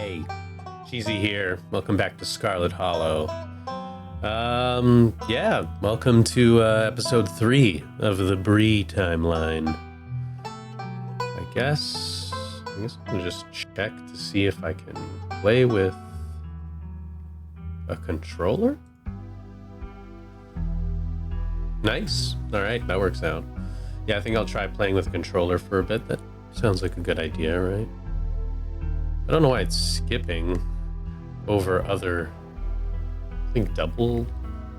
Hey, Cheesy here. Welcome back to Scarlet Hollow. Welcome to episode 3 of the BRIE timeline. I guess I'll just check to see if I can play with a controller. Nice. Alright, that works out. Yeah, I think I'll try playing with a controller for a bit. That sounds like a good idea, right? I don't know why it's skipping over other... I think double...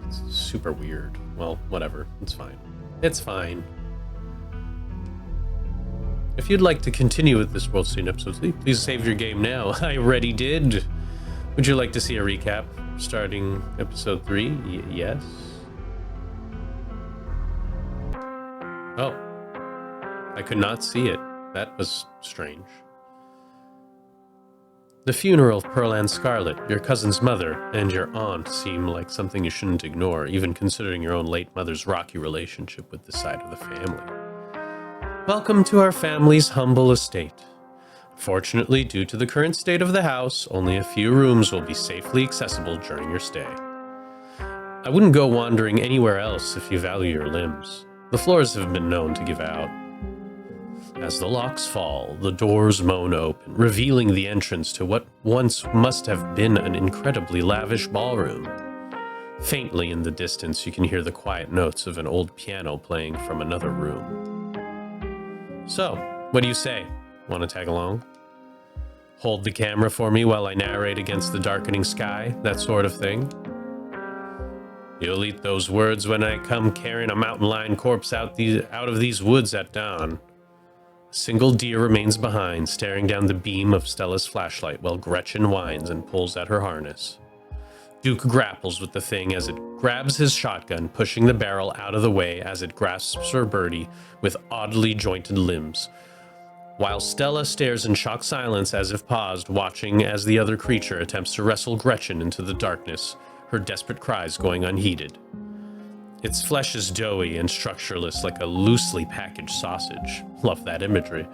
It's super weird. Well, whatever. It's fine. It's fine. If you'd like to continue with this World Scene episode, please save your game now. I already did. Would you like to see a recap starting episode 3? Yes. Oh. I could not see it. That was strange. The funeral of Pearl and Scarlet, your cousin's mother, and your aunt seem like something you shouldn't ignore, even considering your own late mother's rocky relationship with this side of the family. Welcome to our family's humble estate. Fortunately, due to the current state of the house, only a few rooms will be safely accessible during your stay. I wouldn't go wandering anywhere else if you value your limbs. The floors have been known to give out. As the locks fall, the doors moan open, revealing the entrance to what once must have been an incredibly lavish ballroom. Faintly in the distance, you can hear the quiet notes of an old piano playing from another room. So, what do you say? Want to tag along? Hold the camera for me while I narrate against the darkening sky, that sort of thing? You'll eat those words when I come carrying a mountain lion corpse out of these woods at dawn. A single deer remains behind, staring down the beam of Stella's flashlight while Gretchen whines and pulls at her harness. Duke grapples with the thing as it grabs his shotgun, pushing the barrel out of the way as it grasps her birdie with oddly jointed limbs, while Stella stares in shocked silence as if paused, watching as the other creature attempts to wrestle Gretchen into the darkness, her desperate cries going unheeded. Its flesh is doughy and structureless like a loosely packaged sausage. Love that imagery.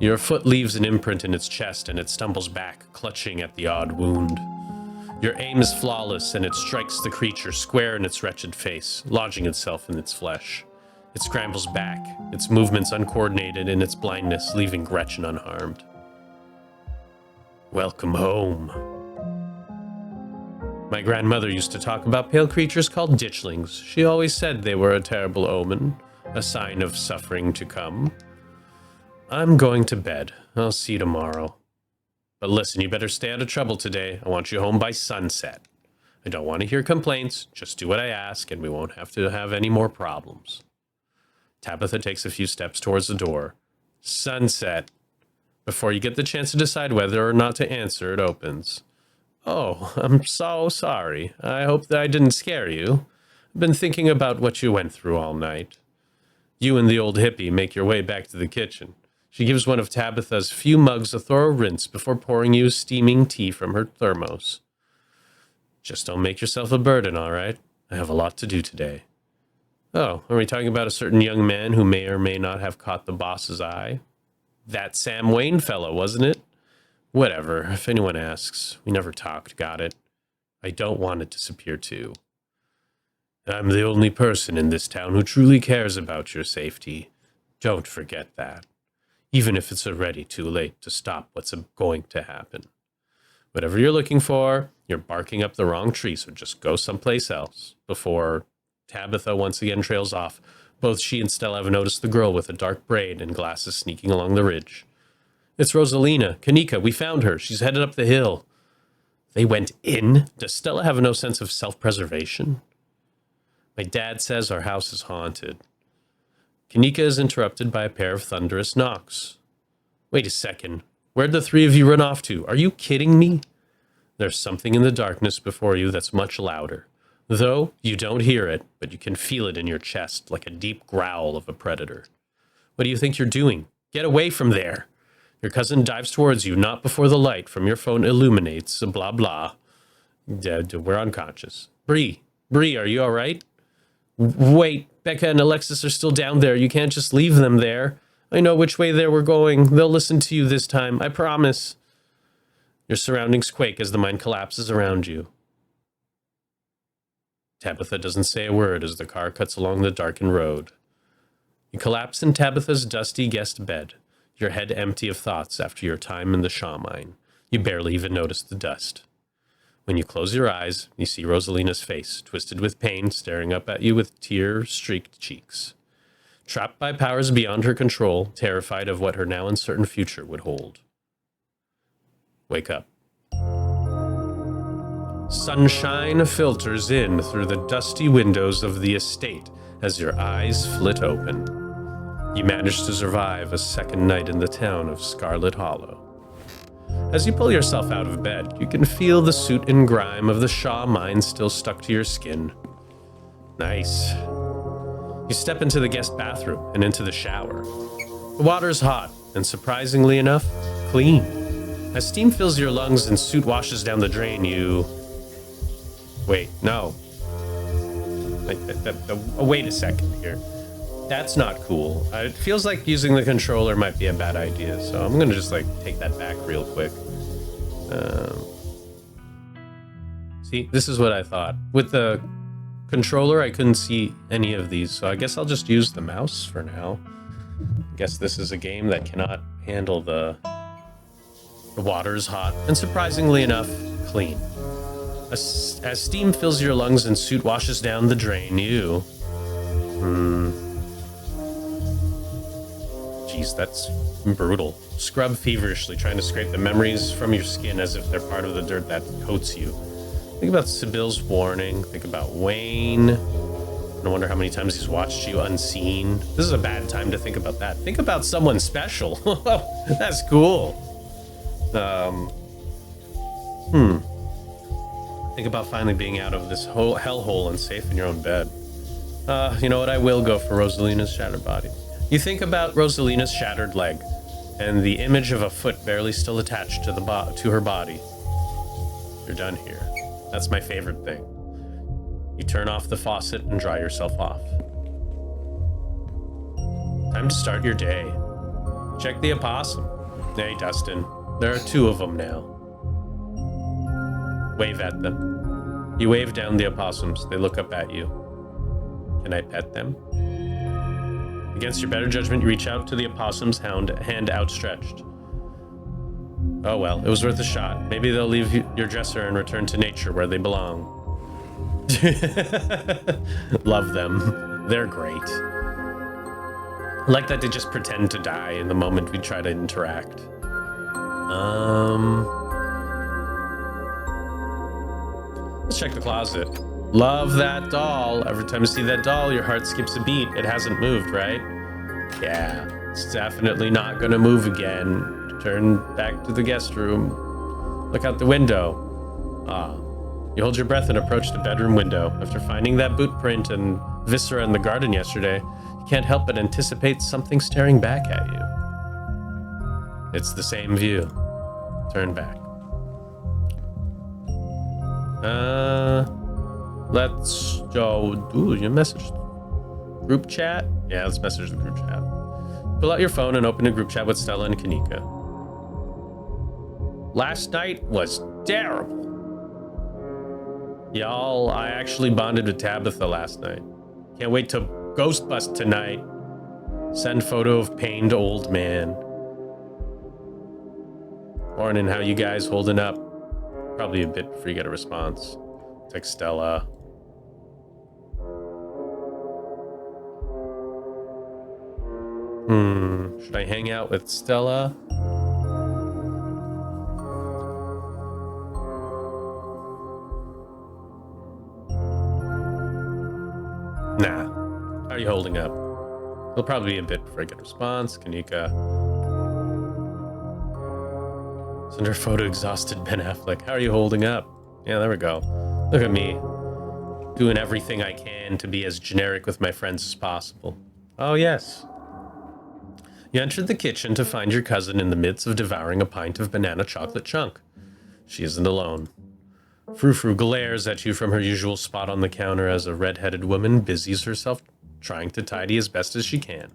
Your foot leaves an imprint in its chest and it stumbles back, clutching at the odd wound. Your aim is flawless and it strikes the creature square in its wretched face, lodging itself in its flesh. It scrambles back, its movements uncoordinated in its blindness, leaving Gretchen unharmed. Welcome home. My grandmother used to talk about pale creatures called ditchlings. She always said they were a terrible omen, a sign of suffering to come. I'm going to bed. I'll see you tomorrow. But listen, you better stay out of trouble today. I want you home by sunset. I don't want to hear complaints. Just do what I ask, and we won't have to have any more problems. Tabitha takes a few steps towards the door. Sunset. Before you get the chance to decide whether or not to answer, it opens. Oh, I'm so sorry. I hope that I didn't scare you. I've been thinking about what you went through all night. You and the old hippie make your way back to the kitchen. She gives one of Tabitha's few mugs a thorough rinse before pouring you steaming tea from her thermos. Just don't make yourself a burden, all right? I have a lot to do today. Oh, are we talking about a certain young man who may or may not have caught the boss's eye? That Sam Wayne fellow, wasn't it? Whatever, if anyone asks. We never talked, got it? I don't want it to disappear too. I'm the only person in this town who truly cares about your safety. Don't forget that. Even if it's already too late to stop what's going to happen. Whatever you're looking for, you're barking up the wrong tree, so just go someplace else. Before Tabitha once again trails off, both she and Stella have noticed the girl with a dark braid and glasses sneaking along the ridge. It's Rosalina. Kanika, we found her. She's headed up the hill. They went in? Does Stella have no sense of self-preservation? My dad says our house is haunted. Kanika is interrupted by a pair of thunderous knocks. Wait a second. Where'd the three of you run off to? Are you kidding me? There's something in the darkness before you that's much louder. Though you don't hear it, but you can feel it in your chest like a deep growl of a predator. What do you think you're doing? Get away from there. Your cousin dives towards you, not before the light from your phone illuminates, blah, blah. We're unconscious. Bree, are you all right? Wait, Becca and Alexis are still down there. You can't just leave them there. I know which way they were going. They'll listen to you this time, I promise. Your surroundings quake as the mine collapses around you. Tabitha doesn't say a word as the car cuts along the darkened road. You collapse in Tabitha's dusty guest bed, your head empty of thoughts after your time in the Shaw mine. You barely even notice the dust. When you close your eyes, you see Rosalina's face, twisted with pain, staring up at you with tear-streaked cheeks. Trapped by powers beyond her control, terrified of what her now uncertain future would hold. Wake up. Sunshine filters in through the dusty windows of the estate as your eyes flit open. You manage to survive a second night in the town of Scarlet Hollow. As you pull yourself out of bed, you can feel the soot and grime of the Shaw mine still stuck to your skin. Nice. You step into the guest bathroom and into the shower. The water's hot and, surprisingly enough, clean. As steam fills your lungs and soot washes down the drain, you... Wait, no. Wait a second here. That's not cool. It feels like using the controller might be a bad idea, so I'm gonna just, take that back real quick. See, this is what I thought. With the controller, I couldn't see any of these, so I guess I'll just use the mouse for now. I guess this is a game that cannot handle the water's hot, and surprisingly enough, clean. As steam fills your lungs and soot washes down the drain, you... Jeez, that's brutal. Scrub feverishly, trying to scrape the memories from your skin as if they're part of the dirt that coats you. Think about Sibyl's warning. Think about Wayne. I wonder how many times he's watched you unseen. This is a bad time to think about that. Think about someone special. That's cool. Think about finally being out of this whole hellhole and safe in your own bed. You know what? I will go for Rosalina's shattered body. You think about Rosalina's shattered leg and the image of a foot barely still attached to to her body. You're done here. That's my favorite thing. You turn off the faucet and dry yourself off. Time to start your day. Check the opossum. Hey, Dustin. There are 2 of them now. Wave at them. You wave down the opossums. They look up at you. Can I pet them? Against your better judgment, you reach out to the opossum's hand outstretched. Oh well, it was worth a shot. Maybe they'll leave your dresser and return to nature where they belong. Love them. They're great. I like that they just pretend to die in the moment we try to interact. Let's check the closet. Love that doll. Every time you see that doll, your heart skips a beat. It hasn't moved, right? Yeah, it's definitely not gonna move again. Turn back to the guest room. Look out the window. You hold your breath and approach the bedroom window. After finding that boot print and viscera in the garden yesterday, you can't help but anticipate something staring back at you. It's the same view. Turn back. Let's go. Ooh, you messaged group chat? Yeah, let's message the group chat. Pull out your phone and open a group chat with Stella and Kanika. Last night was terrible. Y'all, I actually bonded with Tabitha last night. Can't wait to ghost bust tonight. Send photo of pained old man. Morning, how you guys holding up? Probably a bit before you get a response. Text Stella. Should I hang out with Stella? Nah. How are you holding up? It'll probably be a bit before I get a response. Kanika. Send her photo exhausted Ben Affleck. How are you holding up? Yeah, there we go. Look at me. Doing everything I can to be as generic with my friends as possible. Oh, yes. You entered the kitchen to find your cousin in the midst of devouring a pint of banana chocolate chunk. She isn't alone. Frou-Frou glares at you from her usual spot on the counter as a red-headed woman busies herself trying to tidy as best as she can.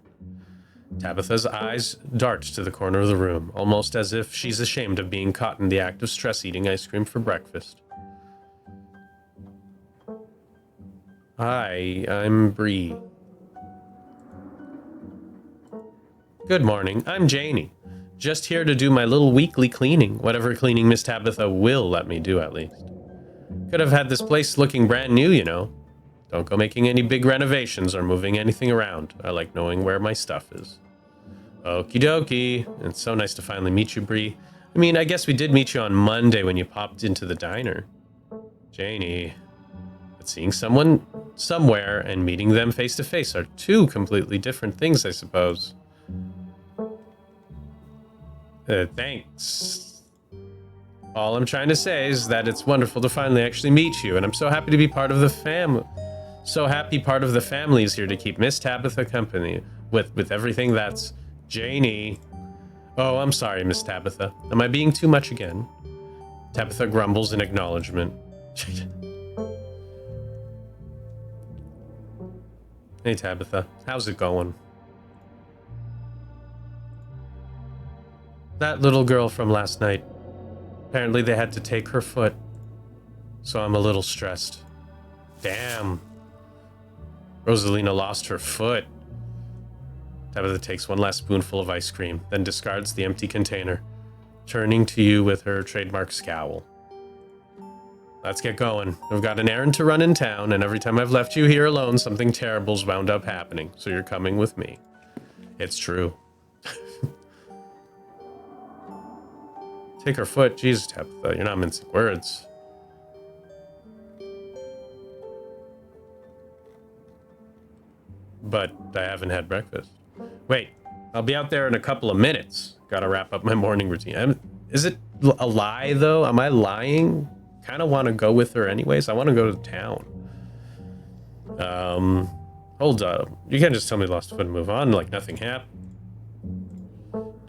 Tabitha's eyes dart to the corner of the room, almost as if she's ashamed of being caught in the act of stress eating ice cream for breakfast. Hi, I'm BRIE. Good morning, I'm Janie. Just here to do my little weekly cleaning, whatever cleaning Miss Tabitha will let me do at least. Could have had this place looking brand new, you know. Don't go making any big renovations or moving anything around. I like knowing where my stuff is. Okie dokie. It's so nice to finally meet you, BRIE. I mean, I guess we did meet you on Monday when you popped into the diner. Janie. But seeing someone somewhere and meeting them face to face are two completely different things, I suppose. Thanks. All I'm trying to say is that it's wonderful to finally actually meet you, and I'm so happy to be part of the family. So happy part of the family is here to keep Miss Tabitha company with everything that's Janie. Oh, I'm sorry, Miss Tabitha. Am I being too much again? Tabitha grumbles in acknowledgement. Hey, Tabitha. How's it going? That little girl from last night. Apparently they had to take her foot. So I'm a little stressed. Damn. Rosalina lost her foot. Tabitha takes one last spoonful of ice cream, then discards the empty container, turning to you with her trademark scowl. Let's get going. I've got an errand to run in town, and every time I've left you here alone, something terrible's wound up happening, so you're coming with me. It's true. Take her foot. Jesus, Tabitha, you're not mincing words. But I haven't had breakfast. Wait, I'll be out there in a couple of minutes. Gotta wrap up my morning routine. Is it a lie, though? Am I lying? Kind of want to go with her anyways. I want to go to town. Hold up. You can't just tell me lost foot and move on like nothing happened.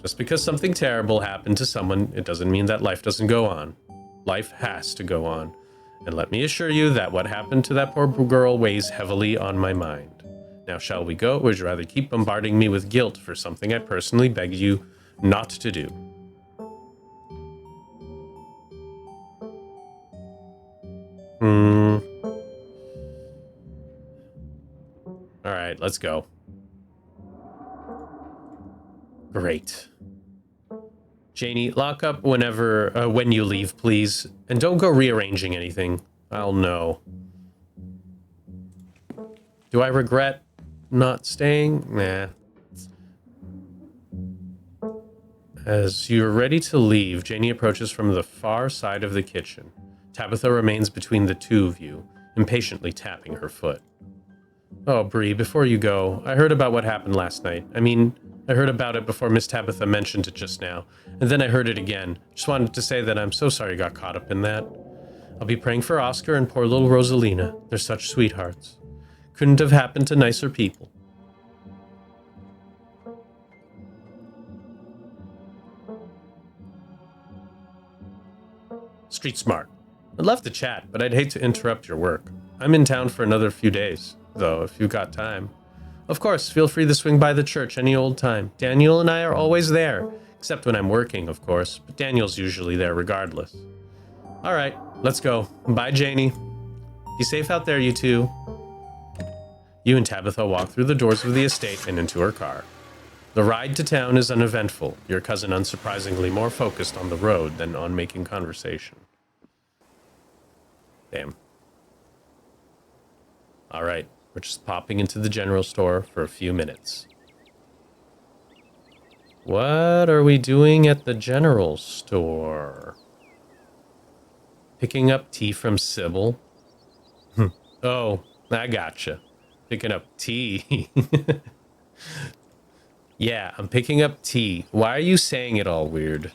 Just because something terrible happened to someone, it doesn't mean that life doesn't go on. Life has to go on. And let me assure you that what happened to that poor girl weighs heavily on my mind. Now, shall we go, or would you rather keep bombarding me with guilt for something I personally beg you not to do? Alright, let's go. Great. Janie, lock up when you leave, please. And don't go rearranging anything. I'll know. Do I regret not staying? Nah. As you're ready to leave, Janie approaches from the far side of the kitchen. Tabitha remains between the two of you, impatiently tapping her foot. Oh, BRIE, before you go, I heard about what happened last night. I mean, I heard about it before Miss Tabitha mentioned it just now, and then I heard it again. Just wanted to say that I'm so sorry you got caught up in that. I'll be praying for Oscar and poor little Rosalina. They're such sweethearts. Couldn't have happened to nicer people. Street smart. I'd love to chat, but I'd hate to interrupt your work. I'm in town for another few days, though, if you've got time. Of course, feel free to swing by the church any old time. Daniel and I are always there, except when I'm working, of course, but Daniel's usually there regardless. All right, let's go. Bye, Janie. Be safe out there, you two. You and Tabitha walk through the doors of the estate and into her car. The ride to town is uneventful, your cousin unsurprisingly more focused on the road than on making conversation. Damn. All right, we're just popping into the general store for a few minutes. What are we doing at the general store? Picking up tea from Sybil? Oh, I gotcha. Picking up tea. Yeah, I'm picking up tea. Why are you saying it all weird?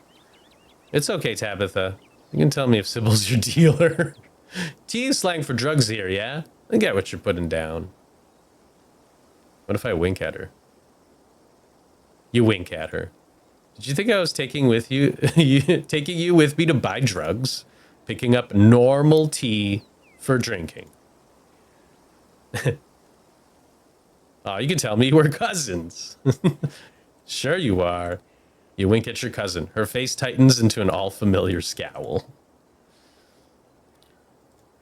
It's okay, Tabitha. You can tell me if Sybil's your dealer. Tea is slang for drugs here, yeah? I get what you're putting down. What if I wink at her? You wink at her. Did you think I was taking you with me to buy drugs? Picking up normal tea for drinking. Oh, you can tell me we're cousins. Sure you are. You wink at your cousin. Her face tightens into an all-familiar scowl.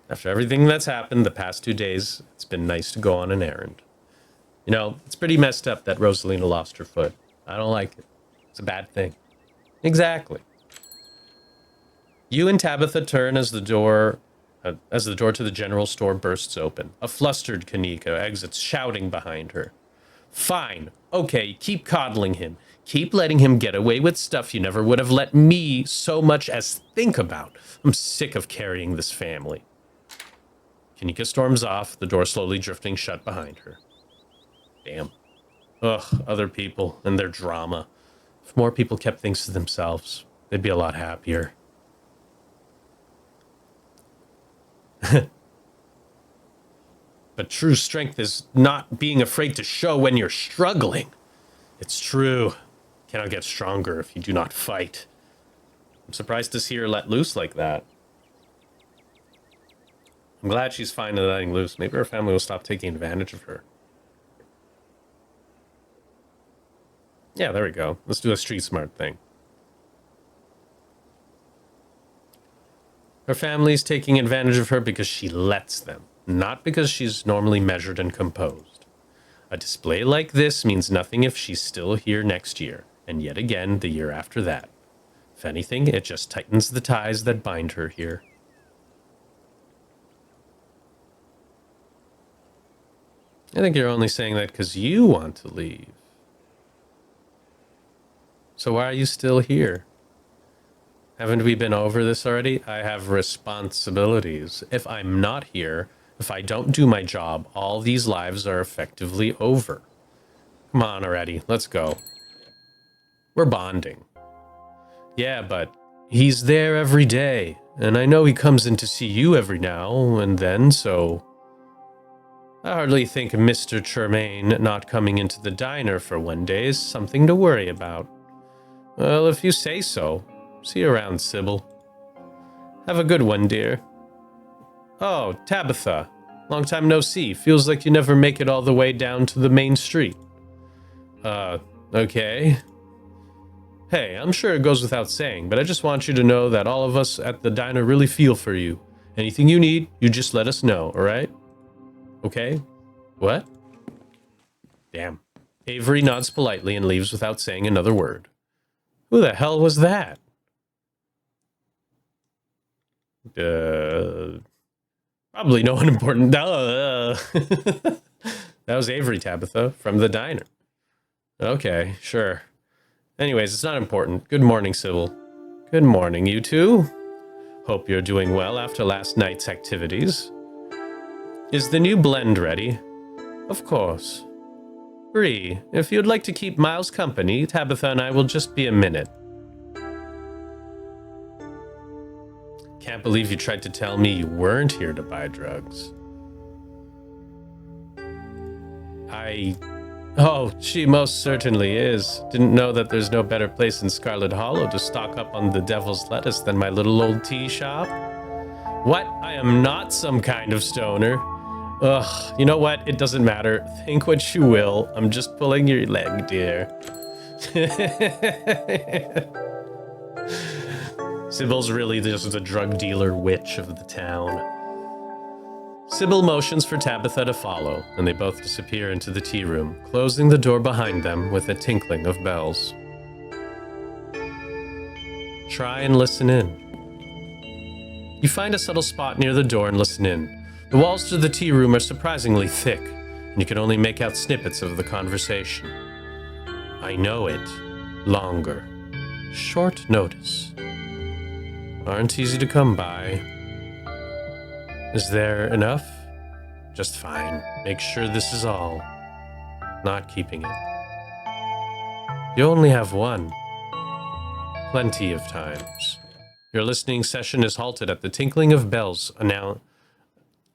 After everything that's happened the past 2 days, it's been nice to go on an errand. You know, it's pretty messed up that Rosalina lost her foot. I don't like it. It's a bad thing. Exactly. You and Tabitha turn as the door to the general store bursts open. A flustered Kaneko exits, shouting behind her. Fine. Okay, keep coddling him. Keep letting him get away with stuff you never would have let me so much as think about. I'm sick of carrying this family. Kaneko storms off, the door slowly drifting shut behind her. Damn. Ugh, other people and their drama. If more people kept things to themselves, they'd be a lot happier. But true strength is not being afraid to show when you're struggling. It's true. Cannot get stronger if you do not fight. I'm surprised to see her let loose like that. I'm glad she's fine and letting loose. Maybe her family will stop taking advantage of her. Yeah, there we go. Let's do a street smart thing. Her family's taking advantage of her because she lets them, not because she's normally measured and composed. A display like this means nothing if she's still here next year, and yet again the year after that. If anything, it just tightens the ties that bind her here. I think you're only saying that because you want to leave. So why are you still here? Haven't we been over this already? I have responsibilities. If I'm not here, if I don't do my job, all these lives are effectively over. Come on already, let's go. We're bonding. Yeah, but he's there every day, and I know he comes in to see you every now and then, so... I hardly think Mr. Tremaine not coming into the diner for one day is something to worry about. Well, if you say so. See you around, Sybil. Have a good one, dear. Oh, Tabitha. Long time no see. Feels like you never make it all the way down to the main street. Okay. Hey, I'm sure it goes without saying, but I just want you to know that all of us at the diner really feel for you. Anything you need, you just let us know, alright? Okay? What? Damn. Avery nods politely and leaves without saying another word. Who the hell was that? Probably no one important. That was Avery, Tabitha, from the diner. Okay, sure. Anyways, it's not important. Good morning, Sybil. Good morning, you two. Hope you're doing well after last night's activities. Is the new blend ready? Of course. BRIE, if you'd like to keep Miles company, Tabitha and I will just be a minute. Can't believe you tried to tell me you weren't here to buy drugs. Oh, she most certainly is. Didn't know that there's no better place in Scarlet Hollow to stock up on the devil's lettuce than my little old tea shop. What? I am not some kind of stoner. Ugh, you know what? It doesn't matter. Think what you will. I'm just pulling your leg, dear. Sybil's really just a drug dealer witch of the town. Sybil motions for Tabitha to follow, and they both disappear into the tea room, closing the door behind them with a tinkling of bells. Try and listen in. You find a subtle spot near the door and listen in. The walls to the tea room are surprisingly thick, and you can only make out snippets of the conversation. I know it. Longer. Short notice. Aren't easy to come by. Is there enough? Just fine. Make sure this is all. Not keeping it. You only have one. Plenty of times. Your listening session is halted at the tinkling of bells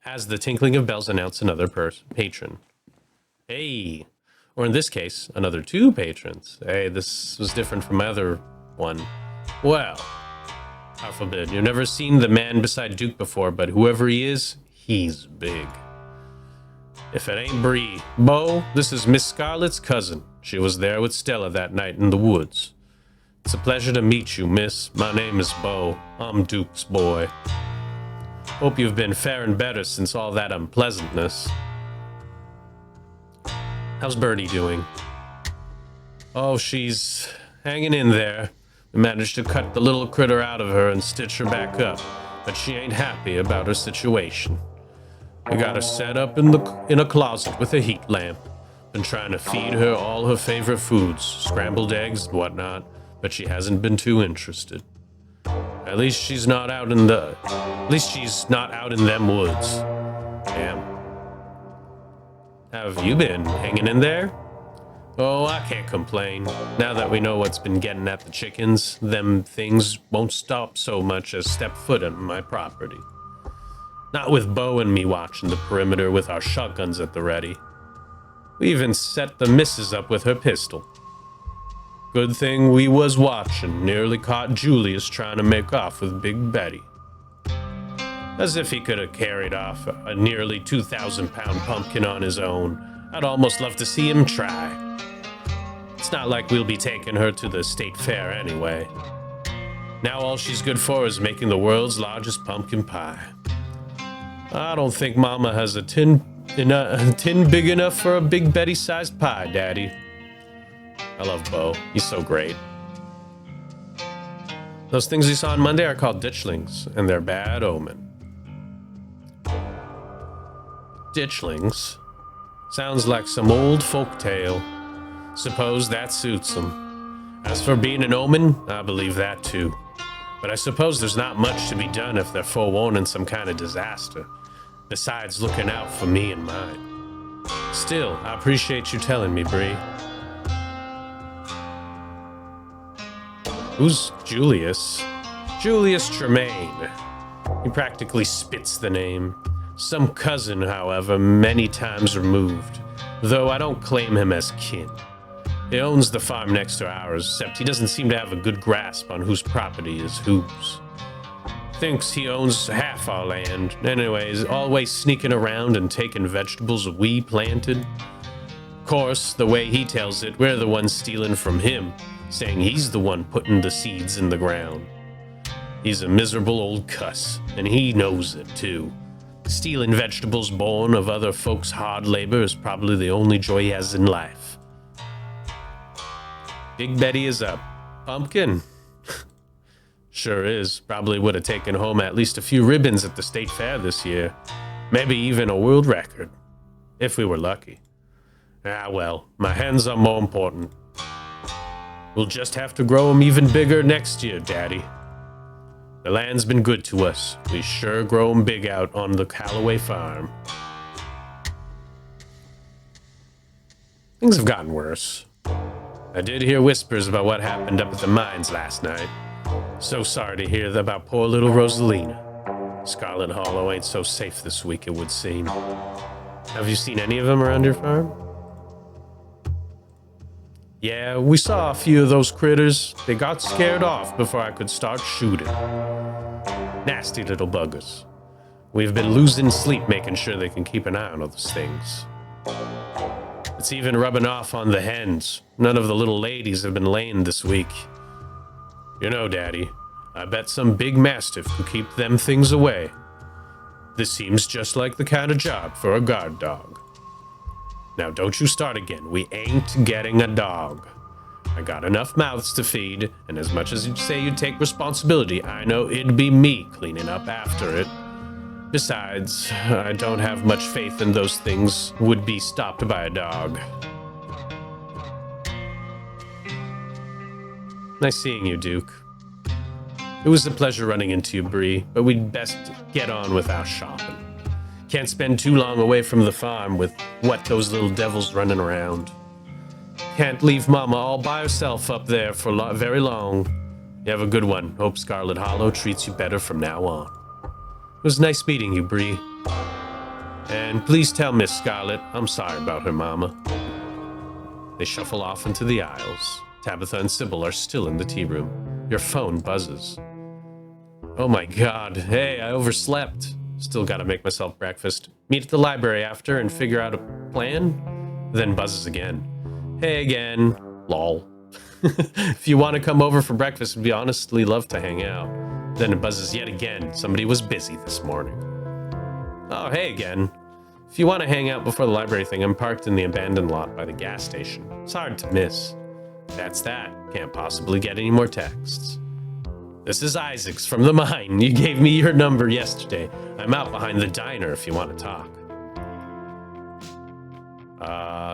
as the tinkling of bells announce another patron. Hey! Or in this case, another two patrons. Hey, this was different from my other one. Well, God forbid. You've never seen the man beside Duke before, but whoever he is, he's big. If it ain't BRIE. Bo, this is Miss Scarlet's cousin. She was there with Stella that night in the woods. It's a pleasure to meet you, miss. My name is Bo. I'm Duke's boy. Hope you've been faring better since all that unpleasantness. How's Birdie doing? Oh, she's hanging in there. We managed to cut the little critter out of her and stitch her back up, but she ain't happy about her situation. We got her set up in a closet with a heat lamp. Been trying to feed her all her favorite foods, scrambled eggs and whatnot, but she hasn't been too interested. At least she's not out in them woods. Damn. How have you been? Hanging in there? Oh, I can't complain. Now that we know what's been getting at the chickens, them things won't stop so much as step foot on my property. Not with Bo and me watching the perimeter with our shotguns at the ready. We even set the missus up with her pistol. Good thing we was watching, nearly caught Julius trying to make off with Big Betty. As if he could have carried off a nearly 2,000-pound pumpkin on his own. I'd almost love to see him try. It's not like we'll be taking her to the state fair anyway. Now all she's good for is making the world's largest pumpkin pie. I don't think Mama has a tin big enough for a Big Betty-sized pie, Daddy. I love Bo. He's so great. Those things you saw on Monday are called ditchlings, and they're bad omen. Ditchlings? Sounds like some old folk tale. Suppose that suits them. As for being an omen, I believe that too. But I suppose there's not much to be done if they're forewarning some kind of disaster, besides looking out for me and mine. Still, I appreciate you telling me, BRIE. Who's Julius? Julius Tremaine. He practically spits the name. Some cousin, however, many times removed, though I don't claim him as kin. He owns the farm next to ours, except he doesn't seem to have a good grasp on whose property is whose. Thinks he owns half our land. Anyways, always sneaking around and taking vegetables we planted. Of course, the way he tells it, we're the ones stealing from him, saying he's the one putting the seeds in the ground. He's a miserable old cuss, and he knows it too. Stealing vegetables born of other folks' hard labor is probably the only joy he has in life. Big Betty is up. Pumpkin? Sure is. Probably would have taken home at least a few ribbons at the state fair this year. Maybe even a world record. If we were lucky. Ah well, my hens are more important. We'll just have to grow them even bigger next year, Daddy. The land's been good to us. We sure grow them big out on the Callaway farm. Things have gotten worse. I did hear whispers about what happened up at the mines last night. So sorry to hear about poor little Rosalina. Scarlet Hollow ain't so safe this week, it would seem. Have you seen any of them around your farm? Yeah, we saw a few of those critters. They got scared off before I could start shooting. Nasty little buggers. We've been losing sleep making sure they can keep an eye on those things. It's even rubbing off on the hens. None of the little ladies have been laying this week. You know, Daddy, I bet some big mastiff could keep them things away. This seems just like the kind of job for a guard dog. Now don't you start again. We ain't getting a dog. I got enough mouths to feed, and as much as you say you take responsibility, I know it'd be me cleaning up after it. Besides, I don't have much faith in those things would be stopped by a dog. Nice seeing you, Duke. It was a pleasure running into you, BRIE, but we'd best get on with our shopping. Can't spend too long away from the farm with what those little devils running around. Can't leave Mama all by herself up there for very long. You have a good one. Hope Scarlet Hollow treats you better from now on. It was nice meeting you, BRIE. And please tell Miss Scarlet I'm sorry about her mama. They shuffle off into the aisles. Tabitha and Sybil are still in the tea room. Your phone buzzes. Oh my god, hey, I overslept. Still gotta make myself breakfast. Meet at the library after and figure out a plan. Then buzzes again. Hey again. Lol. If you want to come over for breakfast, we'd honestly love to hang out. Then it buzzes yet again. Somebody was busy this morning. Oh, hey again. If you want to hang out before the library thing, I'm parked in the abandoned lot by the gas station. It's hard to miss. That's that. Can't possibly get any more texts. This is Isaac's from the mine. You gave me your number yesterday. I'm out behind the diner if you want to talk.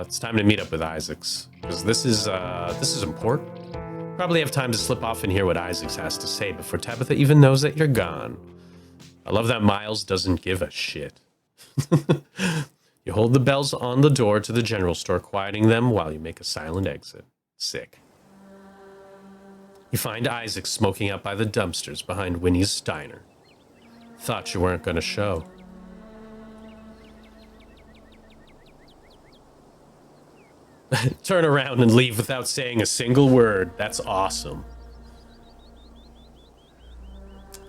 It's time to meet up with Isaac's, because this is important. Probably have time to slip off and hear what Isaac's has to say before Tabitha even knows that you're gone. I love that Miles doesn't give a shit. You hold the bells on the door to the general store, quieting them while you make a silent exit. Sick. You find Isaac smoking out by the dumpsters behind Winnie's diner. Thought you weren't going to show. Turn around and leave without saying a single word. That's awesome.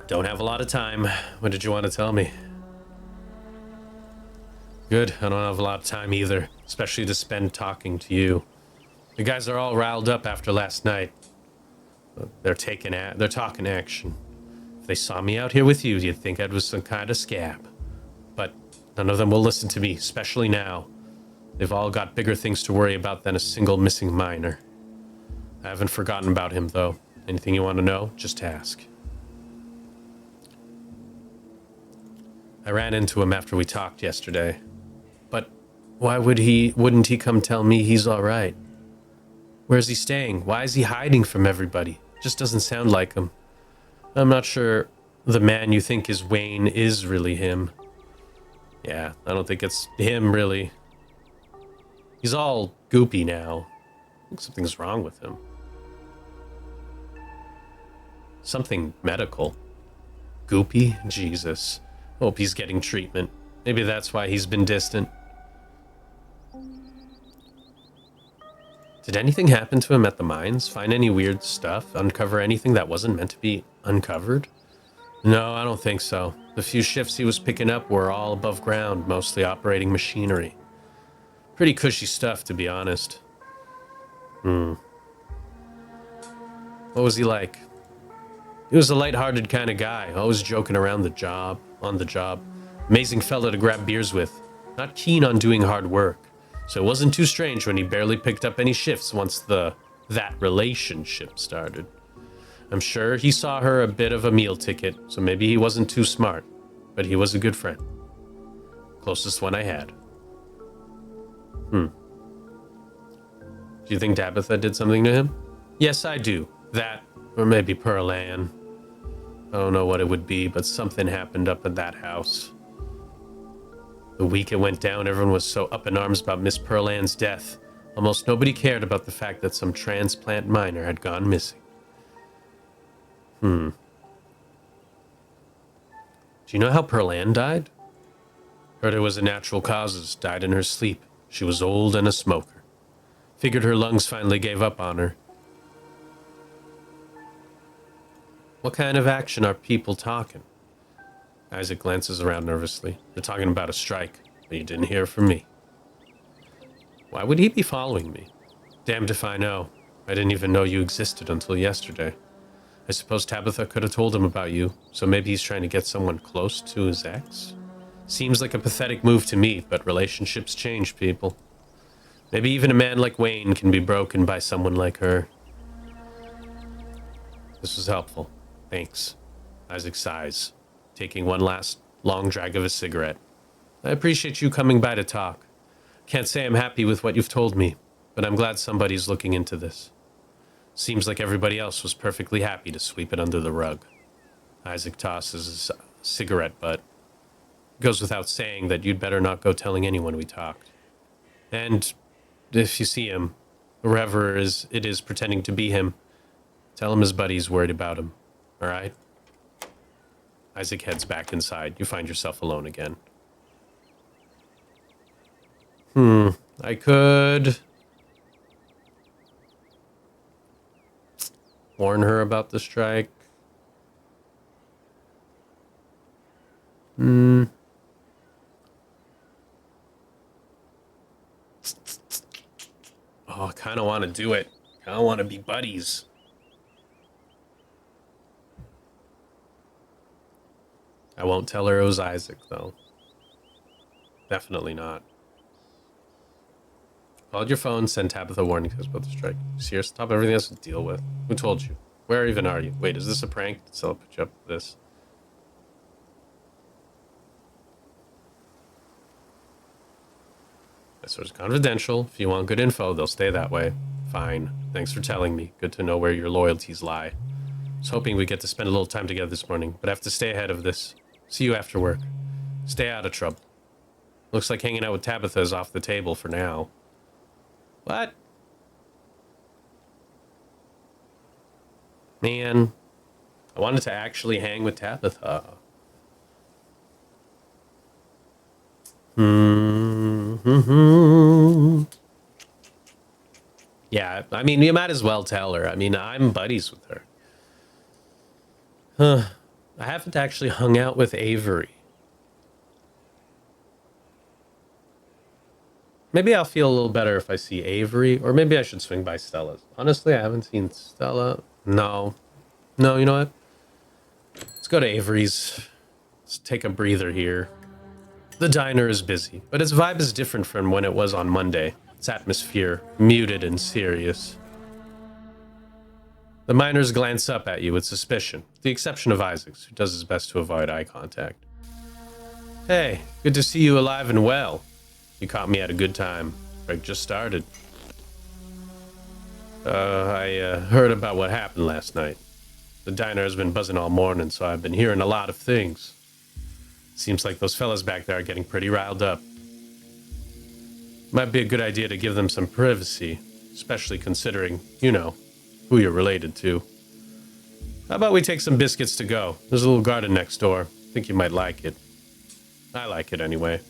Don't have a lot of time. What did you want to tell me? Good. I don't have a lot of time either, especially to spend talking to you. The guys are all riled up after last night. They're talking action. If they saw me out here with you, you'd think I was some kind of scab. But none of them will listen to me, especially now. They've all got bigger things to worry about than a single missing miner. I haven't forgotten about him, though. Anything you want to know, just ask. I ran into him after we talked yesterday. But why wouldn't he come tell me he's all right? Where's he staying? Why is he hiding from everybody? Just doesn't sound like him. I'm not sure the man you think is Wayne is really him. Yeah, I don't think it's him, really. He's all goopy now. I think something's wrong with him. Something medical. Goopy? Jesus. Hope he's getting treatment. Maybe that's why he's been distant. Did anything happen to him at the mines? Find any weird stuff? Uncover anything that wasn't meant to be uncovered? No, I don't think so. The few shifts he was picking up were all above ground, mostly operating machinery. Pretty cushy stuff, to be honest. What was he like? He was a lighthearted kind of guy, always joking around on the job. Amazing fella to grab beers with. Not keen on doing hard work. So it wasn't too strange when he barely picked up any shifts once that relationship started. I'm sure he saw her a bit of a meal ticket, so maybe he wasn't too smart. But he was a good friend. Closest one I had. Do you think Tabitha did something to him? Yes, I do. That, or maybe Pearl Ann. I don't know what it would be, but something happened up at that house. The week it went down, everyone was so up in arms about Miss Pearl Ann's death. Almost nobody cared about the fact that some transplant miner had gone missing. Do you know how Pearl Ann died? Heard it was a natural causes, died in her sleep. She was old and a smoker. Figured her lungs finally gave up on her. What kind of action are people talking? Isaac glances around nervously. They're talking about a strike, but you didn't hear from me. Why would he be following me? Damned if I know. I didn't even know you existed until yesterday. I suppose Tabitha could have told him about you, so maybe he's trying to get someone close to his ex? Seems like a pathetic move to me, but relationships change people. Maybe even a man like Wayne can be broken by someone like her. This was helpful. Thanks. Isaac sighs, taking one last long drag of his cigarette. I appreciate you coming by to talk. Can't say I'm happy with what you've told me, but I'm glad somebody's looking into this. Seems like everybody else was perfectly happy to sweep it under the rug. Isaac tosses his cigarette butt. Goes without saying that you'd better not go telling anyone we talked. And if you see him, whoever it is pretending to be him, tell him his buddy's worried about him. All right? Isaac heads back inside. You find yourself alone again. I could warn her about the strike. Oh, I kind of want to do it. I kind of want to be buddies. I won't tell her it was Isaac, though. Definitely not. Called your phone, send Tabitha a warning text about the strike. Serious, stop everything else to deal with. Who told you? Where even are you? Wait, is this a prank? So I'll put you up with this. This was confidential. If you want good info, they'll stay that way. Fine. Thanks for telling me. Good to know where your loyalties lie. I was hoping we'd get to spend a little time together this morning, but I have to stay ahead of this. See you after work. Stay out of trouble. Looks like hanging out with Tabitha is off the table for now. What? Man, I wanted to actually hang with Tabitha. Yeah, I mean, you might as well tell her. I mean, I'm buddies with her. I haven't actually hung out with Avery. Maybe I'll feel a little better if I see Avery, or maybe I should swing by Stella's. Honestly, I haven't seen Stella. No, you know what? Let's go to Avery's. Let's take a breather here. The diner is busy, but its vibe is different from when it was on Monday. Its atmosphere, muted and serious. The miners glance up at you with suspicion, with the exception of Isaacs, who does his best to avoid eye contact. Hey, good to see you alive and well. You caught me at a good time. Break just started. I heard about what happened last night. The diner has been buzzing all morning, so I've been hearing a lot of things. Seems like those fellas back there are getting pretty riled up. Might be a good idea to give them some privacy, especially considering, you know, who you're related to. How about we take some biscuits to go? There's a little garden next door. I think you might like it. I like it anyway.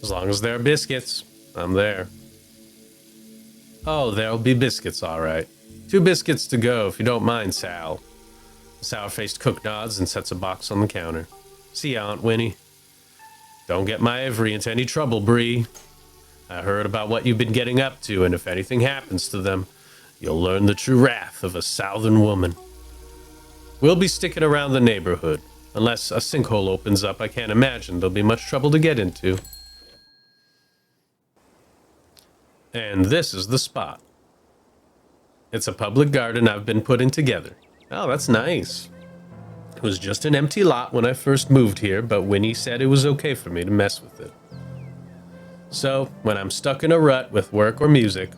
As long as there are biscuits, I'm there. Oh, there'll be biscuits, all right. 2 biscuits to go, if you don't mind, Sal. The sour-faced cook nods and sets a box on the counter. See ya, Aunt Winnie. Don't get my Avery into any trouble, BRIE. I heard about what you've been getting up to, and if anything happens to them, you'll learn the true wrath of a Southern woman. We'll be sticking around the neighborhood. Unless a sinkhole opens up, I can't imagine there'll be much trouble to get into. And this is the spot. It's a public garden I've been putting together. Oh, that's nice. It was just an empty lot when I first moved here, but Winnie said it was okay for me to mess with it. So, when I'm stuck in a rut with work or music,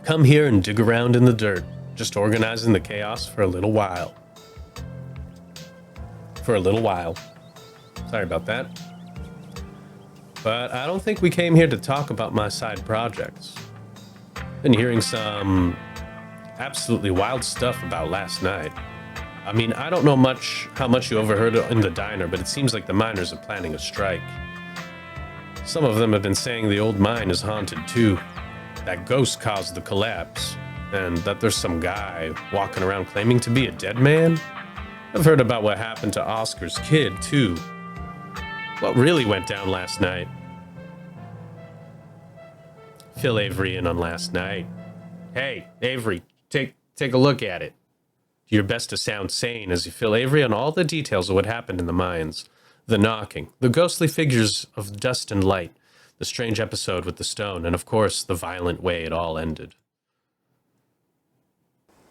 come here and dig around in the dirt, just organizing the chaos for a little while. Sorry about that. But I don't think we came here to talk about my side projects. Been hearing some absolutely wild stuff about last night. I mean, I don't know how much you overheard in the diner, but it seems like the miners are planning a strike. Some of them have been saying the old mine is haunted too, that ghost caused the collapse, and that there's some guy walking around claiming to be a dead man. I've heard about what happened to Oscar's kid too. What really went down last night? Fill Avery in on last night. Hey, Avery, take a look at it. Do your best to sound sane as you fill Avery on all the details of what happened in the mines. The knocking, the ghostly figures of dust and light, the strange episode with the stone, and of course, the violent way it all ended.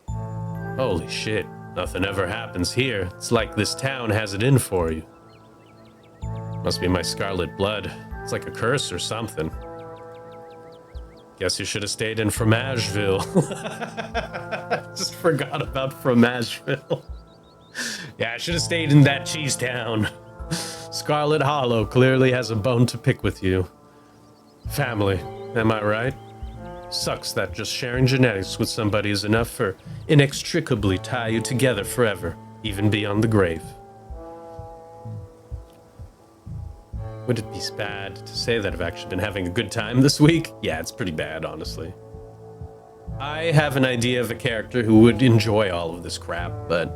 Holy shit, nothing ever happens here. It's like this town has it in for you. Must be my scarlet blood. It's like a curse or something. Guess you should have stayed in Fromageville. Just forgot about Fromageville. Yeah, I should have stayed in that cheese town. Scarlet Hollow clearly has a bone to pick with you. Family, am I right? Sucks that just sharing genetics with somebody is enough for inextricably tie you together forever, even beyond the grave. Would it be bad to say that I've actually been having a good time this week? Yeah, it's pretty bad, honestly. I have an idea of a character who would enjoy all of this crap, but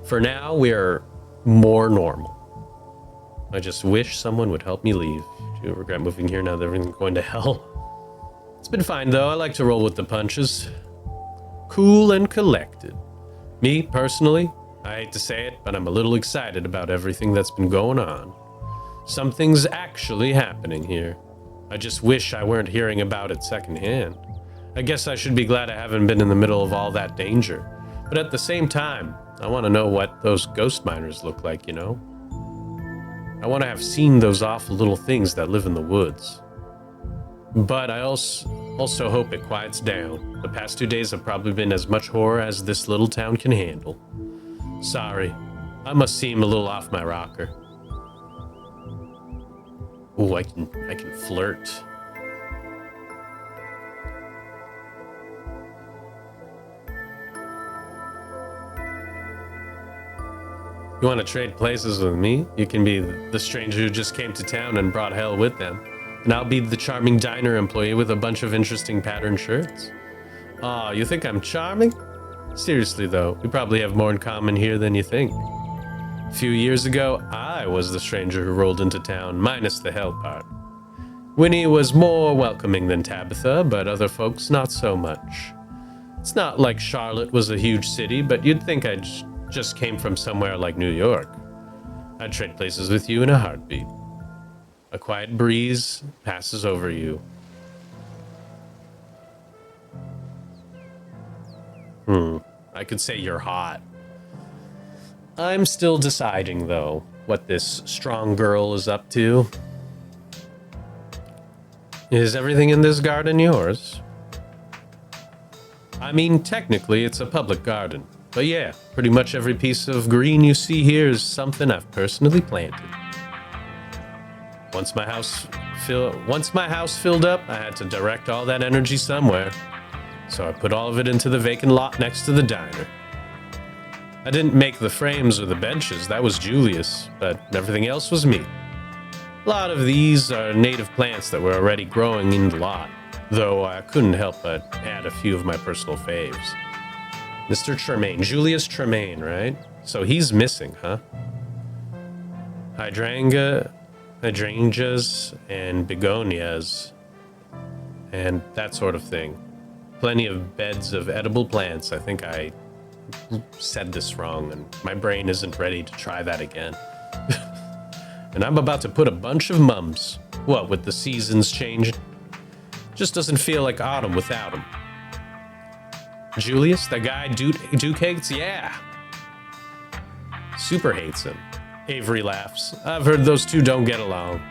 for now, we're more normal. I just wish someone would help me leave. Do you regret moving here now that everything's going to hell? It's been fine, though. I like to roll with the punches. Cool and collected. Me, personally, I hate to say it, but I'm a little excited about everything that's been going on. Something's actually happening here. I just wish I weren't hearing about it secondhand. I guess I should be glad I haven't been in the middle of all that danger. But at the same time, I want to know what those ghost miners look like, you know? I want to have seen those awful little things that live in the woods. But I also hope it quiets down. The past 2 days have probably been as much horror as this little town can handle. Sorry, I must seem a little off my rocker. Ooh, I can flirt. You want to trade places with me? You can be the stranger who just came to town and brought hell with them. And I'll be the charming diner employee with a bunch of interesting patterned shirts. Aw, you think I'm charming? Seriously though, we probably have more in common here than you think. A few years ago, I was the stranger who rolled into town, minus the hell part. Winnie was more welcoming than Tabitha, but other folks not so much. It's not like Charlotte was a huge city, but you'd think I just came from somewhere like New York. I'd trade places with you in a heartbeat. A quiet breeze passes over you. I could say you're hot. I'm still deciding, though, what this strong girl is up to. Is everything in this garden yours? I mean, technically, it's a public garden. But yeah, pretty much every piece of green you see here is something I've personally planted. Once my house filled up, I had to direct all that energy somewhere. So I put all of it into the vacant lot next to the diner. I didn't make the frames or the benches, that was Julius, but everything else was me. A lot of these are native plants that were already growing in the lot, though I couldn't help but add a few of my personal faves. Mr. Tremaine, Julius Tremaine, right? So he's missing, huh? Hydrangeas and begonias and that sort of thing. Plenty of beds of edible plants. I think I said this wrong and my brain isn't ready to try that again. And I'm about to put a bunch of mums. What, with the seasons changing? Just doesn't feel like autumn without them. Julius, the guy Duke hates? Yeah. Super hates him. Avery laughs. I've heard those two don't get along.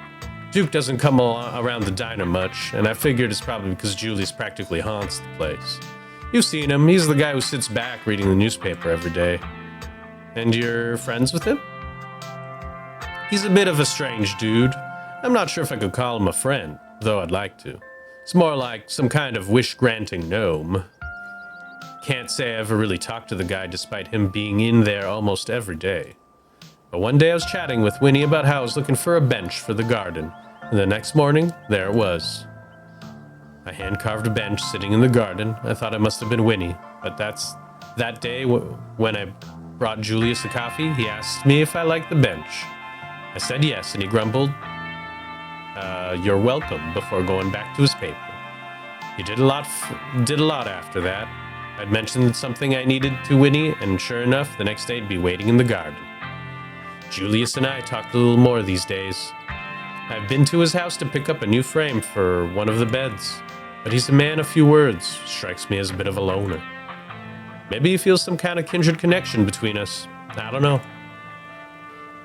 Duke doesn't come around the diner much, and I figured it's probably because Julius practically haunts the place. You've seen him. He's the guy who sits back reading the newspaper every day. And you're friends with him? He's a bit of a strange dude. I'm not sure if I could call him a friend, though I'd like to. It's more like some kind of wish-granting gnome. Can't say I ever really talked to the guy despite him being in there almost every day. But one day I was chatting with Winnie about how I was looking for a bench for the garden, and the next morning, there it was. A hand-carved bench sitting in the garden. I thought it must have been Winnie, but that day when I brought Julius a coffee, he asked me if I liked the bench. I said yes, and he grumbled, "You're welcome," before going back to his paper. He did a lot after that. I'd mentioned something I needed to Winnie, and sure enough, the next day I'd be waiting in the garden. Julius and I talked a little more these days. I've been to his house to pick up a new frame for one of the beds, but he's a man of few words, strikes me as a bit of a loner. Maybe he feels some kind of kindred connection between us. I don't know.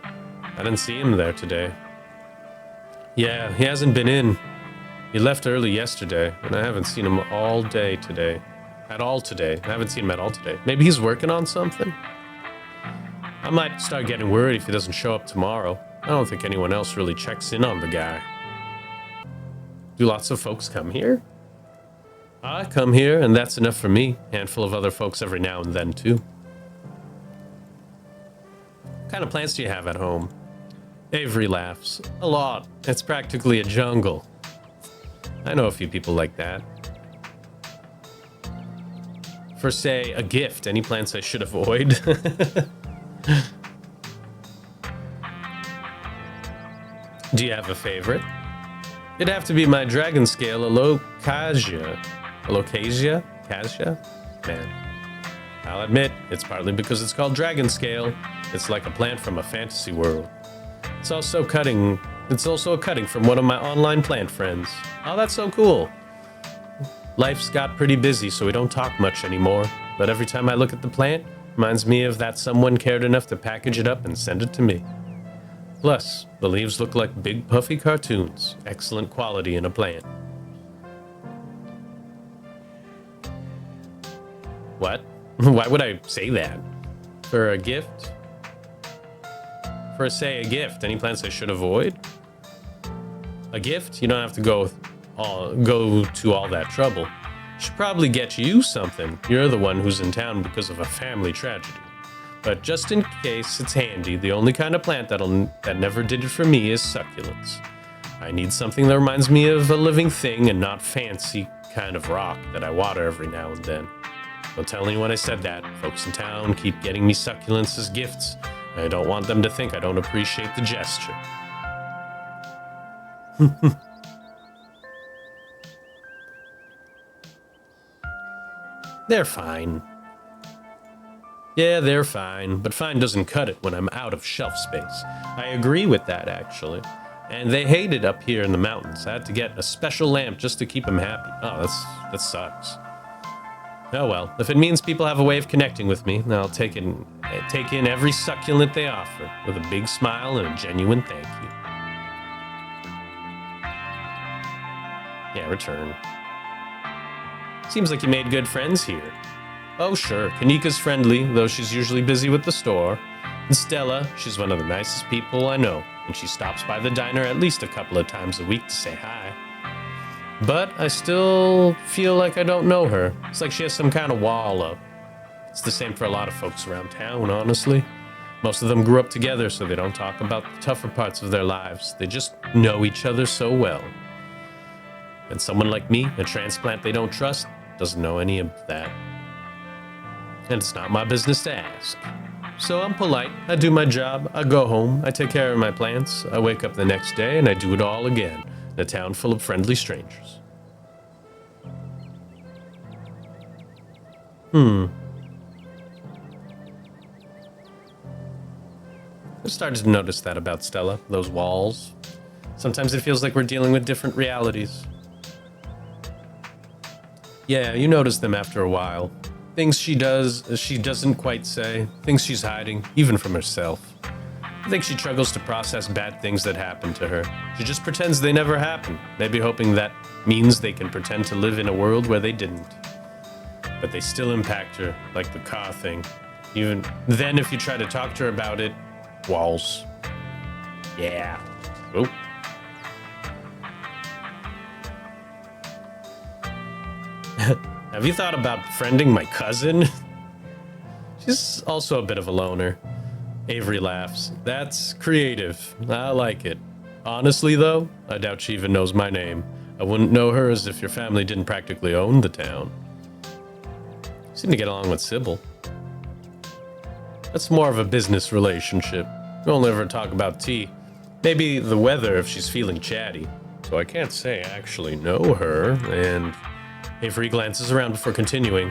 I didn't see him there today. Yeah, he hasn't been in. He left early yesterday, and I haven't seen him all day today. At all today. I haven't seen him at all today. Maybe he's working on something? I might start getting worried if he doesn't show up tomorrow. I don't think anyone else really checks in on the guy. Do lots of folks come here? I come here, and that's enough for me. Handful of other folks every now and then, too. What kind of plants do you have at home? Avery laughs. A lot. It's practically a jungle. I know a few people like that. For, say, a gift, any plants I should avoid? Do you have a favorite? It'd have to be my dragon scale alocasia. Alocasia? Casia? Man. I'll admit, it's partly because it's called dragon scale. It's like a plant from a fantasy world. It's also a cutting from one of my online plant friends. Oh, that's so cool. Life's got pretty busy, so we don't talk much anymore. But every time I look at the plant, it reminds me of that someone cared enough to package it up and send it to me. Plus, the leaves look like big puffy cartoons. Excellent quality in a plant. What? Why would I say that? For a gift? For, say, a gift. Any plants I should avoid? A gift? You don't have to go to all that trouble. Should probably get you something. You're the one who's in town because of a family tragedy. But just in case, it's handy. The only kind of plant that never did it for me is succulents. I need something that reminds me of a living thing and not fancy kind of rock that I water every now and then. Don't tell anyone I said that. Folks in town keep getting me succulents as gifts. I don't want them to think I don't appreciate the gesture. They're fine. Yeah, they're fine, but fine doesn't cut it when I'm out of shelf space. I agree with that, actually. And they hate it up here in the mountains. I had to get a special lamp just to keep them happy. Oh, that sucks. Oh well, if it means people have a way of connecting with me, I'll take in every succulent they offer with a big smile and a genuine thank you. Yeah, return. Seems like you made good friends here. Oh sure, Kanika's friendly, though she's usually busy with the store. And Stella, she's one of the nicest people I know, and she stops by the diner at least a couple of times a week to say hi. But I still feel like I don't know her. It's like she has some kind of wall up. It's the same for a lot of folks around town, honestly. Most of them grew up together, so they don't talk about the tougher parts of their lives. They just know each other so well. And someone like me, a transplant they don't trust, doesn't know any of that. And it's not my business to ask. So I'm polite, I do my job, I go home, I take care of my plants, I wake up the next day and I do it all again, in a town full of friendly strangers. I started to notice that about Stella, those walls. Sometimes it feels like we're dealing with different realities. Yeah, you notice them after a while. Things she doesn't quite say. Things she's hiding, even from herself. I think she struggles to process bad things that happen to her. She just pretends they never happened, maybe hoping that means they can pretend to live in a world where they didn't. But they still impact her, like the car thing. Even then, if you try to talk to her about it, walls. Yeah. Oh. Have you thought about befriending my cousin? She's also a bit of a loner. Avery laughs. That's creative. I like it. Honestly, though, I doubt she even knows my name. I wouldn't know her as if your family didn't practically own the town. You seem to get along with Sybil. That's more of a business relationship. We only ever talk about tea. Maybe the weather if she's feeling chatty. So I can't say I actually know her, and Avery glances around before continuing.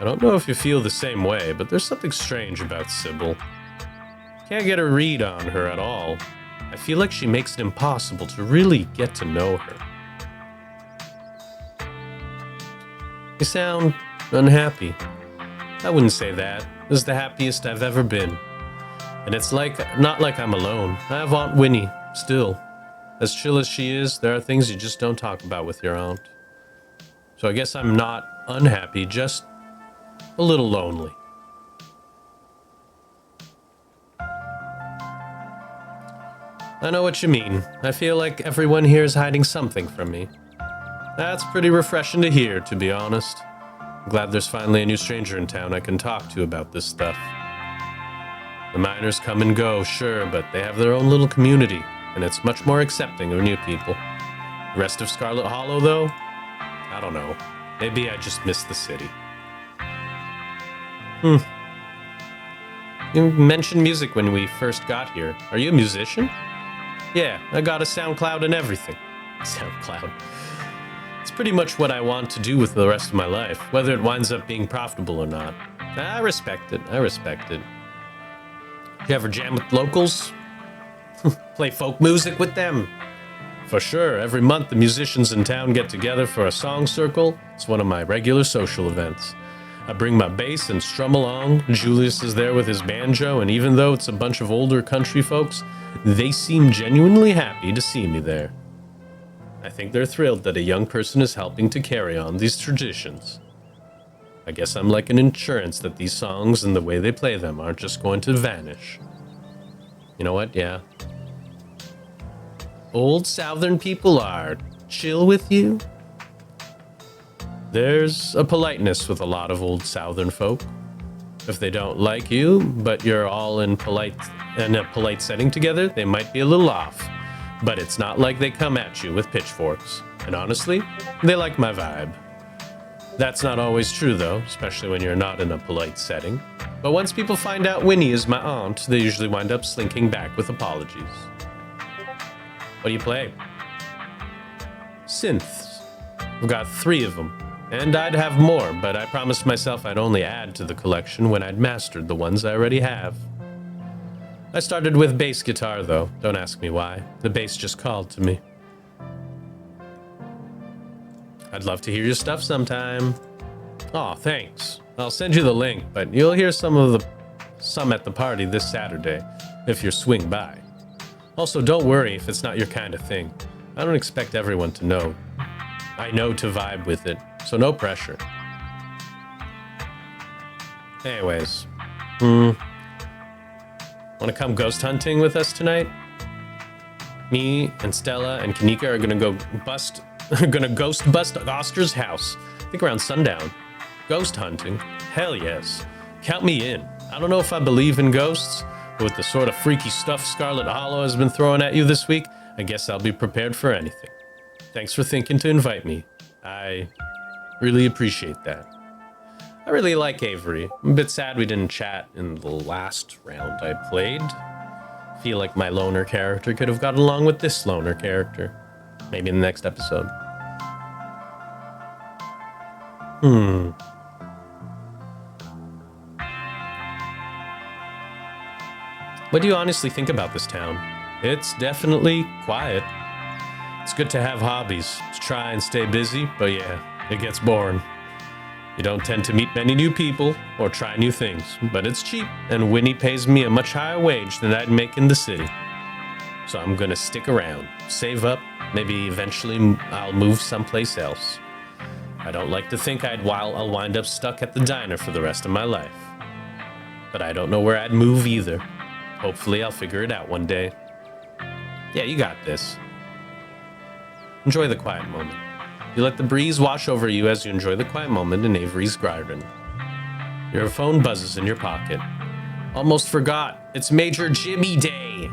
I don't know if you feel the same way, but there's something strange about Sybil. Can't get a read on her at all. I feel like she makes it impossible to really get to know her. You sound unhappy. I wouldn't say that. This is the happiest I've ever been. And it's not like I'm alone. I have Aunt Winnie, still. As chill as she is, there are things you just don't talk about with your aunt. So I guess I'm not unhappy, just a little lonely. I know what you mean. I feel like everyone here is hiding something from me. That's pretty refreshing to hear, to be honest. I'm glad there's finally a new stranger in town I can talk to about this stuff. The miners come and go, sure, but they have their own little community, and it's much more accepting of new people. The rest of Scarlet Hollow, though? I don't know. Maybe I just miss the city. You mentioned music when we first got here. Are you a musician? Yeah, I got a SoundCloud and everything. SoundCloud. It's pretty much what I want to do with the rest of my life, whether it winds up being profitable or not. I respect it. You ever jam with locals? Play folk music with them? For sure, every month the musicians in town get together for a song circle. It's one of my regular social events. I bring my bass and strum along. Julius is there with his banjo, and even though it's a bunch of older country folks, they seem genuinely happy to see me there. I think they're thrilled that a young person is helping to carry on these traditions. I guess I'm like an insurance that these songs and the way they play them aren't just going to vanish. You know what? Yeah. Old Southern people are chill with you. There's a politeness with a lot of old Southern folk. If they don't like you, but you're all in a polite setting together, they might be a little off. But it's not like they come at you with pitchforks. And honestly, they like my vibe. That's not always true though, especially when you're not in a polite setting. But once people find out Winnie is my aunt, they usually wind up slinking back with apologies. What do you play? Synths. I've got 3 of them. And I'd have more, but I promised myself I'd only add to the collection when I'd mastered the ones I already have. I started with bass guitar, though. Don't ask me why. The bass just called to me. I'd love to hear your stuff sometime. Aw, thanks. I'll send you the link, but you'll hear some at the party this Saturday, if you swing by. Also, don't worry if it's not your kind of thing. I don't expect everyone to know. I know to vibe with it, so no pressure. Anyways, want to come ghost hunting with us tonight? Me and Stella and Kanika are gonna ghost bust Oscar's house. I think around sundown. Ghost hunting? Hell yes. Count me in. I don't know if I believe in ghosts, but with the sort of freaky stuff Scarlet Hollow has been throwing at you this week, I guess I'll be prepared for anything. Thanks for thinking to invite me. I really appreciate that. I really like Avery. I'm a bit sad we didn't chat in the last round I played. Feel like my loner character could have got along with this loner character. Maybe in the next episode. What do you honestly think about this town? It's definitely quiet. It's good to have hobbies, to try and stay busy, but yeah, it gets boring. You don't tend to meet many new people or try new things, but it's cheap, and Winnie pays me a much higher wage than I'd make in the city. So I'm gonna stick around, save up, maybe eventually I'll move someplace else. I don't like to think I'll wind up stuck at the diner for the rest of my life. But I don't know where I'd move either. Hopefully I'll figure it out one day. Yeah, you got this. Enjoy the quiet moment. You let the breeze wash over you as you enjoy the quiet moment in Avery's garden. Your phone buzzes in your pocket. Almost forgot, it's Major Jimmy Day.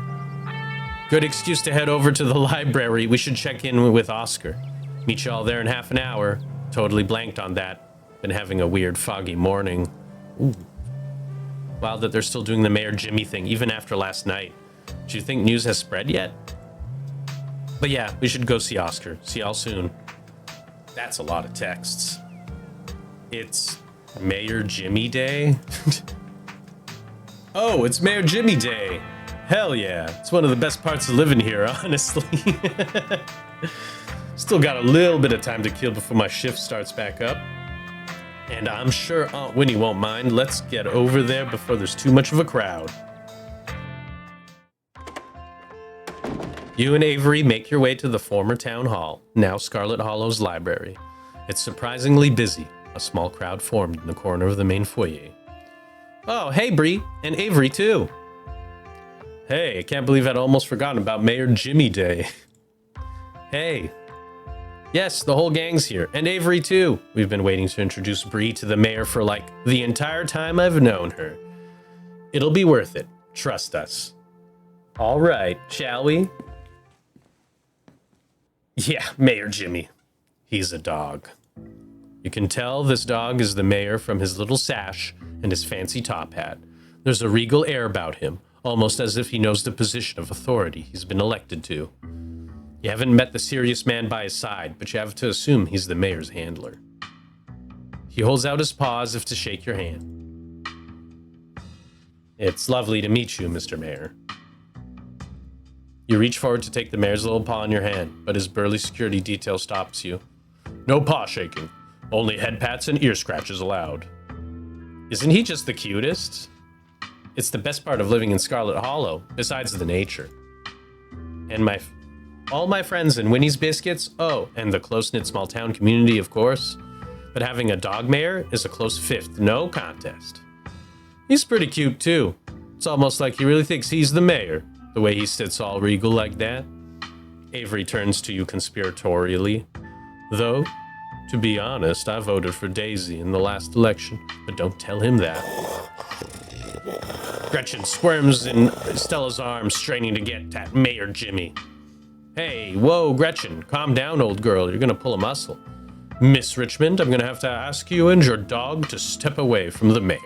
Good excuse to head over to the library. We should check in with Oscar. Meet y'all there in half an hour. Totally blanked on that. Been having a weird foggy morning. Ooh. Wow, that they're still doing the Mayor Jimmy thing, even after last night. Do you think news has spread yet? But yeah, we should go see Oscar. See y'all soon. That's a lot of texts. It's Mayor Jimmy Day? Oh, it's Mayor Jimmy Day. Hell yeah. It's one of the best parts of living here, honestly. Still got a little bit of time to kill before my shift starts back up. And I'm sure Aunt Winnie won't mind. Let's get over there before there's too much of a crowd. You and Avery make your way to the former town hall, now Scarlet Hollow's library. It's surprisingly busy. A small crowd formed in the corner of the main foyer. Oh, hey, BRIE, and Avery, too. Hey, I can't believe I'd almost forgotten about Mayor Jimmy Day. Hey. Yes, the whole gang's here, and Avery, too. We've been waiting to introduce BRIE to the mayor for, like, the entire time I've known her. It'll be worth it. Trust us. All right, shall we? Yeah, Mayor Jimmy. He's a dog. You can tell this dog is the mayor from his little sash and his fancy top hat. There's a regal air about him, almost as if he knows the position of authority he's been elected to. You haven't met the serious man by his side, but you have to assume he's the mayor's handler. He holds out his paw as if to shake your hand. It's lovely to meet you, Mr. Mayor. You reach forward to take the mayor's little paw in your hand, but his burly security detail stops you. No paw shaking. Only head pats and ear scratches allowed. Isn't he just the cutest? It's the best part of living in Scarlet Hollow, besides the nature. And all my friends in Winnie's Biscuits, oh, and the close-knit small-town community, of course. But having a dog mayor is a close fifth, no contest. He's pretty cute, too. It's almost like he really thinks he's the mayor, the way he sits all regal like that. Avery turns to you conspiratorially. Though, to be honest, I voted for Daisy in the last election, but don't tell him that. Gretchen squirms in Stella's arms, straining to get at Mayor Jimmy. Hey, whoa, Gretchen, calm down, old girl. You're gonna pull a muscle. Miss Richmond, I'm gonna have to ask you and your dog to step away from the mayor.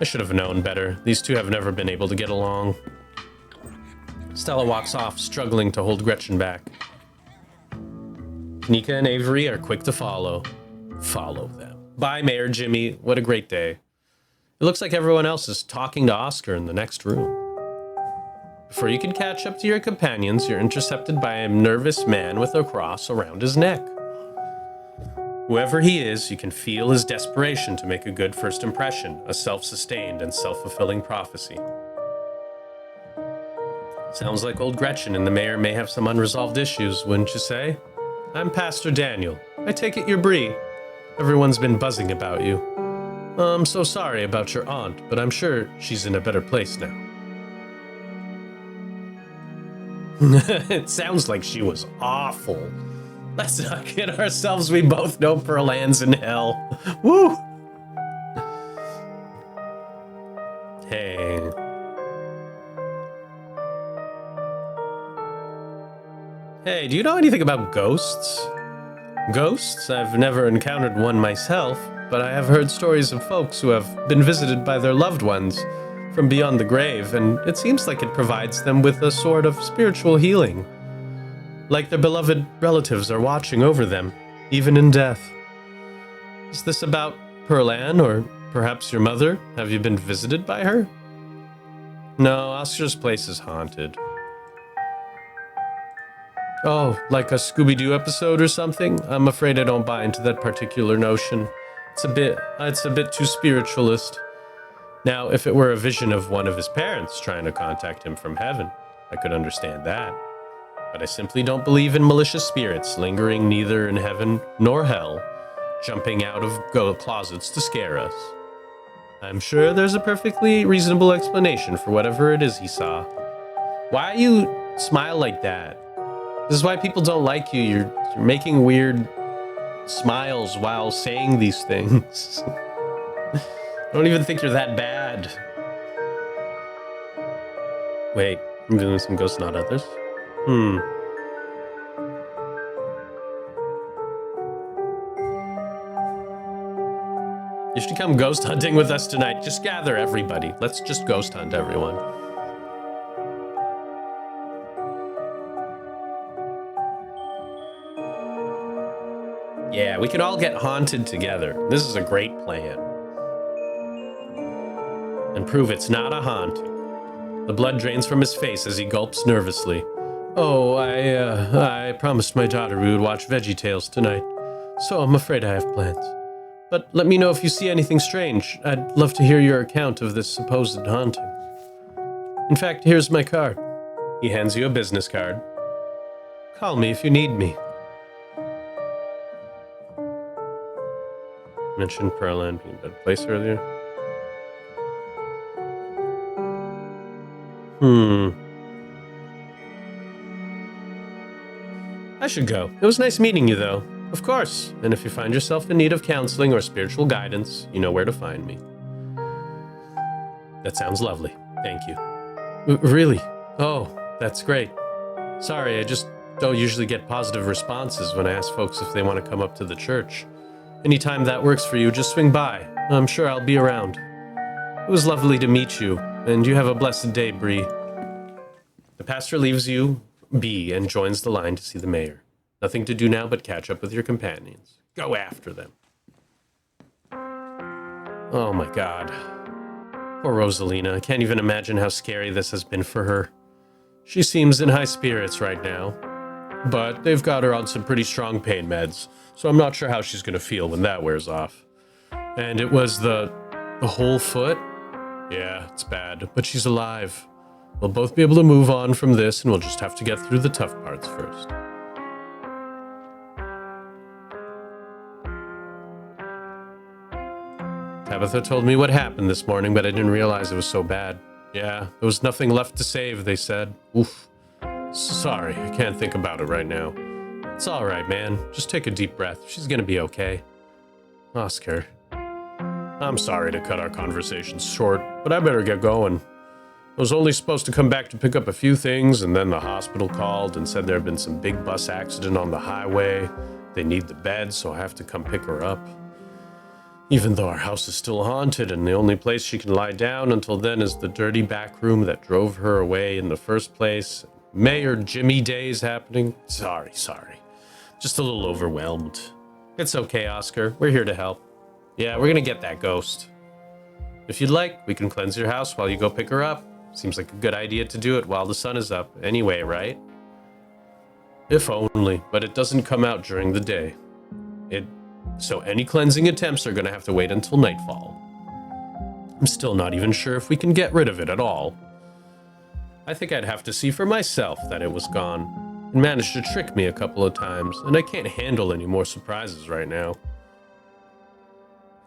I should have known better. These two have never been able to get along. Stella walks off, struggling to hold Gretchen back. Nika and Avery are quick to follow. Follow them. Bye, Mayor Jimmy. What a great day. It looks like everyone else is talking to Oscar in the next room. Before you can catch up to your companions, you're intercepted by a nervous man with a cross around his neck. Whoever he is, you can feel his desperation to make a good first impression, a self-sustained and self-fulfilling prophecy. Sounds like old Gretchen and the mayor may have some unresolved issues, wouldn't you say? I'm Pastor Daniel. I take it you're BRIE. Everyone's been buzzing about you. I'm so sorry about your aunt, but I'm sure she's in a better place now. It sounds like she was awful. Let's not kid ourselves, we both know Pearl Ann's in hell. Woo! Hey. Hey, do you know anything about ghosts? Ghosts? I've never encountered one myself, but I have heard stories of folks who have been visited by their loved ones from beyond the grave, and it seems like it provides them with a sort of spiritual healing. Like their beloved relatives are watching over them, even in death. Is this about Pearl Ann, or perhaps your mother? Have you been visited by her? No, Oscar's place is haunted. Oh, like a Scooby-Doo episode or something? I'm afraid I don't buy into that particular notion. It's a bit too spiritualist. Now, if it were a vision of one of his parents trying to contact him from heaven, I could understand that. But I simply don't believe in malicious spirits lingering neither in heaven nor hell, jumping out of closets to scare us. I'm sure there's a perfectly reasonable explanation for whatever it is he saw. Why you smile like that? This is why people don't like you. You're making weird smiles while saying these things. I don't even think you're that bad. Wait, I'm doing some ghosts, not others. You should come ghost hunting with us tonight. Just gather everybody. Let's just ghost hunt everyone. Yeah, we can all get haunted together. This is a great plan. And prove it's not a haunting. The blood drains from his face as he gulps nervously. Oh, I promised my daughter we would watch VeggieTales tonight, so I'm afraid I have plans. But let me know if you see anything strange. I'd love to hear your account of this supposed haunting. In fact, here's my card. He hands you a business card. Call me if you need me. Mentioned Pearl Ann being in a better place earlier. I should go. It was nice meeting you, though. Of course. And if you find yourself in need of counseling or spiritual guidance, you know where to find me. That sounds lovely. Thank you. Really? Oh, that's great. Sorry, I just don't usually get positive responses when I ask folks if they want to come up to the church. Anytime that works for you, just swing by. I'm sure I'll be around. It was lovely to meet you. and you have a blessed day, BRIE. The pastor leaves you be and joins the line to see the mayor. Nothing to do now but catch up with your companions. Go after them. Oh my god. Poor Rosalina. I can't even imagine how scary this has been for her. She seems in high spirits right now, but they've got her on some pretty strong pain meds, so I'm not sure how she's going to feel when that wears off. And it was the whole foot? Yeah, it's bad, but she's alive. We'll both be able to move on from this, and we'll just have to get through the tough parts first. Tabitha told me what happened this morning, but I didn't realize it was so bad. Yeah, there was nothing left to save, they said. Oof. Sorry, I can't think about it right now. It's all right, man. Just take a deep breath. She's gonna be okay. Oscar. I'm sorry to cut our conversation short, but I better get going. I was only supposed to come back to pick up a few things, and then the hospital called and said there had been some big bus accident on the highway. They need the bed, so I have to come pick her up. Even though our house is still haunted, and the only place she can lie down until then is the dirty back room that drove her away in the first place. Mayor Jimmy Day's happening. Sorry. Just a little overwhelmed. It's okay, Oscar. We're here to help. Yeah, we're gonna get that ghost. If you'd like, we can cleanse your house while you go pick her up. Seems like a good idea to do it while the sun is up anyway, right? If only, but it doesn't come out during the day. So any cleansing attempts are gonna have to wait until nightfall. I'm still not even sure if we can get rid of it at all. I think I'd have to see for myself that it was gone. It managed to trick me a couple of times, and I can't handle any more surprises right now.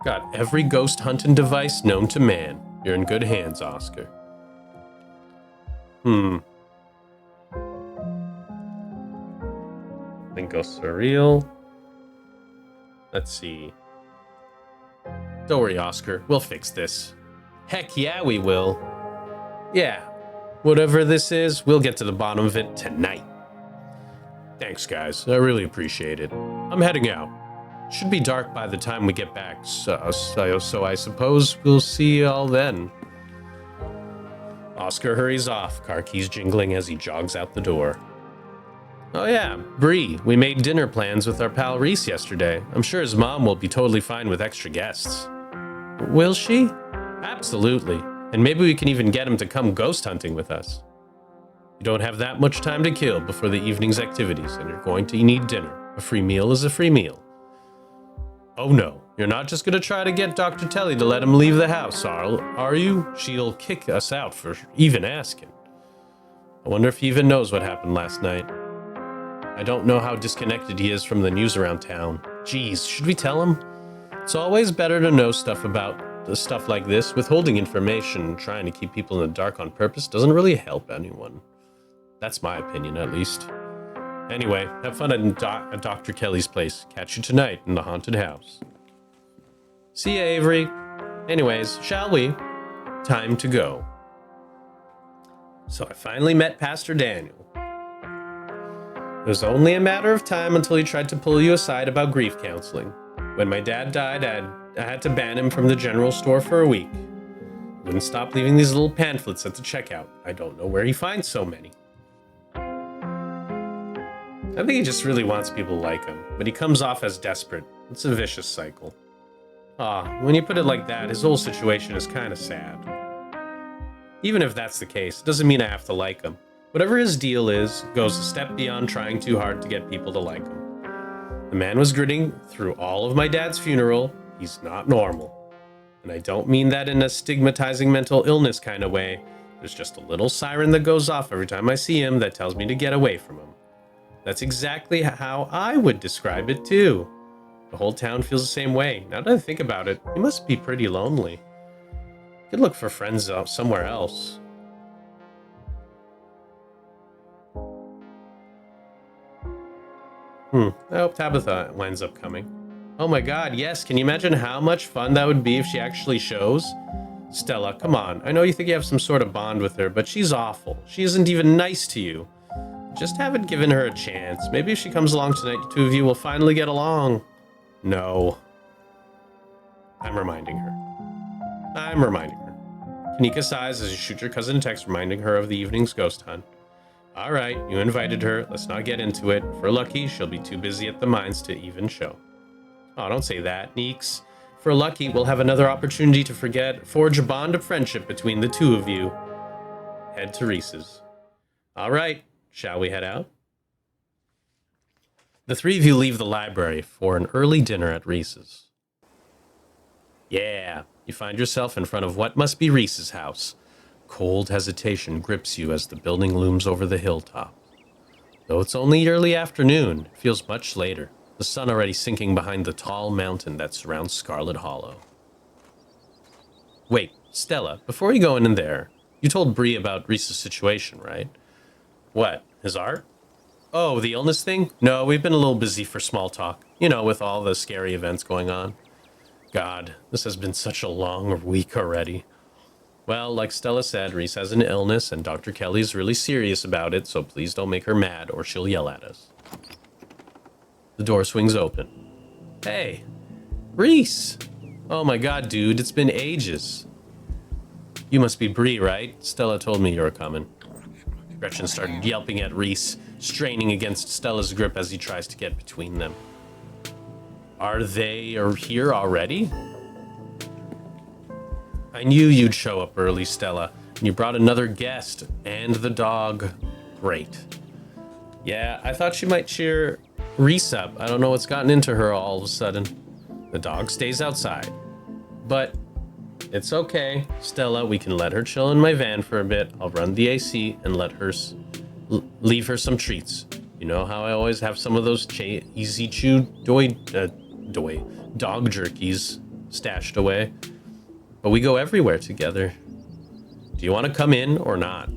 Got every ghost hunting device known to man. You're in good hands, Oscar. Think ghosts are real. Let's see. Don't worry, Oscar. We'll fix this. Heck yeah, we will. Yeah. Whatever this is, we'll get to the bottom of it tonight. Thanks, guys. I really appreciate it. I'm heading out. Should be dark by the time we get back, so I suppose we'll see you all then. Oscar hurries off, car keys jingling as he jogs out the door. Oh yeah, BRIE. We made dinner plans with our pal Reese yesterday. I'm sure his mom will be totally fine with extra guests. Will she? Absolutely. And maybe we can even get him to come ghost hunting with us. You don't have that much time to kill before the evening's activities, and you're going to need dinner. A free meal is a free meal. Oh no, you're not just going to try to get Dr. Telly to let him leave the house, are you? She'll kick us out for even asking. I wonder if he even knows what happened last night. I don't know how disconnected he is from the news around town. Geez, should we tell him? It's always better to know stuff about stuff like this. Withholding information, trying to keep people in the dark on purpose doesn't really help anyone. That's my opinion, at least. Anyway, have fun at Dr. Kelly's place. Catch you tonight in the haunted house. See ya, Avery. Anyways, shall we? Time to go. So I finally met Pastor Daniel. It was only a matter of time until he tried to pull you aside about grief counseling. When my dad died, I had to ban him from the general store for a week. He wouldn't stop leaving these little pamphlets at the checkout. I don't know where he finds so many. I think he just really wants people to like him, but he comes off as desperate. It's a vicious cycle. When you put it like that, his whole situation is kind of sad. Even if that's the case, it doesn't mean I have to like him. Whatever his deal is, goes a step beyond trying too hard to get people to like him. The man was gritting through all of my dad's funeral. He's not normal. And I don't mean that in a stigmatizing mental illness kind of way. There's just a little siren that goes off every time I see him that tells me to get away from him. That's exactly how I would describe it too. The whole town feels the same way. Now that I think about it, he must be pretty lonely. Could look for friends somewhere else. I hope Tabitha winds up coming. Oh my god, yes, can you imagine how much fun that would be if she actually shows? Stella, come on. I know you think you have some sort of bond with her, but she's awful. She isn't even nice to you. Just haven't given her a chance. Maybe if she comes along tonight, the two of you will finally get along. No. I'm reminding her. Kanika sighs as you shoot your cousin a text reminding her of the evening's ghost hunt. All right, you invited her. Let's not get into it. If we're lucky, she'll be too busy at the mines to even show. Oh, don't say that, Neeks. If we're lucky, we'll have another opportunity to forge a bond of friendship between the two of you. Head to Reese's. All right, shall we head out? The three of you leave the library for an early dinner at Reese's. Yeah, you find yourself in front of what must be Reese's house. Cold hesitation grips you as the building looms over the hilltop. Though it's only early afternoon, it feels much later, the sun already sinking behind the tall mountain that surrounds Scarlet Hollow. Wait, Stella, before you go in there, you told BRIE about Reese's situation, right? What, his art? Oh, the illness thing? No, we've been a little busy for small talk, with all the scary events going on. God, this has been such a long week already. Well, like Stella said, Reese has an illness, and Dr. Kelly's really serious about it, so please don't make her mad, or she'll yell at us. The door swings open. Hey, Reese! Oh my god, dude, it's been ages. You must be BRIE, right? Stella told me you were coming. Gretchen started yelping at Reese, straining against Stella's grip as he tries to get between them. Are they here already? I knew you'd show up early, Stella. And you brought another guest and the dog. Great. Yeah, I thought she might cheer Reese up. I don't know what's gotten into her all of a sudden. The dog stays outside. But it's okay, Stella. We can let her chill in my van for a bit. I'll run the AC and let her leave her some treats. You know how I always have some of those easy chew dog jerkies stashed away. But we go everywhere together. Do you want to come in or not?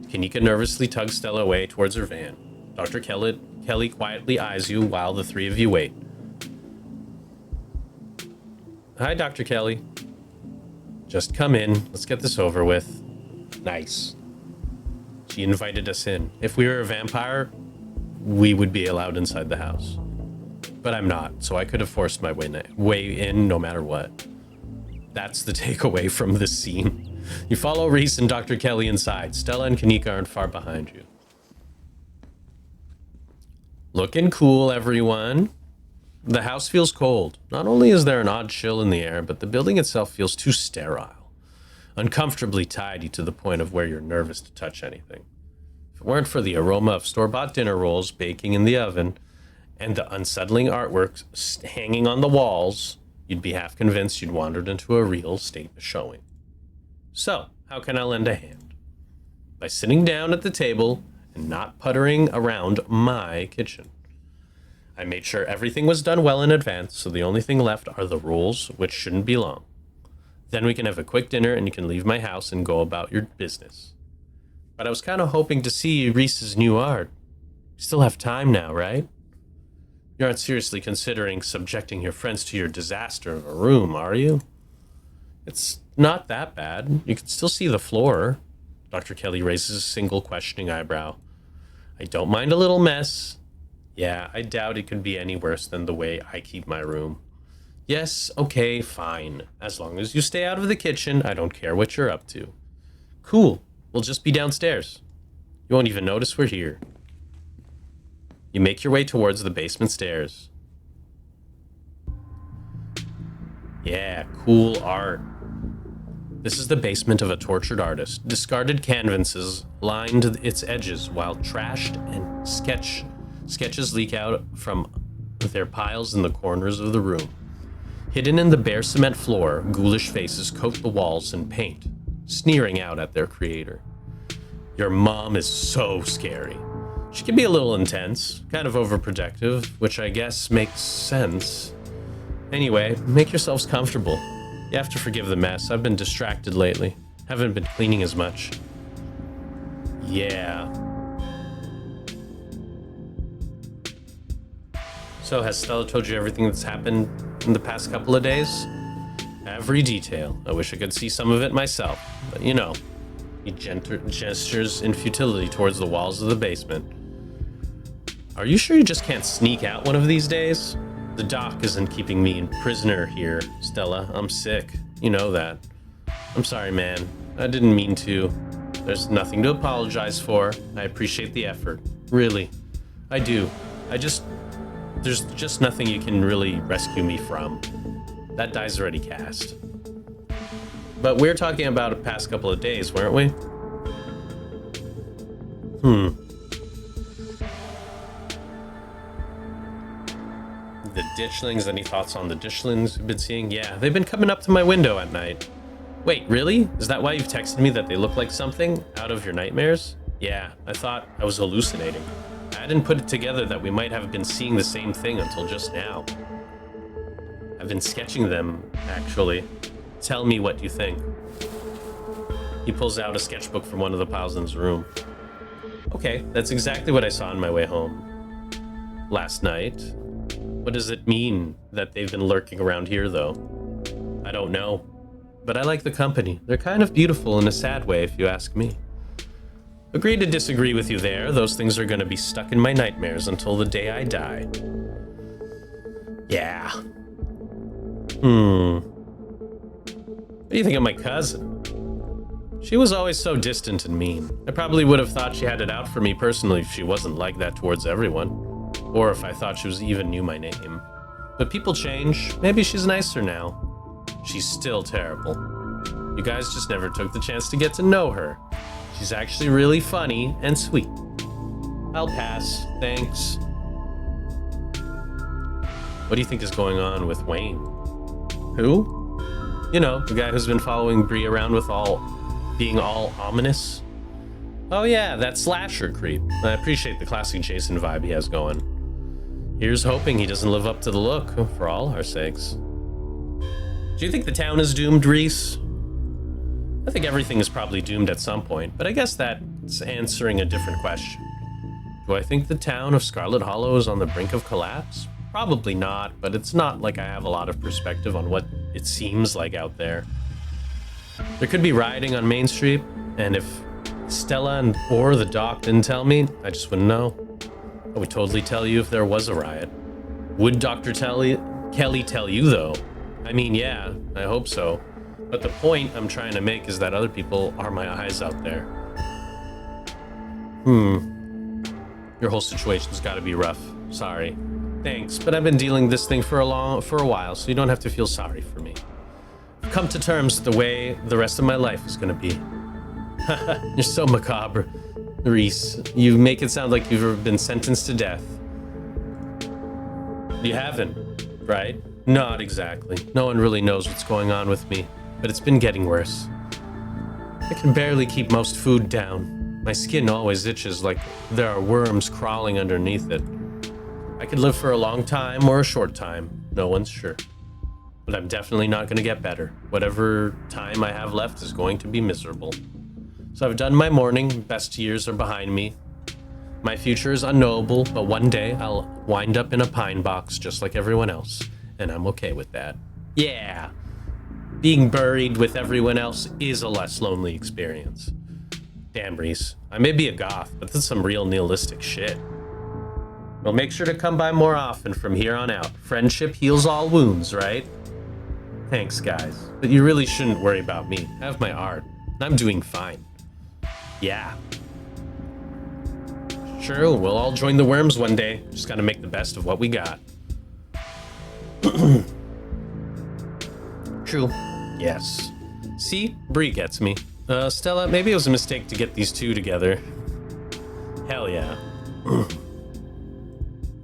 Kanika nervously tugs Stella away towards her van. Dr. Kelly quietly eyes you while the three of you wait. Hi, Dr. Kelly. Just come in. Let's get this over with. Nice. She invited us in. If we were a vampire, we would be allowed inside the house. But I'm not, so I could have forced my way in no matter what. That's the takeaway from this scene. You follow Reese and Dr. Kelly inside. Stella and Kanika aren't far behind you. Looking cool, everyone. The house feels cold. Not only is there an odd chill in the air, but the building itself feels too sterile. Uncomfortably tidy to the point of where you're nervous to touch anything. If it weren't for the aroma of store-bought dinner rolls baking in the oven and the unsettling artwork hanging on the walls, you'd be half convinced you'd wandered into a real estate showing. So, how can I lend a hand? By sitting down at the table and not puttering around my kitchen. I made sure everything was done well in advance, so the only thing left are the rules, which shouldn't be long. Then we can have a quick dinner and you can leave my house and go about your business. But I was kind of hoping to see Reese's new art. You still have time now, right? You aren't seriously considering subjecting your friends to your disaster of a room, are you? It's not that bad. You can still see the floor. Dr. Kelly raises a single questioning eyebrow. I don't mind a little mess. Yeah, I doubt it could be any worse than the way I keep my room. Yes, okay, fine. As long as you stay out of the kitchen, I don't care what you're up to. Cool. We'll just be downstairs. You won't even notice we're here. You make your way towards the basement stairs. Yeah, cool art. This is the basement of a tortured artist. Discarded canvases lined its edges while trashed and sketches leak out from their piles in the corners of the room. Hidden in the bare cement floor, ghoulish faces coat the walls in paint, sneering out at their creator. Your mom is so scary. She can be a little intense, kind of overprotective, which I guess makes sense. Anyway, make yourselves comfortable. You have to forgive the mess. I've been distracted lately. Haven't been cleaning as much. Yeah. So, has Stella told you everything that's happened in the past couple of days? Every detail. I wish I could see some of it myself. But he gestures in futility towards the walls of the basement. Are you sure you just can't sneak out one of these days? The doc isn't keeping me prisoner here, Stella. I'm sick. You know that. I'm sorry, man. I didn't mean to. There's nothing to apologize for. I appreciate the effort. Really. I do. There's just nothing you can really rescue me from. That die's already cast. But we're talking about the past couple of days, weren't we? The ditchlings, any thoughts on the ditchlings you've been seeing? Yeah, they've been coming up to my window at night. Wait, really? Is that why you've texted me that they look like something out of your nightmares? Yeah, I thought I was hallucinating. I didn't put it together that we might have been seeing the same thing until just now. I've been sketching them, actually. Tell me what you think. He pulls out a sketchbook from one of the piles in his room. Okay, that's exactly what I saw on my way home. Last night. What does it mean that they've been lurking around here, though? I don't know. But I like the company. They're kind of beautiful in a sad way, if you ask me. Agree to disagree with you there. Those things are going to be stuck in my nightmares until the day I die. Yeah. What do you think of my cousin? She was always so distant and mean. I probably would have thought she had it out for me personally if she wasn't like that towards everyone. Or if I thought she even knew my name. But people change. Maybe she's nicer now. She's still terrible. You guys just never took the chance to get to know her. She's actually really funny and sweet. I'll pass, thanks. What do you think is going on with Wayne? Who? You know, the guy who's been following BRIE around with being all ominous. Oh yeah, that slasher creep. I appreciate the classic Jason vibe he has going. Here's hoping he doesn't live up to the look, for all our sakes. Do you think the town is doomed, Reese? I think everything is probably doomed at some point, but I guess that's answering a different question. Do I think the town of Scarlet Hollow is on the brink of collapse? Probably not, but it's not like I have a lot of perspective on what it seems like out there. There could be rioting on Main Street, and if Stella or the doc didn't tell me, I just wouldn't know. I would totally tell you if there was a riot. Would Dr. Kelly tell you, though? I mean, yeah, I hope so. But the point I'm trying to make is that other people are my eyes out there. Your whole situation's gotta be rough. Sorry. Thanks, but I've been dealing this thing for a while, so you don't have to feel sorry for me. I've come to terms with the way the rest of my life is gonna be. You're so macabre, Reese. You make it sound like you've been sentenced to death. You haven't, right? Not exactly. No one really knows what's going on with me, but it's been getting worse. I can barely keep most food down. My skin always itches like there are worms crawling underneath it. I could live for a long time or a short time, no one's sure. But I'm definitely not going to get better. Whatever time I have left is going to be miserable. So I've done my mourning, best years are behind me. My future is unknowable, but one day I'll wind up in a pine box just like everyone else, and I'm okay with that. Yeah! Being buried with everyone else is a less lonely experience. Damn, Reese. I may be a goth, but that's some real nihilistic shit. Well, make sure to come by more often from here on out. Friendship heals all wounds, right? Thanks, guys. But you really shouldn't worry about me. I have my art, and I'm doing fine. Yeah. Sure, we'll all join the worms one day. Just gotta make the best of what we got. True. Yes. See? BRIE gets me. Stella, maybe it was a mistake to get these two together. Hell yeah.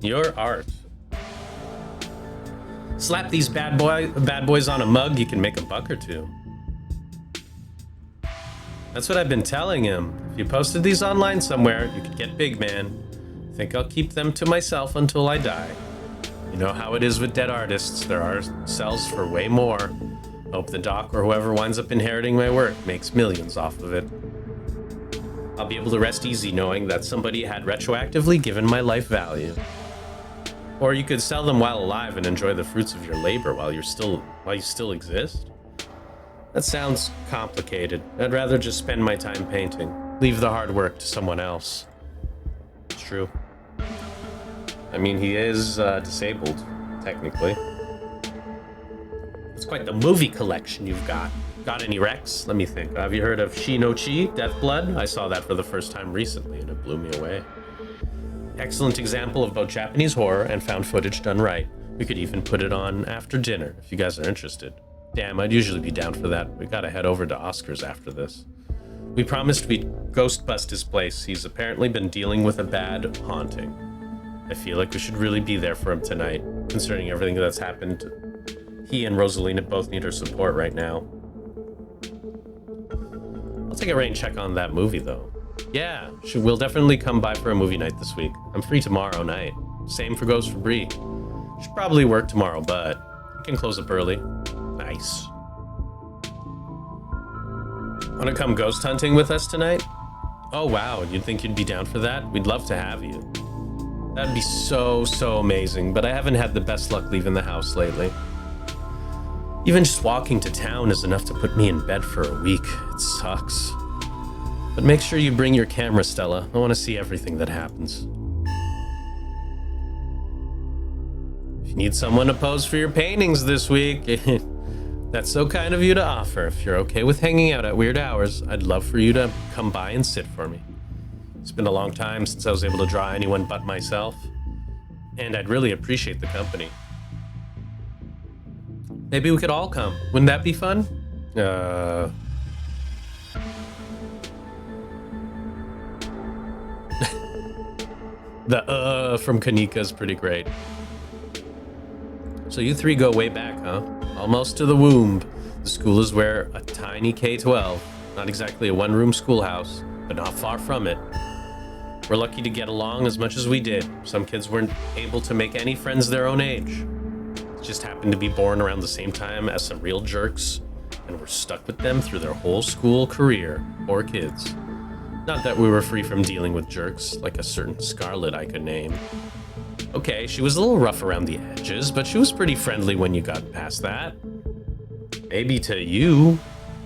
Your art. Slap these bad boys on a mug, you can make a buck or two. That's what I've been telling him. If you posted these online somewhere, you could get big, man. I think I'll keep them to myself until I die. You know how it is with dead artists. There are sells for way more. Hope the doc or whoever winds up inheriting my work makes millions off of it. I'll be able to rest easy knowing that somebody had retroactively given my life value. Or you could sell them while alive and enjoy the fruits of your labor while you still exist. That sounds complicated. I'd rather just spend my time painting. Leave the hard work to someone else. It's true. I mean, he is disabled, technically. It's quite the movie collection you've got. Got any Rex? Let me think. Have you heard of Shi no Chi, Death Blood? I saw that for the first time recently and it blew me away. Excellent example of both Japanese horror and found footage done right. We could even put it on after dinner if you guys are interested. Damn, I'd usually be down for that. We gotta head over to Oscar's after this. We promised we'd ghost bust his place. He's apparently been dealing with a bad haunting. I feel like we should really be there for him tonight, considering everything that's happened. He and Rosalina both need our support right now. I'll take a rain check on that movie, though. Yeah, we'll definitely come by for a movie night this week. I'm free tomorrow night. Same for goes for BRIE. Should probably work tomorrow, but we can close up early. Nice. Wanna come ghost hunting with us tonight? Oh wow, you'd think you'd be down for that? We'd love to have you. That'd be so amazing, but I haven't had the best luck leaving the house lately. Even just walking to town is enough to put me in bed for a week. It sucks. But make sure you bring your camera, Stella. I want to see everything that happens. If you need someone to pose for your paintings this week, that's so kind of you to offer. If you're okay with hanging out at weird hours, I'd love for you to come by and sit for me. It's been a long time since I was able to draw anyone but myself, and I'd really appreciate the company. Maybe we could all come. Wouldn't that be fun? The from Kanika is pretty great. So you three go way back, huh? Almost to the womb. The school is where a tiny K-12, not exactly a one-room schoolhouse, but not far from it. We're lucky to get along as much as we did. Some kids weren't able to make any friends their own age. Just happened to be born around the same time as some real jerks, and were stuck with them through their whole school career. Poor kids. Not that we were free from dealing with jerks, like a certain Scarlet I could name. Okay, she was a little rough around the edges, but she was pretty friendly when you got past that. Maybe to you.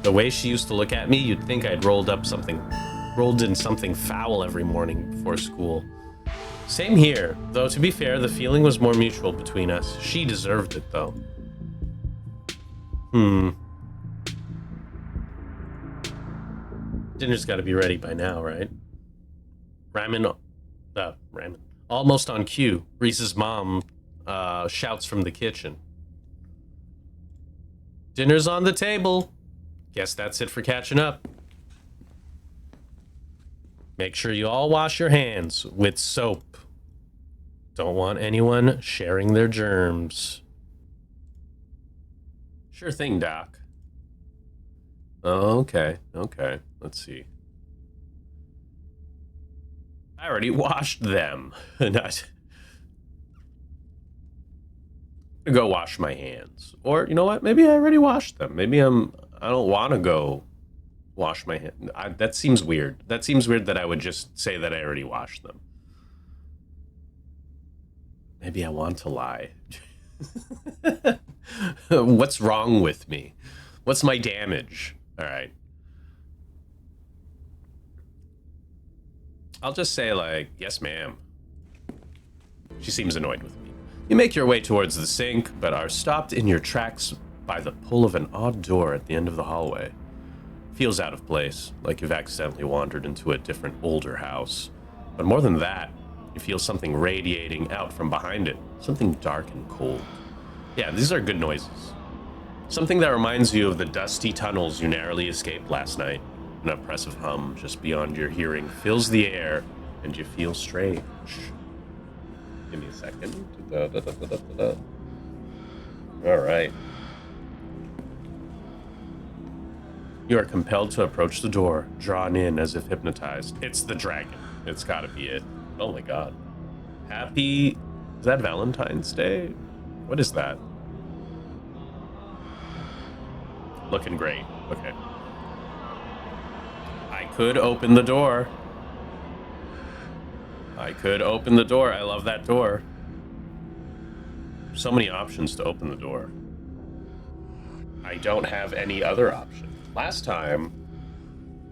The way she used to look at me, you'd think I'd rolled in something foul every morning before school. Same here, though to be fair, the feeling was more mutual between us. She deserved it, though. Dinner's gotta be ready by now, right? Ramen. Almost on cue. Reese's mom shouts from the kitchen. Dinner's on the table. Guess that's it for catching up. Make sure you all wash your hands with soap. Don't want anyone sharing their germs. Sure thing, Doc. Okay. Let's see. I already washed them. I'm gonna go wash my hands. Or, you know what? Maybe I already washed them. Maybe I don't want to go wash my hands. That seems weird. That seems weird that I would just say that I already washed them. Maybe I want to lie. What's wrong with me? What's my damage? All right. I'll just say, like, yes, ma'am. She seems annoyed with me. You make your way towards the sink, but are stopped in your tracks by the pull of an odd door at the end of the hallway. Feels out of place, like you've accidentally wandered into a different, older house. But more than that, you feel something radiating out from behind it. Something dark and cold. Yeah, these are good noises. Something that reminds you of the dusty tunnels you narrowly escaped last night. An oppressive hum just beyond your hearing fills the air, and you feel strange. Give me a second. All right. You are compelled to approach the door, drawn in as if hypnotized. It's the dragon. It's gotta be it. Oh my god. Happy... Is that Valentine's Day? What is that? Looking great. Okay. I could open the door. I love that door. So many options to open the door. I don't have any other option. Last time,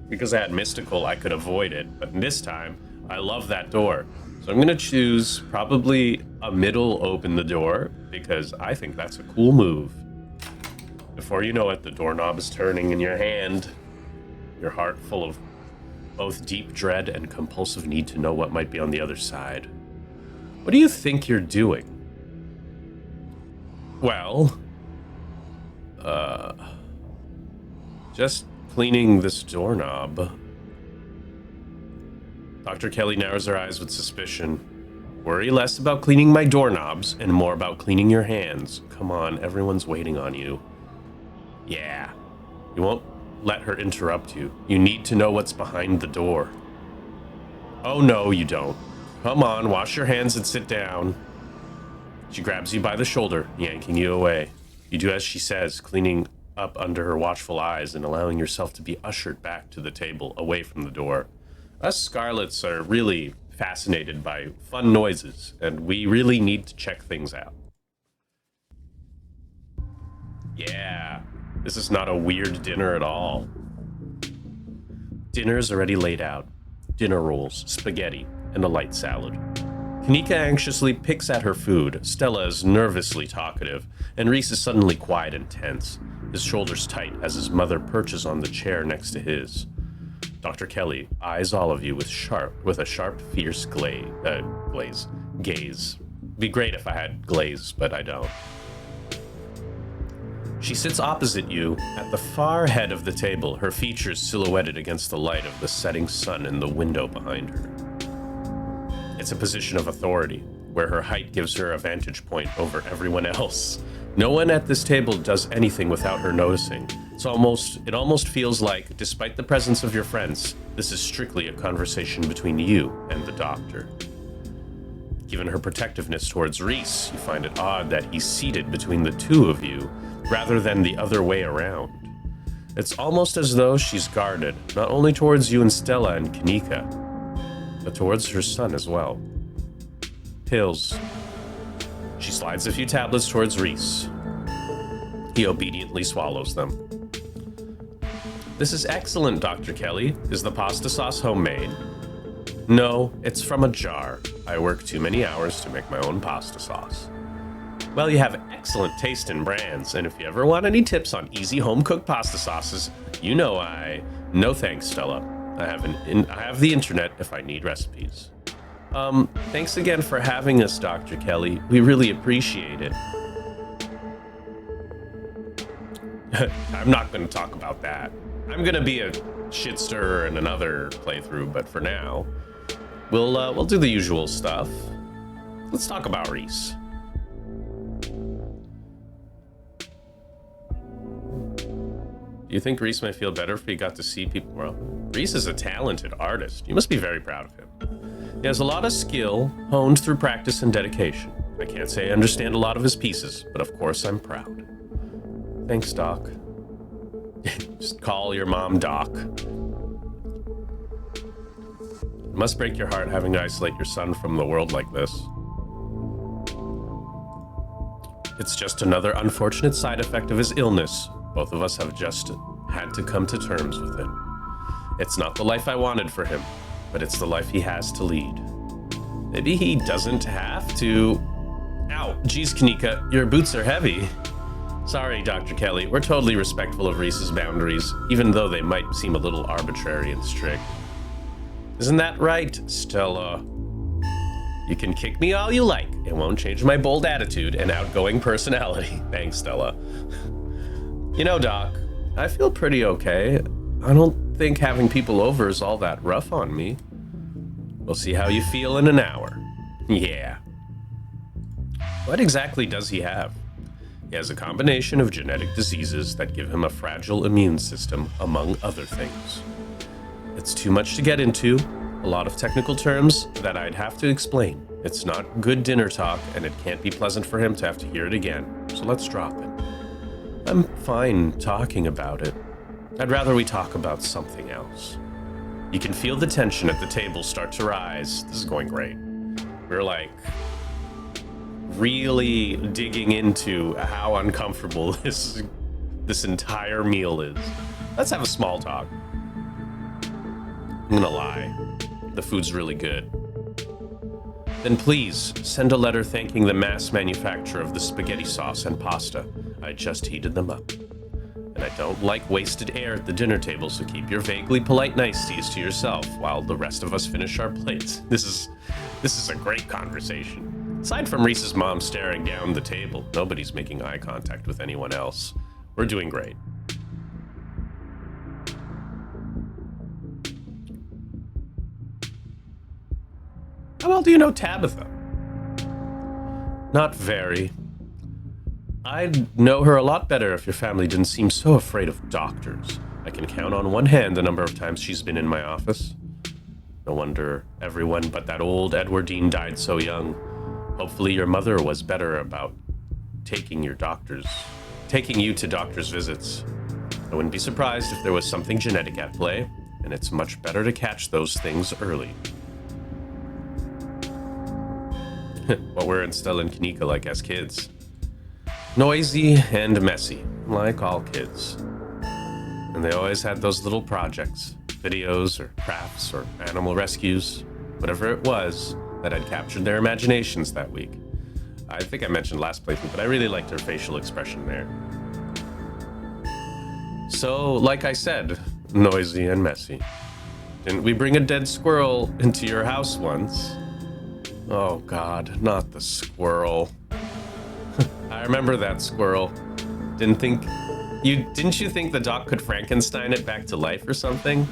because I had mystical, I could avoid it. But this time, I love that door. So I'm going to choose probably a middle open the door, because I think that's a cool move. Before you know it, the doorknob is turning in your hand, your heart full of both deep dread and compulsive need to know what might be on the other side. What do you think you're doing? Well, just cleaning this doorknob. Dr. Kelly narrows her eyes with suspicion. Worry less about cleaning my doorknobs and more about cleaning your hands. Come on, everyone's waiting on you. Yeah, you won't let her interrupt you. You need to know what's behind the door. Oh no, you don't. Come on, wash your hands and sit down. She grabs you by the shoulder, yanking you away. You do as she says, cleaning up under her watchful eyes and allowing yourself to be ushered back to the table, away from the door. Us Scarlets are really fascinated by fun noises, and we really need to check things out. Yeah, this is not a weird dinner at all. Dinner is already laid out. Dinner rolls, spaghetti, and a light salad. Kanika anxiously picks at her food. Stella is nervously talkative, and Reese is suddenly quiet and tense, his shoulders tight as his mother perches on the chair next to his. Dr. Kelly eyes all of you with a sharp, fierce gaze. Be great if I had glaze, but I don't. She sits opposite you at the far head of the table, her features silhouetted against the light of the setting sun in the window behind her. It's a position of authority, where her height gives her a vantage point over everyone else. No one at this table does anything without her noticing. It almost feels like, despite the presence of your friends, this is strictly a conversation between you and the doctor. Given her protectiveness towards Reese, you find it odd that he's seated between the two of you, rather than the other way around. It's almost as though she's guarded, not only towards you and Stella and Kanika, but towards her son as well. Pills. She slides a few tablets towards Reese. He obediently swallows them. This is excellent, Dr. Kelly. Is the pasta sauce homemade? No, it's from a jar. I work too many hours to make my own pasta sauce. Well, you have excellent taste in brands, and if you ever want any tips on easy home-cooked pasta sauces, you know No thanks, Stella. I have the internet if I need recipes. Thanks again for having us, Dr. Kelly. We really appreciate it. I'm not going to talk about that. I'm going to be a shit stirrer in another playthrough, but for now, we'll do the usual stuff. Let's talk about Reese. Do you think Reese might feel better if he got to see people? Well, Reese is a talented artist. You must be very proud of him. He has a lot of skill, honed through practice and dedication. I can't say I understand a lot of his pieces, but of course I'm proud. Thanks, Doc. Just call your mom Doc. It must break your heart having to isolate your son from the world like this. It's just another unfortunate side effect of his illness. Both of us have just had to come to terms with it. It's not the life I wanted for him, but it's the life he has to lead. Maybe he doesn't have to... Ow, geez, Kanika, your boots are heavy. Sorry, Dr. Kelly, we're totally respectful of Reese's boundaries, even though they might seem a little arbitrary and strict. Isn't that right, Stella? You can kick me all you like. It won't change my bold attitude and outgoing personality. Thanks, Stella. You know, Doc, I feel pretty okay. I don't think having people over is all that rough on me. We'll see how you feel in an hour. Yeah. What exactly does he have? He has a combination of genetic diseases that give him a fragile immune system, among other things. It's too much to get into, a lot of technical terms that I'd have to explain. It's not good dinner talk, and it can't be pleasant for him to have to hear it again, so let's drop it. I'm fine talking about it. I'd rather we talk about something else. You can feel the tension at the table start to rise. This is going great. We're like really digging into how uncomfortable this entire meal is. Let's have a small talk. I'm gonna lie. The food's really good. Then please send a letter thanking the mass manufacturer of the spaghetti sauce and pasta. I just heated them up. And I don't like wasted air at the dinner table, so keep your vaguely polite niceties to yourself while the rest of us finish our plates. This is a great conversation. Aside from Reese's mom staring down the table, nobody's making eye contact with anyone else. We're doing great. How well do you know Tabitha? Not very. I'd know her a lot better if your family didn't seem so afraid of doctors. I can count on one hand the number of times she's been in my office. No wonder everyone but that old Edwardine died so young. Hopefully your mother was better about taking you to doctor's visits. I wouldn't be surprised if there was something genetic at play, and it's much better to catch those things early. What we're in Stella and Kanika like as kids. Noisy and messy, like all kids. And they always had those little projects, videos or crafts or animal rescues, whatever it was that had captured their imaginations that week. I think I mentioned last playthrough, but I really liked her facial expression there. So, like I said, noisy and messy. Didn't we bring a dead squirrel into your house once? Oh God, not the squirrel. I remember that squirrel. Didn't you think the doc could Frankenstein it back to life or something?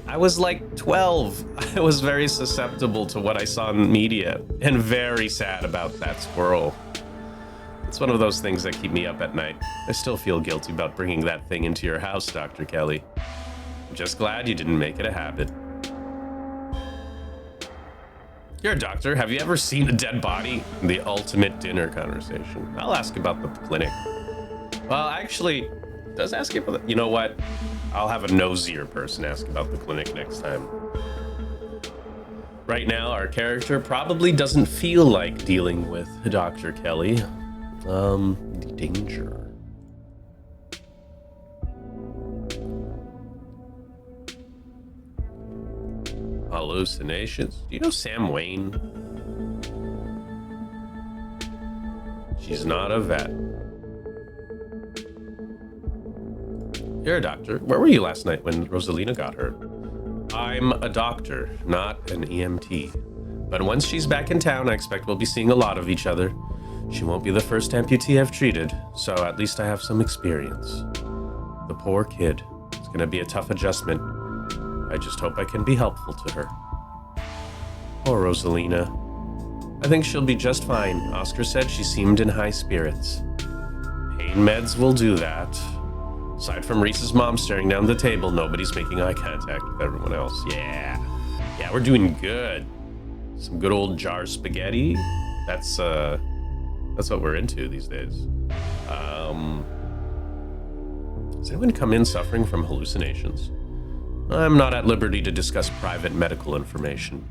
I was like 12. I was very susceptible to what I saw in media and very sad about that squirrel. It's one of those things that keep me up at night. I still feel guilty about bringing that thing into your house, Dr. Kelly. I'm just glad you didn't make it a habit. You're a doctor. Have you ever seen a dead body? The ultimate dinner conversation. I'll ask about the clinic. Well, actually, does ask about the, you know what? I'll have a nosier person ask about the clinic next time. Right now, our character probably doesn't feel like dealing with Dr. Kelly. The danger. Hallucinations. Do you know Sam Wayne? She's not a vet. You're a doctor. Where were you last night when Rosalina got hurt? I'm a doctor, not an EMT. But once she's back in town, I expect we'll be seeing a lot of each other. She won't be the first amputee I've treated, so at least I have some experience. The poor kid. It's gonna be a tough adjustment. I just hope I can be helpful to her. Poor Rosalina. I think she'll be just fine. Oscar said she seemed in high spirits. Pain meds will do that. Aside from Reese's mom staring down the table, nobody's making eye contact with everyone else. Yeah, we're doing good. Some good old jar spaghetti. That's what we're into these days. Has anyone come in suffering from hallucinations? I'm not at liberty to discuss private medical information.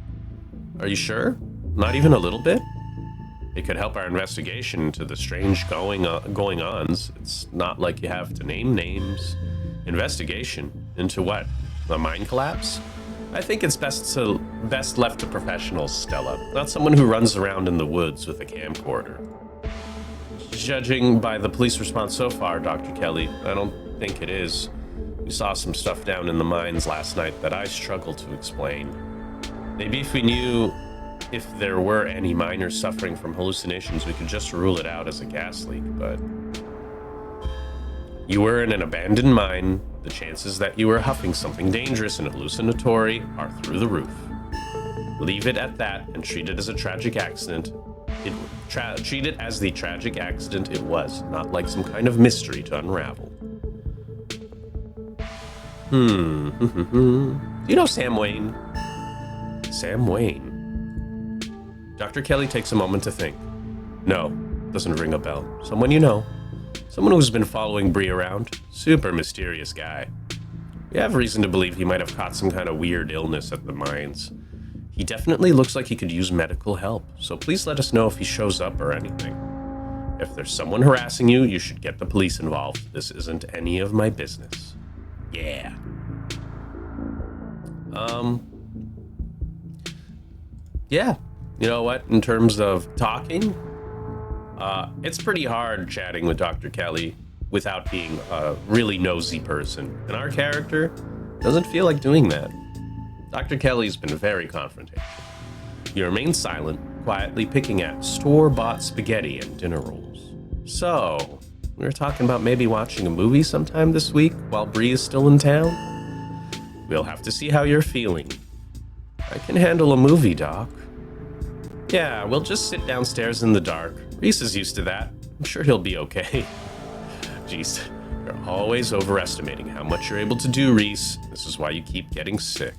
Are you sure? Not even a little bit? It could help our investigation into the strange going-ons. It's not like you have to name names. Investigation? Into what? A mine collapse? I think it's best left to professionals, Stella, not someone who runs around in the woods with a camcorder. Judging by the police response so far, Dr. Kelly, I don't think it is. We saw some stuff down in the mines last night that I struggle to explain. Maybe if we knew if there were any miners suffering from hallucinations, we could just rule it out as a gas leak, but... You were in an abandoned mine. The chances that you were huffing something dangerous and hallucinatory are through the roof. Leave it at that and treat it as a tragic accident. Treat it as the tragic accident it was, not like some kind of mystery to unravel. Do you know Sam Wayne? Sam Wayne. Dr. Kelly takes a moment to think. No, doesn't ring a bell. Someone you know. Someone who's been following BRIE around. Super mysterious guy. We have reason to believe he might have caught some kind of weird illness at the mines. He definitely looks like he could use medical help, so please let us know if he shows up or anything. If there's someone harassing you, you should get the police involved. This isn't any of my business. Yeah. Yeah. You know what? In terms of talking, it's pretty hard chatting with Dr. Kelly. without being a really nosy person. And our character doesn't feel like doing that. Dr. Kelly's been very confrontational. You remain silent, quietly picking at store-bought spaghetti and dinner rolls. So, we were talking about maybe watching a movie sometime this week while BRIE is still in town? We'll have to see how you're feeling. I can handle a movie, Doc. Yeah, we'll just sit downstairs in the dark. Reese is used to that. I'm sure he'll be okay. Jeez, you're always overestimating how much you're able to do, Reese. This is why you keep getting sick.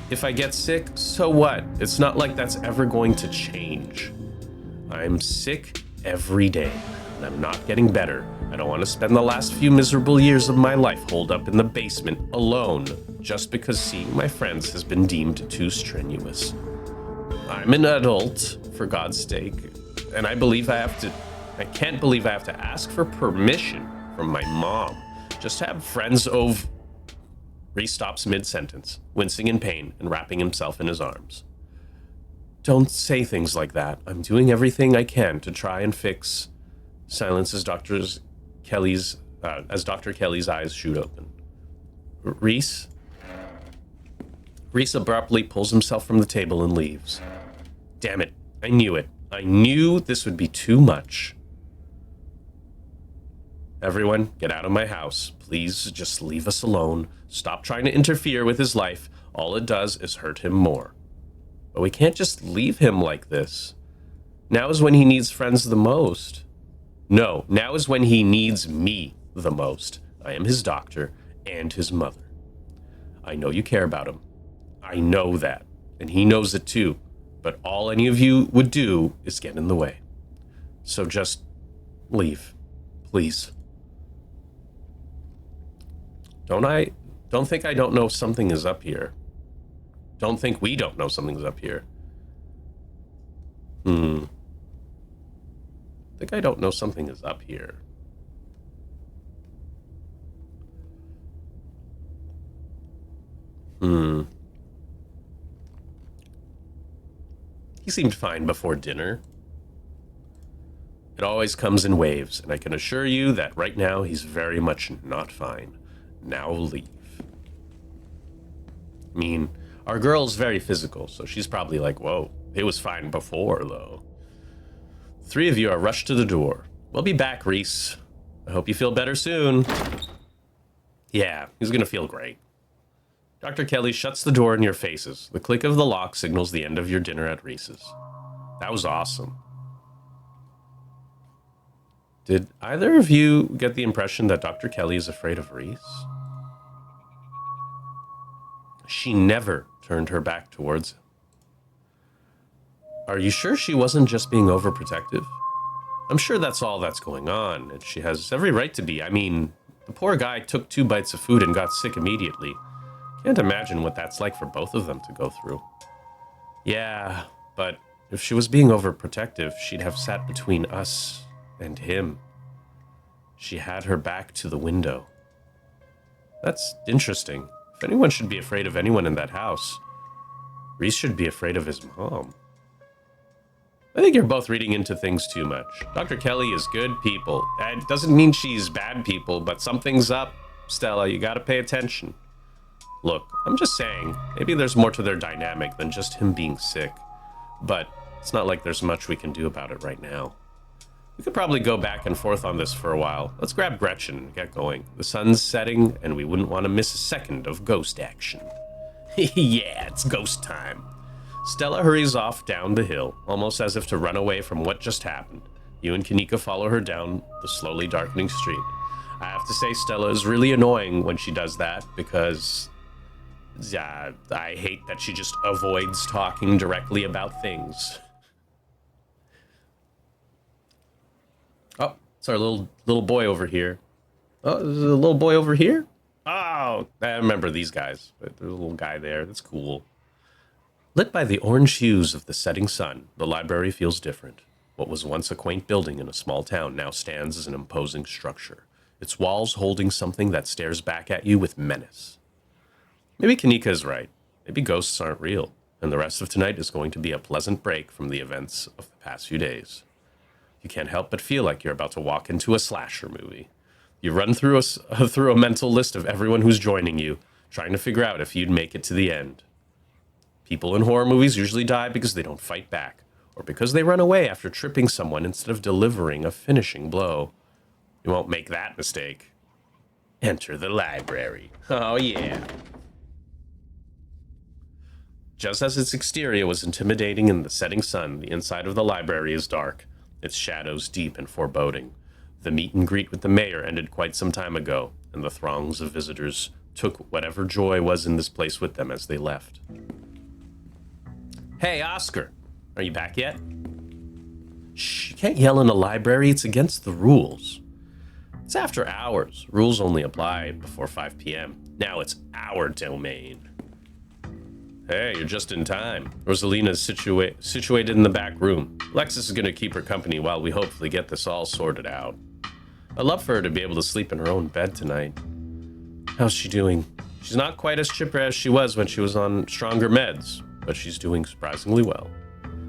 If I get sick, so what? It's not like that's ever going to change. I'm sick every day, and I'm not getting better. I don't want to spend the last few miserable years of my life holed up in the basement alone, just because seeing my friends has been deemed too strenuous. I'm an adult, for God's sake, and I can't believe I have to ask for permission from my mom just to have friends over. Reese stops mid-sentence, wincing in pain and wrapping himself in his arms. Don't say things like that. I'm doing everything I can to try and fix. Silence as Dr. Kelly's eyes shoot open. Reese? Reese abruptly pulls himself from the table and leaves. Damn it. I knew it. I knew this would be too much. Everyone, get out of my house. Please just leave us alone. Stop trying to interfere with his life. All it does is hurt him more. But we can't just leave him like this. Now is when he needs friends the most. No, now is when he needs me the most. I am his doctor and his mother. I know you care about him. I know that. And he knows it too. But all any of you would do is get in the way. So just leave. Please. Don't think I don't know something is up here. Don't think we don't know something's up here. Think I don't know something is up here. He seemed fine before dinner. It always comes in waves, and I can assure you that right now he's very much not fine. Now leave. I mean, our girl's very physical, so she's probably like, whoa, it was fine before, though. The three of you are rushed to the door. We'll be back, Reese. I hope you feel better soon. Yeah, he's gonna feel great. Dr. Kelly shuts the door in your faces. The click of the lock signals the end of your dinner at Reese's. That was awesome. Did either of you get the impression that Dr. Kelly is afraid of Reese? She never turned her back towards him. Are you sure she wasn't just being overprotective? I'm sure that's all that's going on, and she has every right to be. I mean, the poor guy took 2 bites of food and got sick immediately. Can't imagine what that's like for both of them to go through. Yeah, but if she was being overprotective, she'd have sat between us and him. She had her back to the window. That's interesting. If anyone should be afraid of anyone in that house, Reese should be afraid of his mom. I think you're both reading into things too much. Dr. Kelly is good people. It doesn't mean she's bad people, but something's up, Stella. You gotta pay attention. Look, I'm just saying, maybe there's more to their dynamic than just him being sick. But it's not like there's much we can do about it right now. We could probably go back and forth on this for a while. Let's grab Gretchen and get going. The sun's setting, and we wouldn't want to miss a second of ghost action. Yeah, it's ghost time. Stella hurries off down the hill, almost as if to run away from what just happened. You and Kanika follow her down the slowly darkening street. I have to say, Stella is really annoying when she does that, because I hate that she just avoids talking directly about things. Oh, it's our little boy over here. Oh, there's a little boy over here? Oh, I remember these guys. There's a little guy there. That's cool. Lit by the orange hues of the setting sun, the library feels different. What was once a quaint building in a small town now stands as an imposing structure, its walls holding something that stares back at you with menace. Maybe Kanika is right. Maybe ghosts aren't real, and the rest of tonight is going to be a pleasant break from the events of the past few days. You can't help but feel like you're about to walk into a slasher movie. You run through a mental list of everyone who's joining you, trying to figure out if you'd make it to the end. People in horror movies usually die because they don't fight back, or because they run away after tripping someone instead of delivering a finishing blow. You won't make that mistake. Enter the library. Oh yeah. Just as its exterior was intimidating in the setting sun, the inside of the library is dark, its shadows deep and foreboding. The meet and greet with the mayor ended quite some time ago, and the throngs of visitors took whatever joy was in this place with them as they left. Hey, Oscar, are you back yet? Shh, you can't yell in a library, it's against the rules. It's after hours. Rules only apply before 5 p.m. Now it's our domain. Hey, you're just in time. Rosalina's situated in the back room. Alexis is going to keep her company while we hopefully get this all sorted out. I'd love for her to be able to sleep in her own bed tonight. How's she doing? She's not quite as chipper as she was when she was on stronger meds, but she's doing surprisingly well.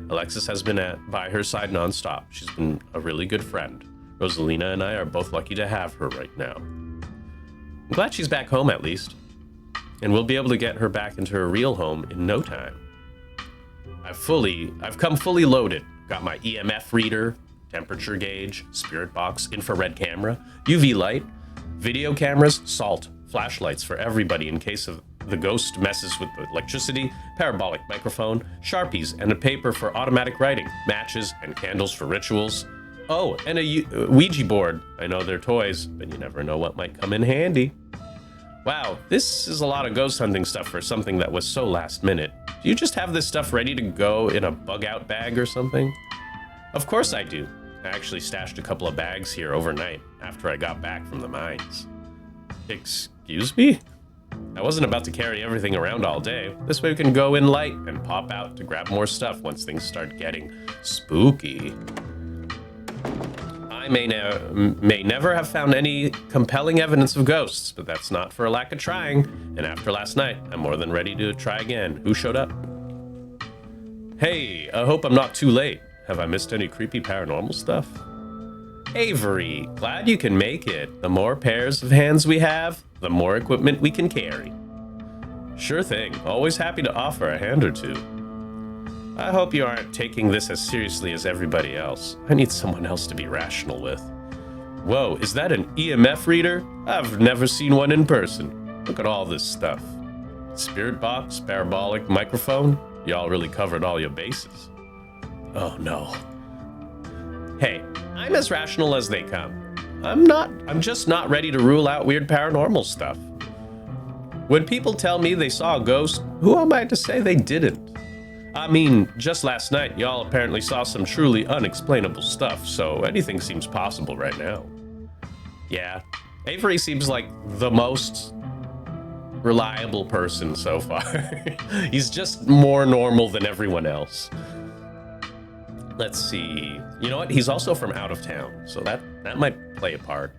Alexis has been by her side nonstop. She's been a really good friend. Rosalina and I are both lucky to have her right now. I'm glad she's back home at least. And we'll be able to get her back into her real home in no time. I've come fully loaded. Got my EMF reader, temperature gauge, spirit box, infrared camera, UV light, video cameras, salt, flashlights for everybody in case of the ghost messes with the electricity, parabolic microphone, Sharpies, and a paper for automatic writing, matches, and candles for rituals. Oh, and a Ouija board. I know they're toys, but you never know what might come in handy. Wow, this is a lot of ghost hunting stuff for something that was so last minute. Do you just have this stuff ready to go in a bug-out bag or something? Of course I do. I actually stashed a couple of bags here overnight after I got back from the mines. Excuse me? I wasn't about to carry everything around all day. This way we can go in light and pop out to grab more stuff once things start getting spooky. I may never have found any compelling evidence of ghosts, but that's not for a lack of trying. And after last night, I'm more than ready to try again. Who showed up? Hey, I hope I'm not too late. Have I missed any creepy paranormal stuff? Avery, glad you can make it. The more pairs of hands we have, the more equipment we can carry. Sure thing. Always happy to offer a hand or two. I hope you aren't taking this as seriously as everybody else. I need someone else to be rational with. Whoa, is that an EMF reader? I've never seen one in person. Look at all this stuff. Spirit box, parabolic microphone. Y'all really covered all your bases. Oh no. Hey, I'm as rational as they come. I'm just not ready to rule out weird paranormal stuff. When people tell me they saw a ghost, who am I to say they didn't? I mean, just last night, y'all apparently saw some truly unexplainable stuff, so anything seems possible right now. Yeah, Avery seems like the most reliable person so far. He's just more normal than everyone else. Let's see. You know what? He's also from out of town, so that might play a part.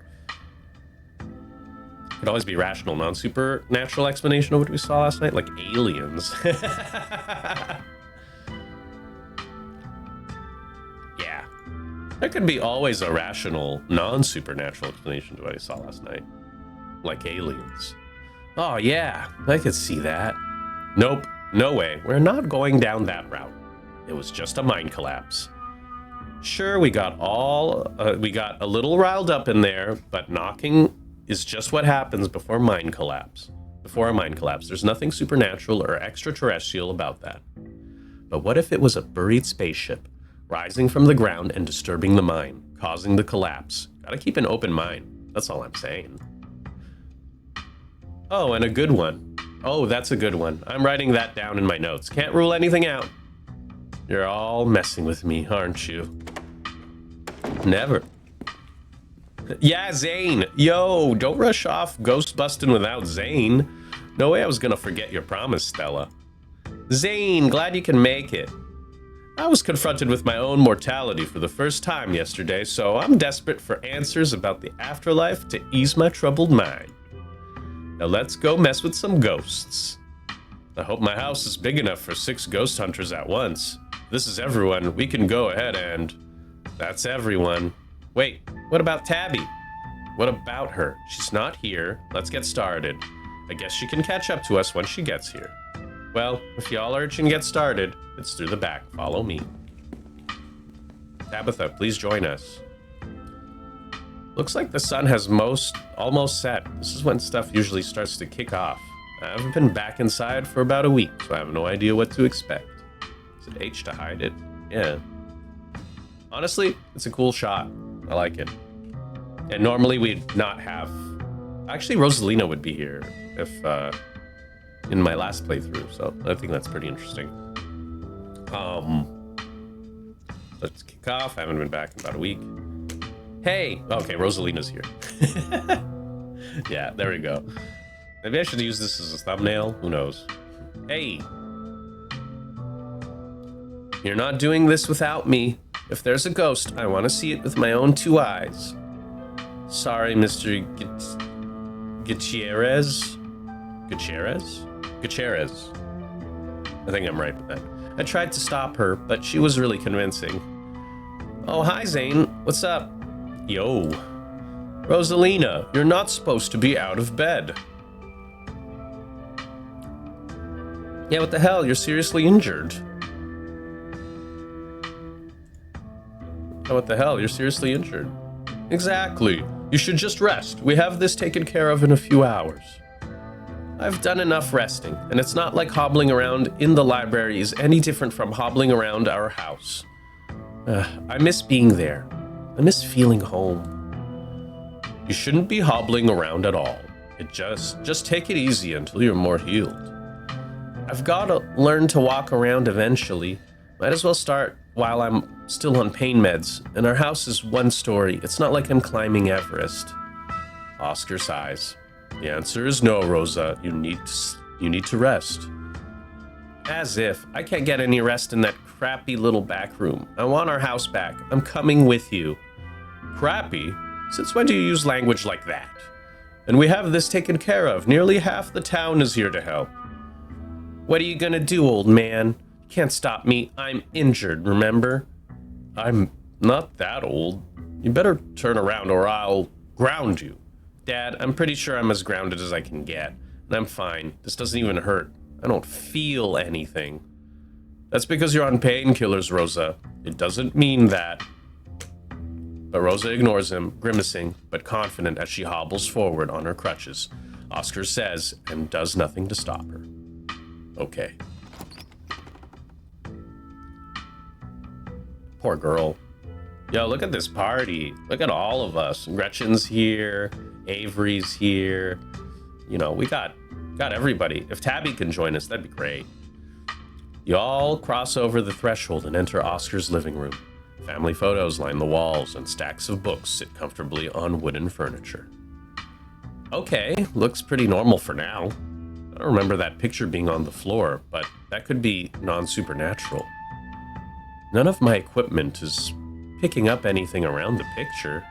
Could always be rational, non-supernatural explanation of what we saw last night, like aliens. Yeah. There could be always a rational, non-supernatural explanation to what I saw last night. Like aliens. Oh yeah, I could see that. Nope, no way. We're not going down that route. It was just a mine collapse. Sure, we got a little riled up in there, but knocking is just what happens before a mine collapse. There's nothing supernatural or extraterrestrial about that. But what if it was a buried spaceship rising from the ground and disturbing the mine, causing the collapse? Gotta keep an open mind. That's all I'm saying. Oh, and a good one. Oh, that's a good one. I'm writing that down in my notes. Can't rule anything out. You're all messing with me, aren't you? Never. Yeah, Zane. Yo, don't rush off ghost busting without Zane. No way I was gonna forget your promise, Stella. Zane, glad you can make it. I was confronted with my own mortality for the first time yesterday, so I'm desperate for answers about the afterlife to ease my troubled mind. Now let's go mess with some ghosts. I hope my house is big enough for 6 ghost hunters at once. If this is everyone, we can go ahead and... That's everyone. Wait, what about Tabby? What about her? She's not here. Let's get started. I guess she can catch up to us when she gets here. Well, if y'all urge and get started, it's through the back. Follow me. Tabitha, please join us. Looks like the sun has almost set. This is when stuff usually starts to kick off. I haven't been back inside for about a week, so I have no idea what to expect. Is it H to hide it? Yeah. Honestly, it's a cool shot. I like it. And normally we'd not have... Actually, Rosalina would be here if in my last playthrough, so I think that's pretty interesting. Let's kick off. I haven't been back in about a week. Hey! Okay, Rosalina's here. Yeah, there we go. Maybe I should use this as a thumbnail. Who knows? Hey! You're not doing this without me. If there's a ghost, I want to see it with my own 2 eyes. Sorry, Mr. Gutierrez? Gutierrez? I think I'm right with that. I tried to stop her, but she was really convincing. Oh, hi, Zane. What's up? Yo. Rosalina, you're not supposed to be out of bed. Yeah, what the hell? You're seriously injured. Oh, what the hell? You're seriously injured. Exactly. You should just rest. We have this taken care of in a few hours. I've done enough resting, and it's not like hobbling around in the library is any different from hobbling around our house. I miss being there. I miss feeling home. You shouldn't be hobbling around at all. Just take it easy until you're more healed. I've got to learn to walk around eventually. Might as well start while I'm still on pain meds, and our house is 1 story. It's not like I'm climbing Everest. Oscar sighs. The answer is no, Rosa. You need to rest. As if. I can't get any rest in that crappy little back room. I want our house back. I'm coming with you. Crappy? Since when do you use language like that? And we have this taken care of. Nearly half the town is here to help. What are you gonna do, old man? Can't stop me. I'm injured, remember? I'm not that old. You better turn around or I'll ground you. Dad, I'm pretty sure I'm as grounded as I can get. And I'm fine. This doesn't even hurt. I don't feel anything. That's because you're on painkillers, Rosa. It doesn't mean that. But Rosa ignores him, grimacing, but confident as she hobbles forward on her crutches. Oscar says, and does nothing to stop her. Okay. Poor girl. Yo, look at this party. Look at all of us. Gretchen's here. Avery's here. You know, we got everybody. If Tabby can join us, that'd be great. You all cross over the threshold and enter Oscar's living room. Family photos line the walls, and stacks of books sit comfortably on wooden furniture. Okay, looks pretty normal for now. I don't remember that picture being on the floor, but that could be non-supernatural. None of my equipment is picking up anything around the picture.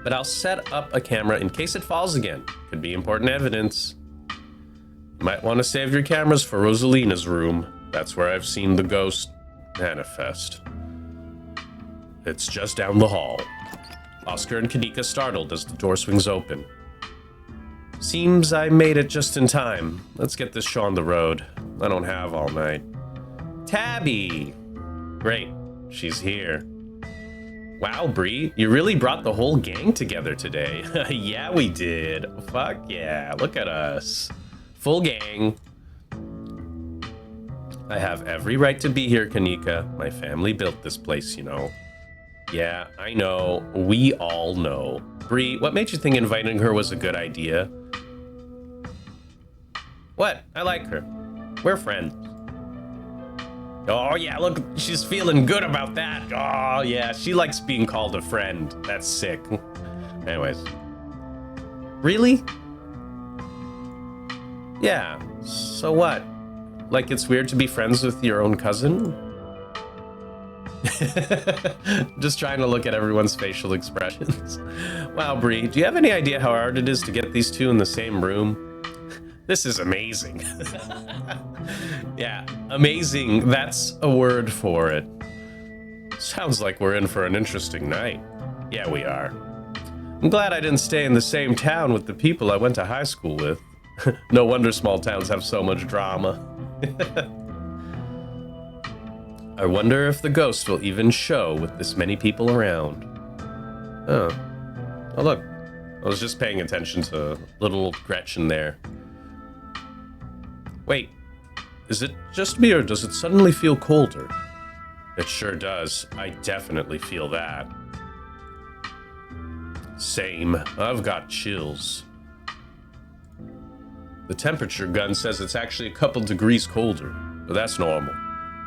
But I'll set up a camera in case it falls again. Could be important evidence. You might want to save your cameras for Rosalina's room. That's where I've seen the ghost manifest. It's just down the hall. Oscar and Kanika startled as the door swings open. Seems I made it just in time. Let's get this show on the road. I don't have all night. Tabby! Great, she's here. Wow, BRIE, you really brought the whole gang together today. Yeah, we did. Fuck yeah, look at us. Full gang. I have every right to be here, Kanika. My family built this place, you know. Yeah, I know. We all know. BRIE, what made you think inviting her was a good idea? What? I like her. We're friends. Oh yeah, look, she's feeling good about that. Oh yeah, she likes being called a friend. That's sick. Anyways. Really? Yeah, so what? Like it's weird to be friends with your own cousin? Just trying to look at everyone's facial expressions. Wow, BRIE, do you have any idea how hard it is to get these two in the same room? This is amazing. Yeah, amazing. That's a word for it. Sounds like we're in for an interesting night. Yeah, we are. I'm glad I didn't stay in the same town with the people I went to high school with. No wonder small towns have so much drama. I wonder if the ghost will even show with this many people around. Oh. Oh, look. I was just paying attention to little Gretchen there. Wait. Is it just me or does it suddenly feel colder? It sure does. I definitely feel that. Same. I've got chills. The temperature gun says it's actually a couple degrees colder, but that's normal.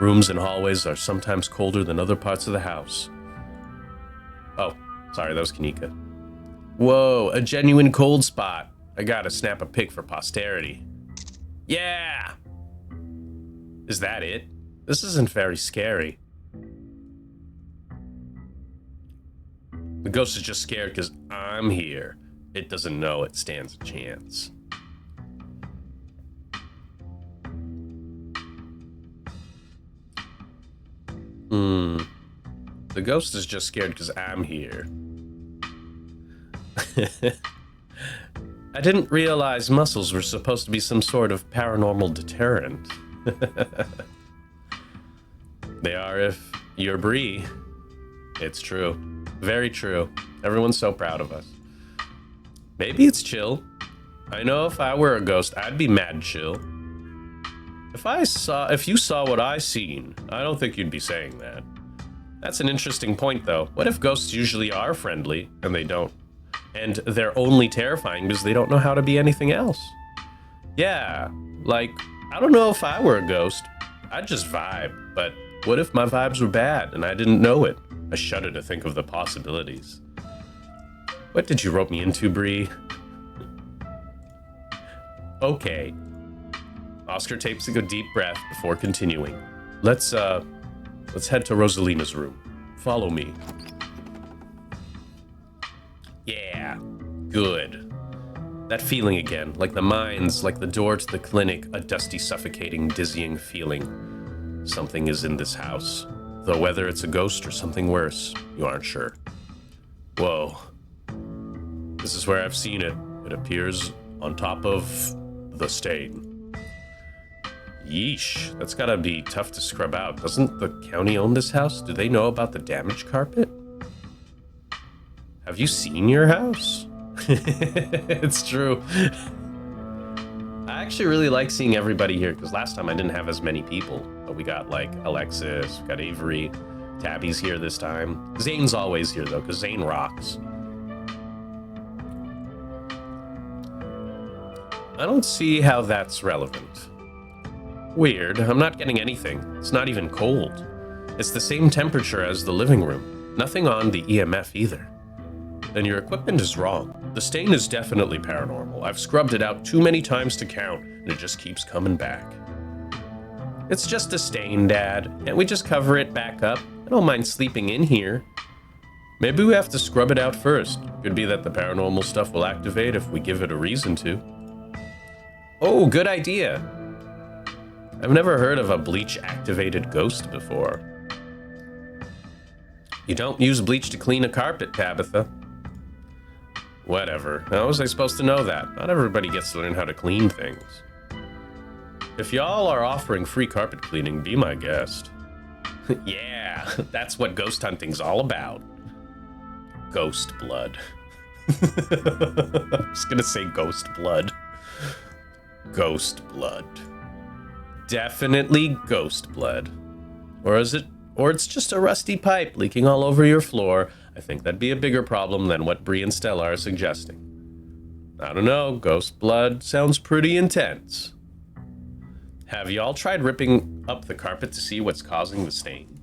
Rooms and hallways are sometimes colder than other parts of the house. Oh, sorry, that was Kanika. Whoa, a genuine cold spot. I gotta snap a pic for posterity. Yeah! Is that it? This isn't very scary. The ghost is just scared because I'm here. It doesn't know it stands a chance. The ghost is just scared because I'm here. I didn't realize muscles were supposed to be some sort of paranormal deterrent. They are if you're BRIE. It's true. Very true. Everyone's so proud of us. Maybe it's chill. I know if I were a ghost, I'd be mad chill. If you saw what I seen, I don't think you'd be saying that. That's an interesting point, though. What if ghosts usually are friendly, and they don't? And they're only terrifying because they don't know how to be anything else? Yeah, like, I don't know if I were a ghost. I'd just vibe, but what if my vibes were bad and I didn't know it? I shudder to think of the possibilities. What did you rope me into, BRIE? Okay. Oscar takes a deep breath before continuing. Let's head to Rosalina's room. Follow me. Yeah, good. That feeling again, like the mind's, like the door to the clinic, a dusty, suffocating, dizzying feeling. Something is in this house, though whether it's a ghost or something worse, you aren't sure. Whoa. This is where I've seen it. It appears on top of the stain. Yeesh, that's gotta be tough to scrub out. Doesn't the county own this house? Do they know about the damaged carpet? Have you seen your house? It's true. I actually really like seeing everybody here, because last time I didn't have as many people. But we got, like, Alexis, we got Avery, Tabby's here this time. Zane's always here, though, because Zane rocks. I don't see how that's relevant. Weird, I'm not getting anything. It's not even cold. It's the same temperature as the living room. Nothing on the EMF either. Then your equipment is wrong. The stain is definitely paranormal. I've scrubbed it out too many times to count, and it just keeps coming back. It's just a stain, Dad. Can't we just cover it back up? I don't mind sleeping in here. Maybe we have to scrub it out first. Could be that the paranormal stuff will activate if we give it a reason to. Oh, good idea. I've never heard of a bleach-activated ghost before. You don't use bleach to clean a carpet, Tabitha. Whatever. How was I supposed to know that? Not everybody gets to learn how to clean things. If y'all are offering free carpet cleaning, be my guest. Yeah, that's what ghost hunting's all about. Ghost blood. I'm just gonna say ghost blood. Ghost blood. Definitely ghost blood. Or it's just a rusty pipe leaking all over your floor. I think that'd be a bigger problem than what BRIE and Stella are suggesting. I don't know, ghost blood sounds pretty intense. Have y'all tried ripping up the carpet to see what's causing the stain?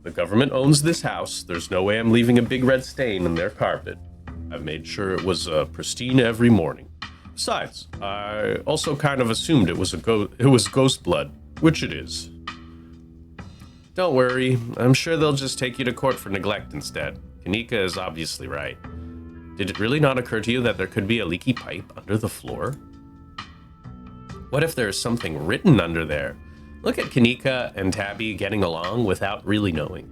The government owns this house. There's no way I'm leaving a big red stain in their carpet. I've made sure it was pristine every morning. Besides, I also kind of assumed it was ghost blood, which it is. Don't worry, I'm sure they'll just take you to court for neglect instead. Kanika is obviously right. Did it really not occur to you that there could be a leaky pipe under the floor? What if there's something written under there? Look at Kanika and Tabby getting along without really knowing.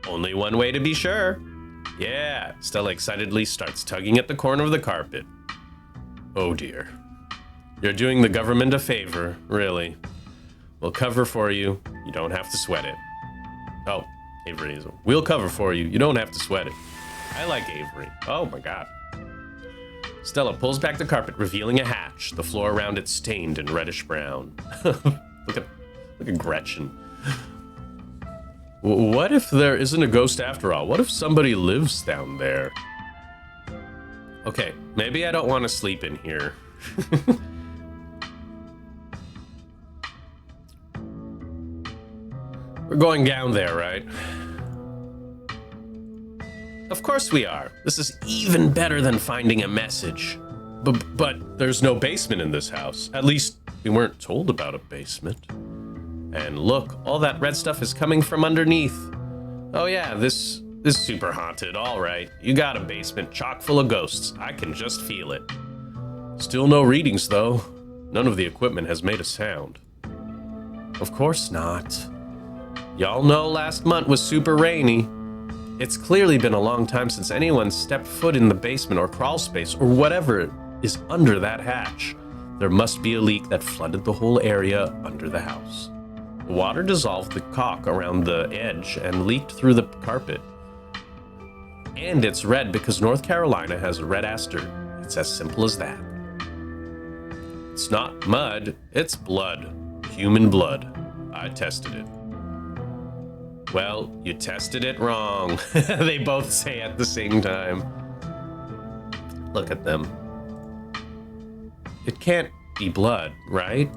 Only one way to be sure. Yeah, Stella excitedly starts tugging at the corner of the carpet. Oh dear. You're doing the government a favor, really. We'll cover for you. You don't have to sweat it. Oh, Avery is. We'll cover for you. You don't have to sweat it. I like Avery. Oh my god. Stella pulls back the carpet, revealing a hatch. The floor around it stained in reddish brown. Look at Gretchen. What if there isn't a ghost after all? What if somebody lives down there? Okay, maybe I don't want to sleep in here. We're going down there, right? Of course we are. This is even better than finding a message. But there's no basement in this house. At least we weren't told about a basement. And look, all that red stuff is coming from underneath. Oh yeah, this is super haunted, all right. You got a basement chock full of ghosts. I can just feel it. Still no readings though. None of the equipment has made a sound. Of course not. Y'all know last month was super rainy. It's clearly been a long time since anyone stepped foot in the basement or crawl space or whatever is under that hatch. There must be a leak that flooded the whole area under the house. The water dissolved the caulk around the edge and leaked through the carpet. And it's red because North Carolina has a red aster. It's as simple as that. It's not mud, it's blood. Human blood. I tested it. Well, you tested it wrong. They both say at the same time. Look at them. It can't be blood, right?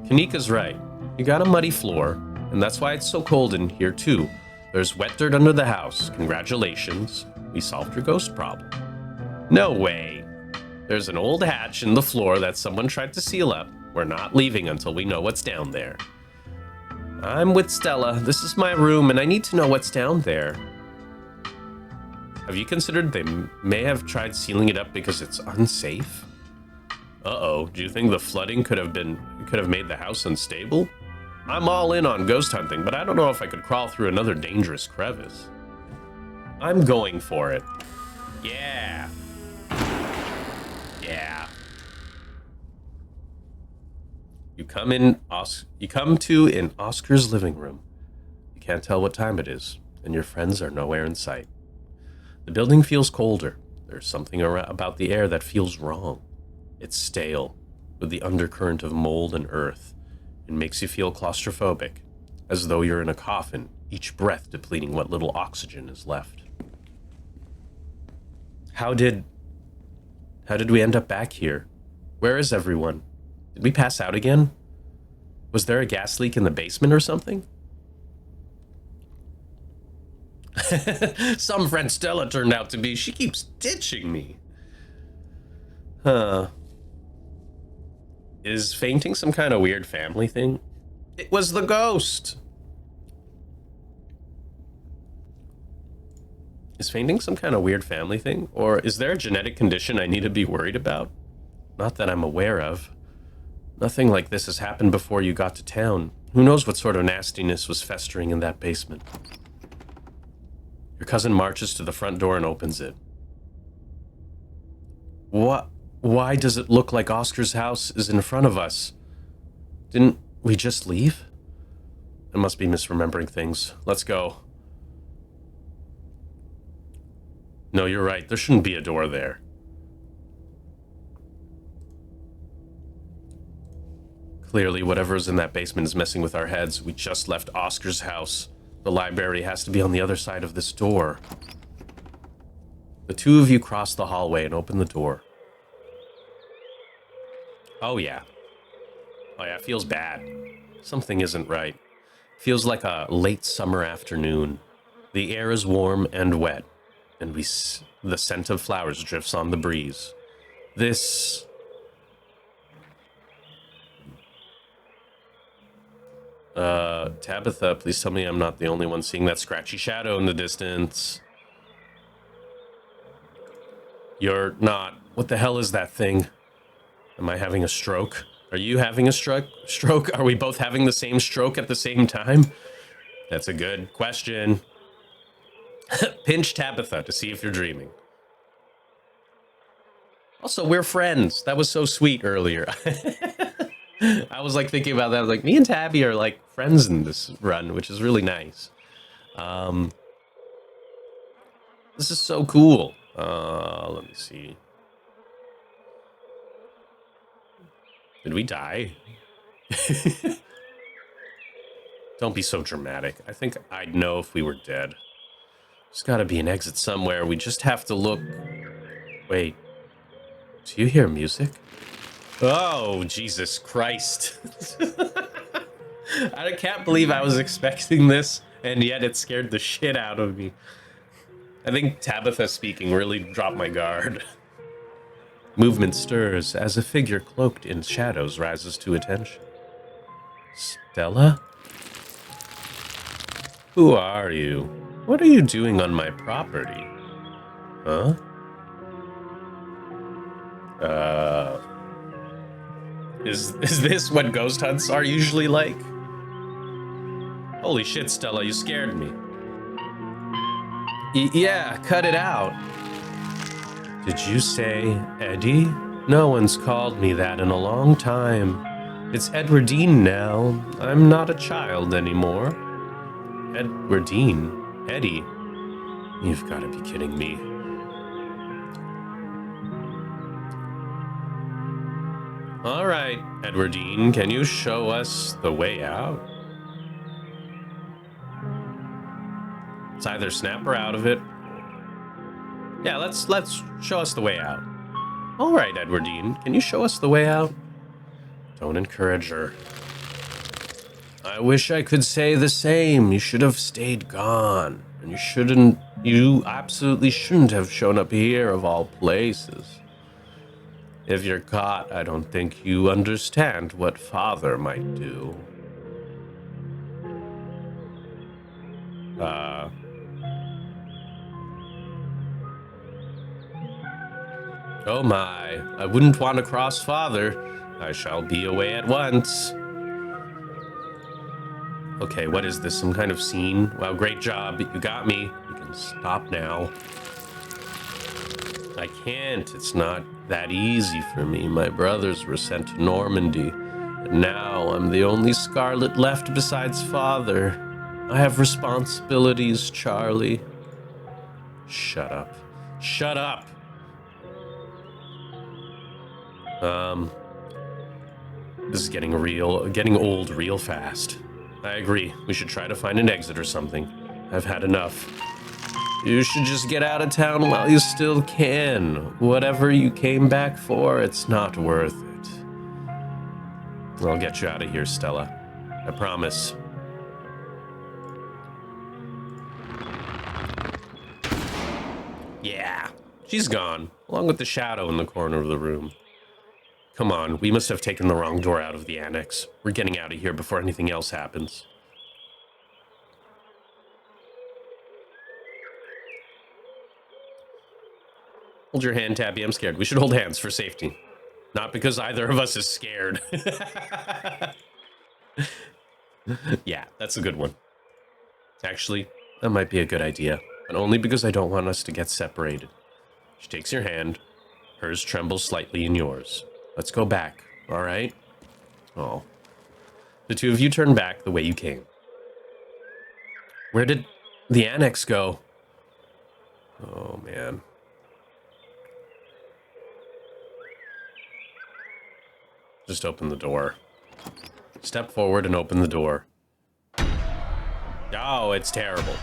Kanika's right. You got a muddy floor, and that's why it's so cold in here too. There's wet dirt under the house. Congratulations. We solved your ghost problem. No way. There's an old hatch in the floor that someone tried to seal up. We're not leaving until we know what's down there. I'm with Stella. This is my room, and I need to know what's down there. Have you considered they may have tried sealing it up because it's unsafe? Uh-oh. Do you think the flooding could have made the house unstable? I'm all in on ghost hunting, but I don't know if I could crawl through another dangerous crevice. I'm going for it. Yeah. Yeah. You come to in Oscar's living room. You can't tell what time it is, and your friends are nowhere in sight. The building feels colder. There's something about the air that feels wrong. It's stale, with the undercurrent of mold and earth. It makes you feel claustrophobic, as though you're in a coffin, each breath depleting what little oxygen is left. How did we end up back here? Where is everyone? Did we pass out again? Was there a gas leak in the basement or something? Some friend Stella turned out to be. She keeps ditching me. Huh. Is fainting some kind of weird family thing? It was the ghost. Is fainting some kind of weird family thing? Or is there a genetic condition I need to be worried about? Not that I'm aware of. Nothing like this has happened before you got to town. Who knows what sort of nastiness was festering in that basement? Your cousin marches to the front door and opens it. What? Why does it look like Oscar's house is in front of us? Didn't we just leave? I must be misremembering things. Let's go. No, you're right. There shouldn't be a door there. Clearly, whatever's in that basement is messing with our heads. We just left Oscar's house. The library has to be on the other side of this door. The two of you cross the hallway and open the door. Oh yeah, feels bad. Something isn't right. Feels like a late summer afternoon. The air is warm and wet, and the scent of flowers drifts on the breeze. Tabitha, please tell me I'm not the only one seeing that scratchy shadow in the distance. You're not. What the hell is that thing? Am I having a stroke? Are you having a stroke? Are we both having the same stroke at the same time? That's a good question. Pinch Tabitha to see if you're dreaming. Also, we're friends. That was so sweet earlier. I was like thinking about that. I was like, me and Tabby are like friends in this run, which is really nice. This is so cool. Let me see. Did we die? Don't be so dramatic. I think I'd know if we were dead. There's gotta be an exit somewhere. We just have to look. Wait. Do you hear music? Oh, Jesus Christ. I can't believe I was expecting this, and yet it scared the shit out of me. I think Tabitha speaking really dropped my guard. Movement stirs as a figure cloaked in shadows rises to attention. Stella? Who are you? What are you doing on my property? Huh? Is this what ghost hunts are usually like? Holy shit, Stella, you scared me. Yeah, cut it out. Did you say Eddie? No one's called me that in a long time. It's Edwardine now. I'm not a child anymore. Edwardine? Eddie? You've got to be kidding me. All right, Edwardine, can you show us the way out? It's either snap her out of it. Yeah, let's show us the way out. All right, Edwardine, can you show us the way out? Don't encourage her. I wish I could say the same. You should have stayed gone. And you absolutely shouldn't have shown up here of all places. If you're caught, I don't think you understand what Father might do. Oh my, I wouldn't want to cross Father. I shall be away at once. Okay, what is this? Some kind of scene? Wow, great job. You got me. You can stop now. I can't. It's not that easy for me. My brothers were sent to Normandy. And now I'm the only Scarlet left besides Father. I have responsibilities, Charlie. Shut up. Shut up! This is getting old real fast. I agree. We should try to find an exit or something. I've had enough. You should just get out of town while you still can. Whatever you came back for, it's not worth it. I'll get you out of here, Stella. I promise. Yeah, she's gone, along with the shadow in the corner of the room. Come on, we must have taken the wrong door out of the annex. We're getting out of here before anything else happens. Hold your hand, Tabby. I'm scared. We should hold hands for safety. Not because either of us is scared. Yeah, that's a good one. Actually, that might be a good idea, but only because I don't want us to get separated. She takes your hand. Hers trembles slightly in yours. Let's go back, all right? Oh. The two of you turn back the way you came. Where did the annex go? Oh, man. Just open the door. Step forward and open the door. Oh, it's terrible.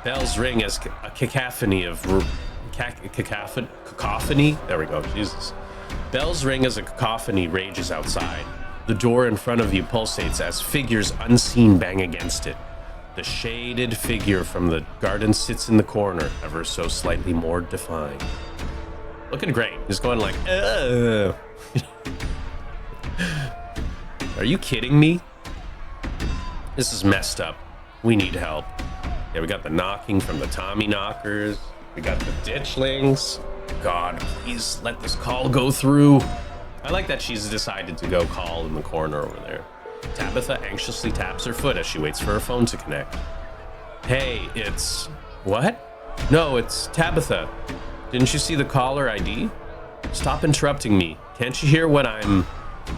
Bells ring as a cacophony of... Cacophony? There we go, Jesus. Bells ring as a cacophony rages outside. The door in front of you pulsates as figures unseen bang against it. The shaded figure from the garden sits in the corner, ever so slightly more defined. Looking great. He's going like, ugh. Are you kidding me? This is messed up. We need help. Yeah, we got the knocking from the Tommy knockers. We got the ditchlings. God, please let this call go through. I like that she's decided to go call in the corner over there. Tabitha anxiously taps her foot as she waits for her phone to connect. Hey, it's... What? No, it's Tabitha. Didn't you see the caller ID? Stop interrupting me. Can't you hear what I'm...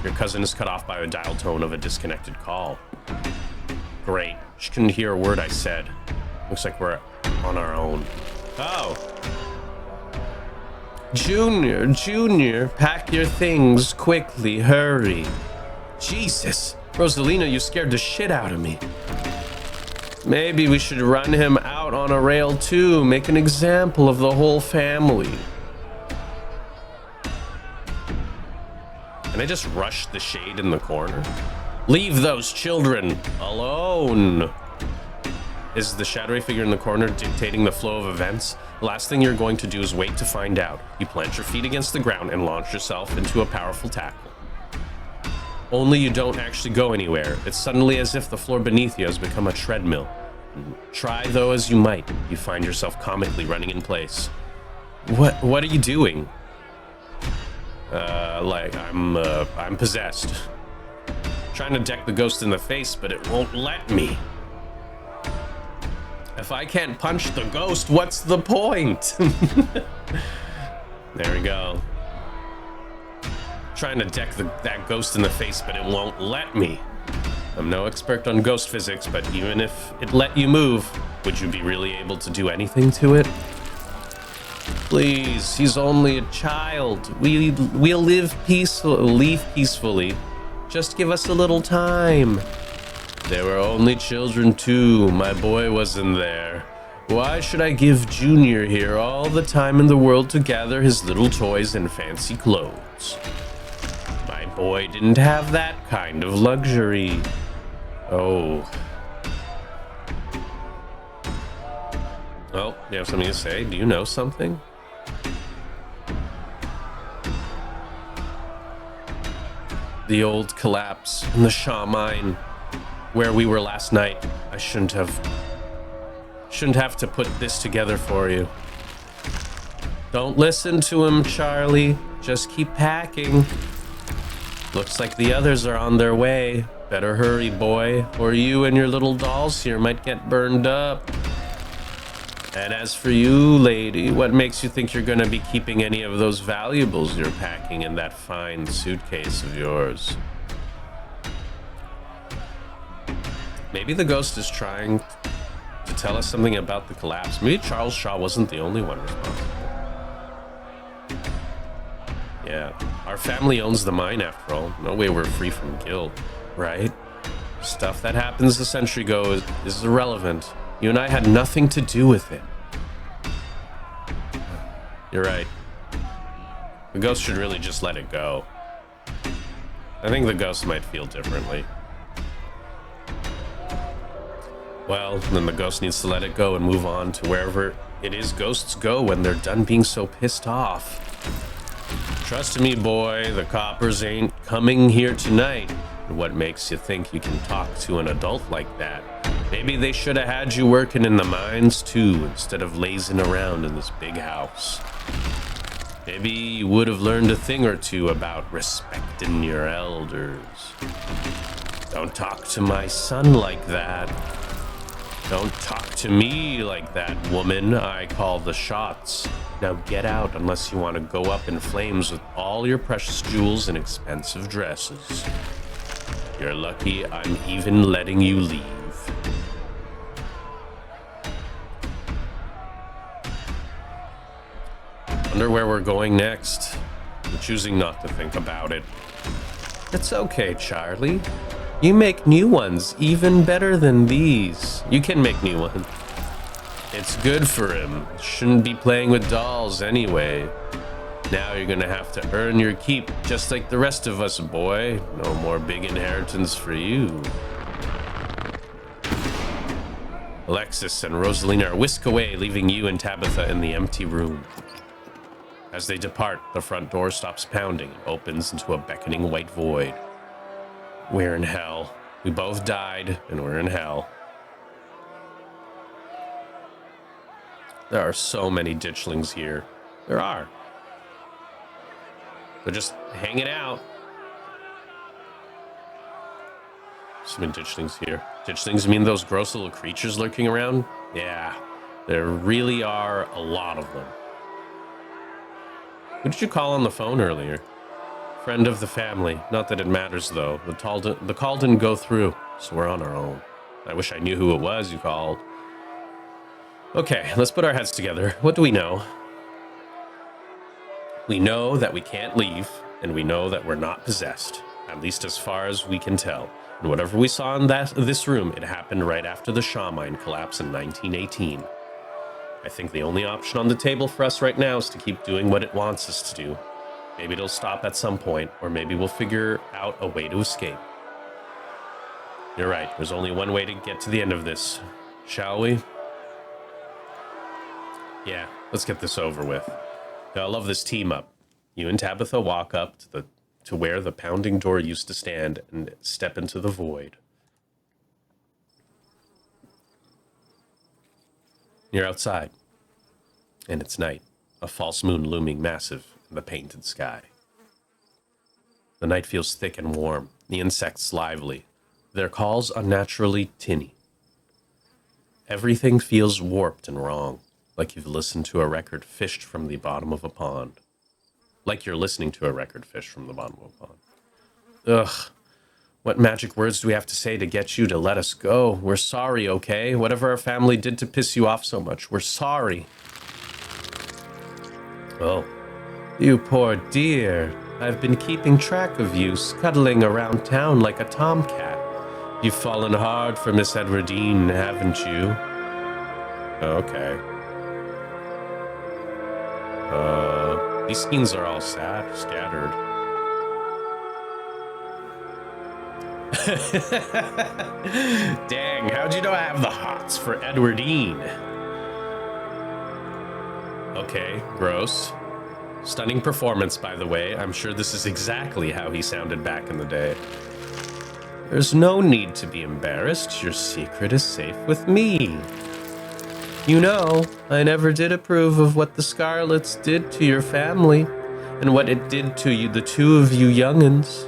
Your cousin is cut off by a dial tone of a disconnected call. Great. She couldn't hear a word I said. Looks like we're on our own. Oh. Junior, pack your things quickly, hurry. Jesus. Rosalina, you scared the shit out of me. Maybe we should run him out on a rail too, make an example of the whole family. Can I just rush the shade in the corner? Leave those children alone. Is the shadowy figure in the corner dictating the flow of events? The last thing you're going to do is wait to find out. You plant your feet against the ground and launch yourself into a powerful tackle. Only you don't actually go anywhere. It's suddenly as if the floor beneath you has become a treadmill. Try though as you might, you find yourself comically running in place. What are you doing? I'm possessed. Trying to deck the ghost in the face, but it won't let me. If I can't punch the ghost, what's the point? There we go. Trying to deck that ghost in the face, but it won't let me. I'm no expert on ghost physics, but even if it let you move, would you be really able to do anything to it? Please, he's only a child. We'll leave peacefully. Just give us a little time. There were only children too. My boy wasn't there. Why should I give Junior here all the time in the world to gather his little toys and fancy clothes? My boy didn't have that kind of luxury. Oh. Well, you have something to say? Do you know something? The old collapse in the Shaw mine where we were last night. I shouldn't have to put this together for you. Don't listen to him, Charlie. Just keep packing. Looks like the others are on their way. Better hurry, boy, or you and your little dolls here might get burned up. And as for you, lady, what makes you think you're gonna be keeping any of those valuables you're packing in that fine suitcase of yours? Maybe the ghost is trying to tell us something about the collapse. Maybe Charles Shaw wasn't the only one responsible. Yeah, our family owns the mine after all. No way we're free from guilt, right? Stuff that happens a century ago is irrelevant. You and I had nothing to do with it. You're right. The ghost should really just let it go. I think the ghost might feel differently. Well, then the ghost needs to let it go and move on to wherever it is ghosts go when they're done being so pissed off. Trust me, boy, the coppers ain't coming here tonight. What makes you think you can talk to an adult like that? Maybe they should have had you working in the mines too, instead of lazing around in this big house. Maybe you would have learned a thing or two about respecting your elders. Don't talk to my son like that. Don't talk to me like that, woman. I call the shots. Now get out unless you want to go up in flames with all your precious jewels and expensive dresses. You're lucky I'm even letting you leave. Wonder where we're going next. I'm choosing not to think about it. It's okay, Charlie. You make new ones even better than these. You can make new ones. It's good for him. Shouldn't be playing with dolls anyway. Now you're gonna have to earn your keep, just like the rest of us, boy. No more big inheritance for you. Alexis and Rosalina are whisked away, leaving you and Tabitha in the empty room. As they depart, the front door stops pounding and opens into a beckoning white void. We're in hell. We both died, and we're in hell. There are so many ditchlings here. There are. They're just hanging out. Some ditchlings here. Ditchlings mean those gross little creatures lurking around? Yeah, there really are a lot of them. Who did you call on the phone earlier? Friend of the family. Not that it matters, though. The call didn't go through, so we're on our own. I wish I knew who it was you called. Okay, let's put our heads together. What do we know? We know that we can't leave, and we know that we're not possessed, at least as far as we can tell. And whatever we saw in this room, it happened right after the Shaw mine collapse in 1918. I think the only option on the table for us right now is to keep doing what it wants us to do. Maybe it'll stop at some point, or maybe we'll figure out a way to escape. You're right, there's only one way to get to the end of this. Shall we? Yeah, let's get this over with. I love this team up. You and Tabitha walk up to where the pounding door used to stand and step into the void. You're outside, and it's night, a false moon looming massive in the painted sky. The night feels thick and warm, the insects lively, their calls unnaturally tinny. Everything feels warped and wrong, like you've listened to a record fished from the bottom of a pond. Like you're listening to a record fished from the bottom of a pond. Ugh. What magic words do we have to say to get you to let us go? We're sorry, okay? Whatever our family did to piss you off so much, we're sorry. Oh, you poor dear. I've been keeping track of you, scuttling around town like a tomcat. You've fallen hard for Miss Edwardine, haven't you? Okay. These scenes are all scattered. Dang, how'd you know I have the hots for Edwardine? Okay, gross. Stunning performance, by the way. I'm sure this is exactly how he sounded back in the day. There's no need to be embarrassed. Your secret is safe with me. You know, I never did approve of what the Scarlets did to your family, and what it did to you, the two of you young'uns.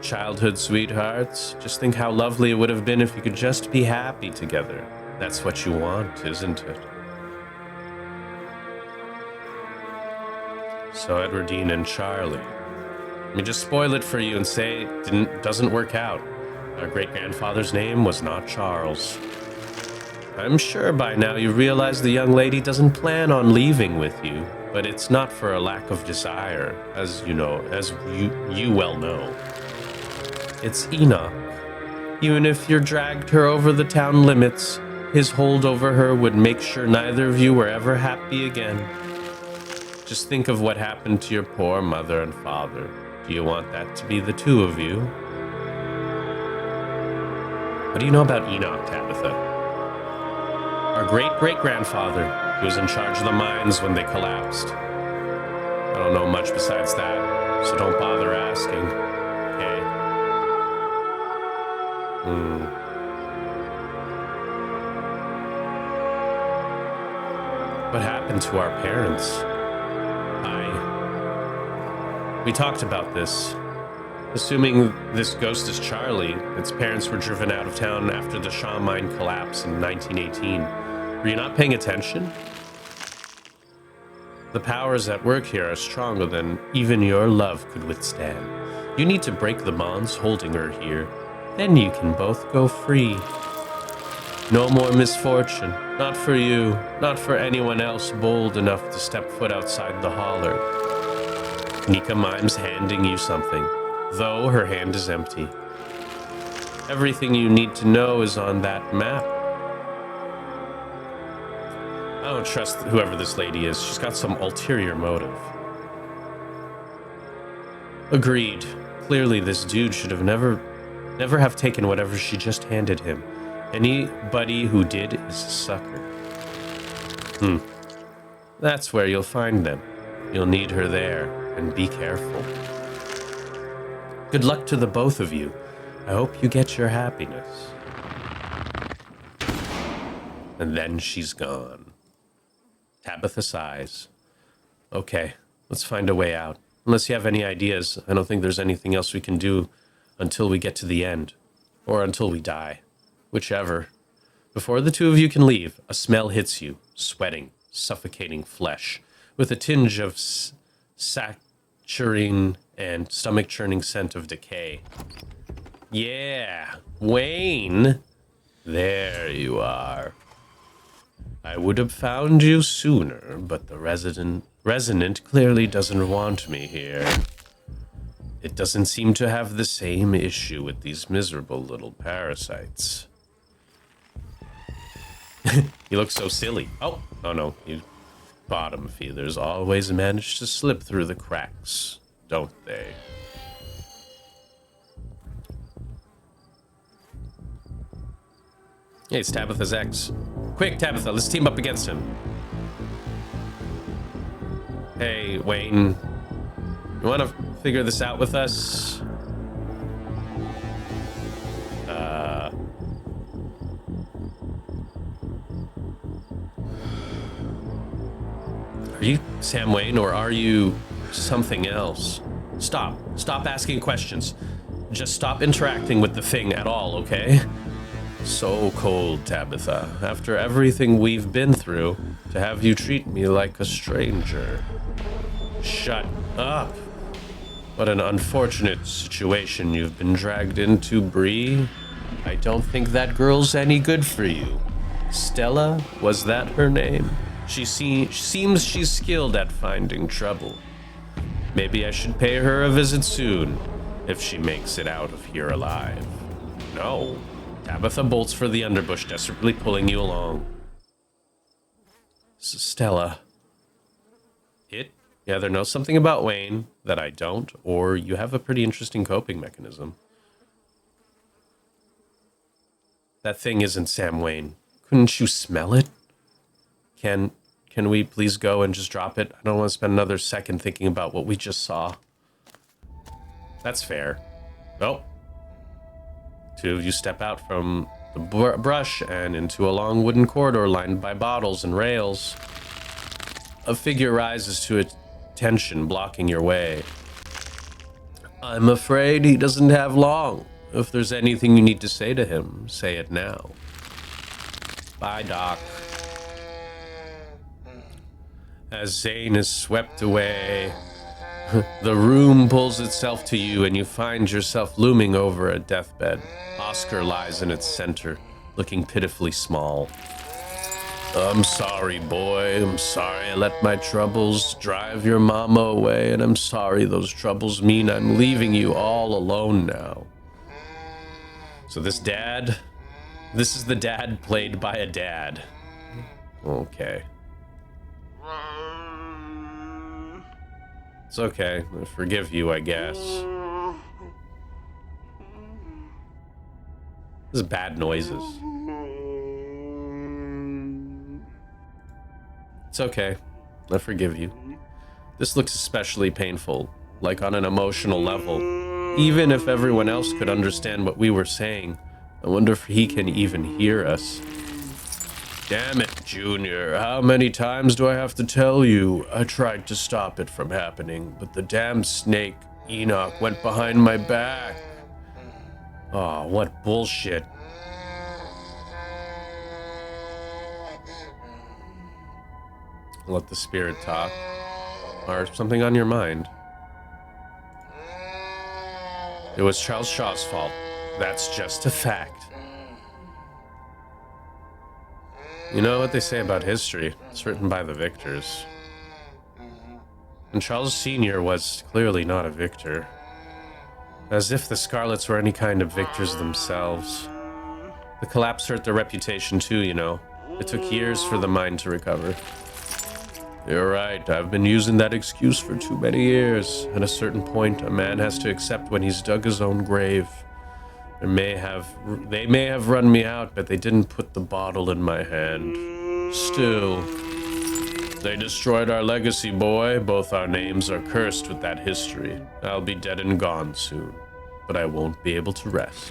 Childhood sweethearts, just think how lovely it would have been if you could just be happy together. That's what you want, isn't it? So Edwardine and Charlie. Let me just spoil it for you and say it doesn't work out. Our great-grandfather's name was not Charles. I'm sure by now you realize the young lady doesn't plan on leaving with you, but it's not for a lack of desire, as you well know. It's Enoch. Even if you dragged her over the town limits, his hold over her would make sure neither of you were ever happy again. Just think of what happened to your poor mother and father. Do you want that to be the two of you? What do you know about Enoch, Tabitha? Our great-great-grandfather, who was in charge of the mines when they collapsed. I don't know much besides that, so don't bother asking, okay? What happened to our parents? We talked about this. Assuming this ghost is Charlie, its parents were driven out of town after the Shaw mine collapse in 1918. Were you not paying attention? The powers at work here are stronger than even your love could withstand. You need to break the bonds holding her here. Then you can both go free. No more misfortune. Not for you. Not for anyone else bold enough to step foot outside the holler. Nika mimes handing you something, though her hand is empty. Everything you need to know is on that map. I don't trust whoever this lady is. She's got some ulterior motive. Agreed. Clearly this dude should have never have taken whatever she just handed him. Anybody who did is a sucker. That's where you'll find them. You'll need her there, and be careful. Good luck to the both of you. I hope you get your happiness. And then she's gone. Tabitha sighs. Okay, let's find a way out. Unless you have any ideas, I don't think there's anything else we can do until we get to the end. Or until we die. Whichever. Before the two of you can leave, a smell hits you. Sweating, suffocating flesh. With a tinge of saccharine and stomach-churning scent of decay. Yeah, Wayne. There you are. I would have found you sooner, but the resonant clearly doesn't want me here. It doesn't seem to have the same issue with these miserable little parasites. You look so silly. Oh no, you bottom feeders always manage to slip through the cracks, don't they? Hey, it's Tabitha's ex. Quick, Tabitha, let's team up against him. Hey, Wayne. You want to figure this out with us? Are you Sam Wayne, or are you something else? Stop asking questions. Just stop interacting with the thing at all, okay? So cold, Tabitha. After everything we've been through, to have you treat me like a stranger. Shut up. What an unfortunate situation you've been dragged into, BRIE. I don't think that girl's any good for you. Stella, was that her name? She seems she's skilled at finding trouble. Maybe I should pay her a visit soon, if she makes it out of here alive. No. Tabitha bolts for the underbush, desperately pulling you along. Stella. It? You either know something about Wayne that I don't, or you have a pretty interesting coping mechanism. That thing isn't Sam Wayne. Couldn't you smell it? Can we please go and just drop it? I don't want to spend another second thinking about what we just saw. That's fair. Oh. Two of you step out from the brush and into a long wooden corridor lined by bottles and rails. A figure rises to attention, blocking your way. I'm afraid he doesn't have long. If there's anything you need to say to him, say it now. Bye, Doc. As Zane is swept away, the room pulls itself to you and you find yourself looming over a deathbed. Oscar lies in its center, looking pitifully small. I'm sorry, boy. I'm sorry I let my troubles drive your mama away, and I'm sorry those troubles mean I'm leaving you all alone now. So this is the dad played by a dad. Okay. It's okay. I forgive you, I guess. This is bad noises. It's okay. I forgive you. This looks especially painful, like on an emotional level. Even if everyone else could understand what we were saying, I wonder if he can even hear us. Damn it, Junior. How many times do I have to tell you? I tried to stop it from happening, but the damn snake, Enoch, went behind my back. Oh, what bullshit. Let the spirit talk. Or something on your mind. It was Charles Shaw's fault. That's just a fact. You know what they say about history? It's written by the victors. And Charles Sr. was clearly not a victor. As if the Scarlets were any kind of victors themselves. The collapse hurt their reputation too, you know. It took years for the mine to recover. You're right, I've been using that excuse for too many years. At a certain point, a man has to accept when he's dug his own grave. They may have run me out, but they didn't put the bottle in my hand. Still, they destroyed our legacy, boy. Both our names are cursed with that history. I'll be dead and gone soon, but I won't be able to rest.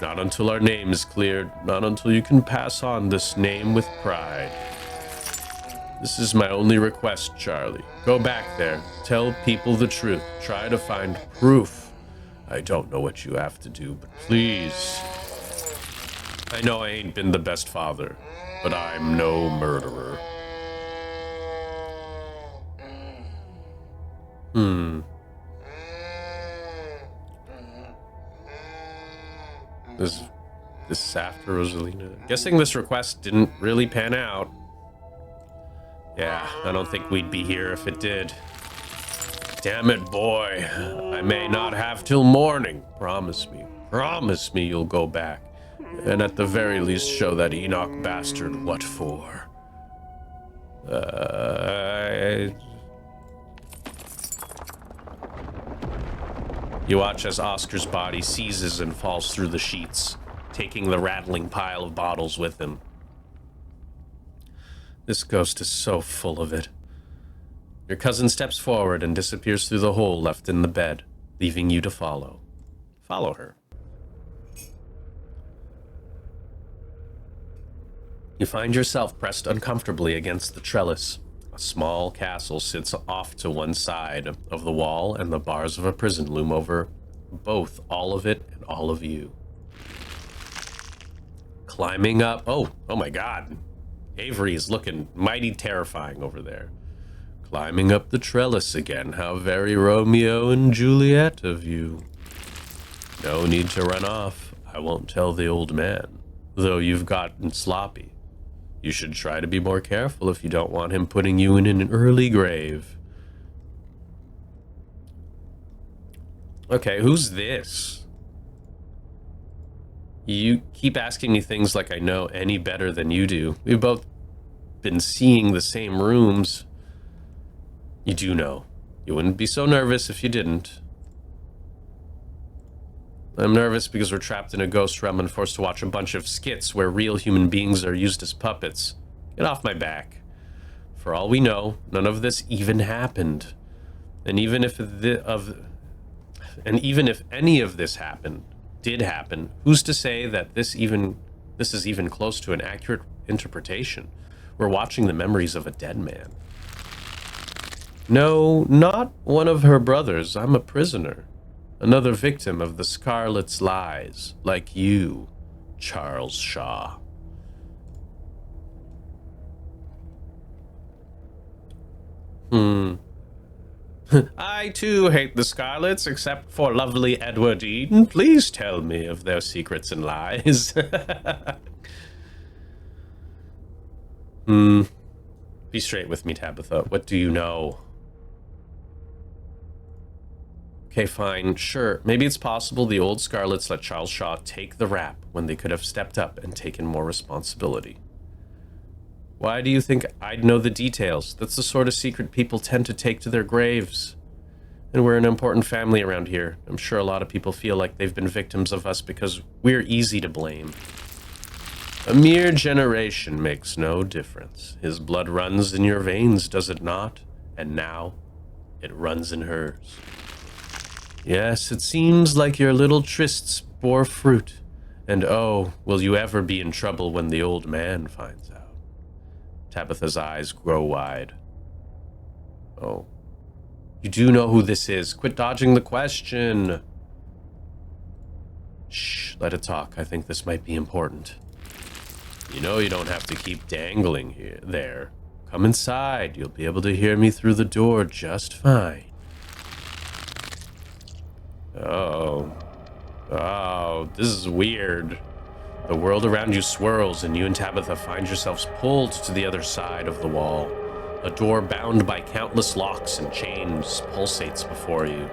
Not until our name is cleared, not until you can pass on this name with pride. This is my only request, Charlie. Go back there, tell people the truth, try to find proof I don't know what you have to do, but please. I know I ain't been the best father, but I'm no murderer. This after Rosalina. Guessing this request didn't really pan out. Yeah, I don't think we'd be here if it did. Damn it, boy. I may not have till morning. Promise me you'll go back. And at the very least show that Enoch bastard what for. You watch as Oscar's body seizes and falls through the sheets, taking the rattling pile of bottles with him. This ghost is so full of it. Your cousin steps forward and disappears through the hole left in the bed, leaving you to follow. Follow her. You find yourself pressed uncomfortably against the trellis. A small castle sits off to one side of the wall, and the bars of a prison loom over both all of it and all of you. Climbing up... Oh my god. Avery is looking mighty terrifying over there. Climbing up the trellis again. How very Romeo and Juliet of you. No need to run off. I won't tell the old man, though you've gotten sloppy. You should try to be more careful if you don't want him putting you in an early grave. Okay, who's this? You keep asking me things like I know any better than you do. We've both been seeing the same rooms. You do know. You wouldn't be so nervous if you didn't. I'm nervous because we're trapped in a ghost realm and forced to watch a bunch of skits where real human beings are used as puppets. Get off my back. For all we know, none of this even happened. And even if any of this did happen, who's to say that this is even close to an accurate interpretation? We're watching the memories of a dead man. No, not one of her brothers. I'm a prisoner. Another victim of the Scarlet's lies, like you, Charles Shaw. I too hate the Scarlets, except for lovely Edwardine. Please tell me of their secrets and lies. Be straight with me, Tabitha. What do you know? Okay, fine, sure. Maybe it's possible the old Scarlets let Charles Shaw take the rap when they could have stepped up and taken more responsibility. Why do you think I'd know the details? That's the sort of secret people tend to take to their graves. And we're an important family around here. I'm sure a lot of people feel like they've been victims of us because we're easy to blame. A mere generation makes no difference. His blood runs in your veins, does it not? And now, it runs in hers. Yes, it seems like your little trysts bore fruit. And oh, will you ever be in trouble when the old man finds out? Tabitha's eyes grow wide. Oh. You do know who this is. Quit dodging the question. Shh, let it talk. I think this might be important. You know you don't have to keep dangling there. Come inside. You'll be able to hear me through the door just fine. Oh, this is weird. The world around you swirls, and you and Tabitha find yourselves pulled to the other side of the wall. A door bound by countless locks and chains pulsates before you.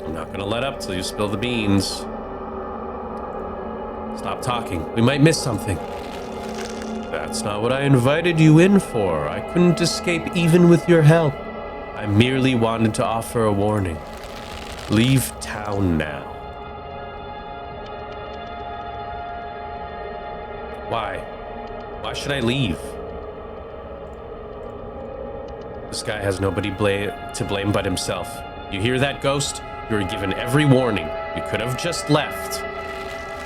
I'm not gonna let up till you spill the beans. Stop talking. We might miss something. That's not what I invited you in for. I couldn't escape even with your help. I merely wanted to offer a warning. Leave town now. Why? Why should I leave? This guy has nobody to blame but himself. You hear that, Ghost? You were given every warning. You could have just left.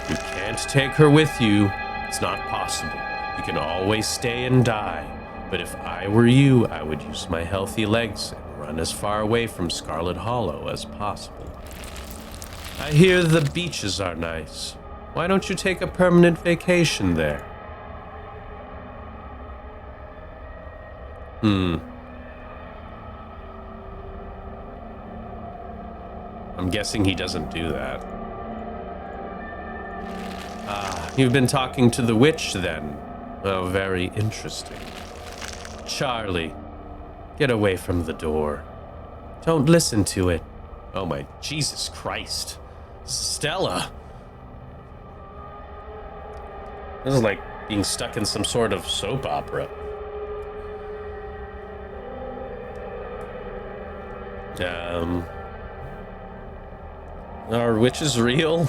You can't take her with you. It's not possible. You can always stay and die. But if I were you, I would use my healthy legs and run as far away from Scarlet Hollow as possible. I hear the beaches are nice. Why don't you take a permanent vacation there? I'm guessing he doesn't do that. Ah, you've been talking to the witch then. Oh, very interesting. Charlie, get away from the door. Don't listen to it. Oh my Jesus Christ. Stella! This is like being stuck in some sort of soap opera. Are witches real?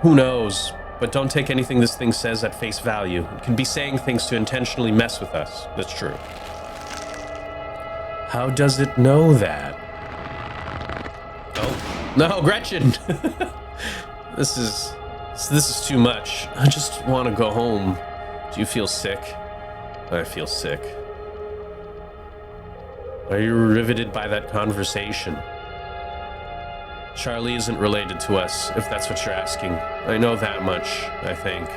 Who knows? But don't take anything this thing says at face value. It can be saying things to intentionally mess with us. That's true. How does it know that? Oh, no, Gretchen! This is too much. I just want to go home. Do you feel sick? I feel sick. Are you riveted by that conversation? Charlie isn't related to us, if that's what you're asking. I know that much, I think.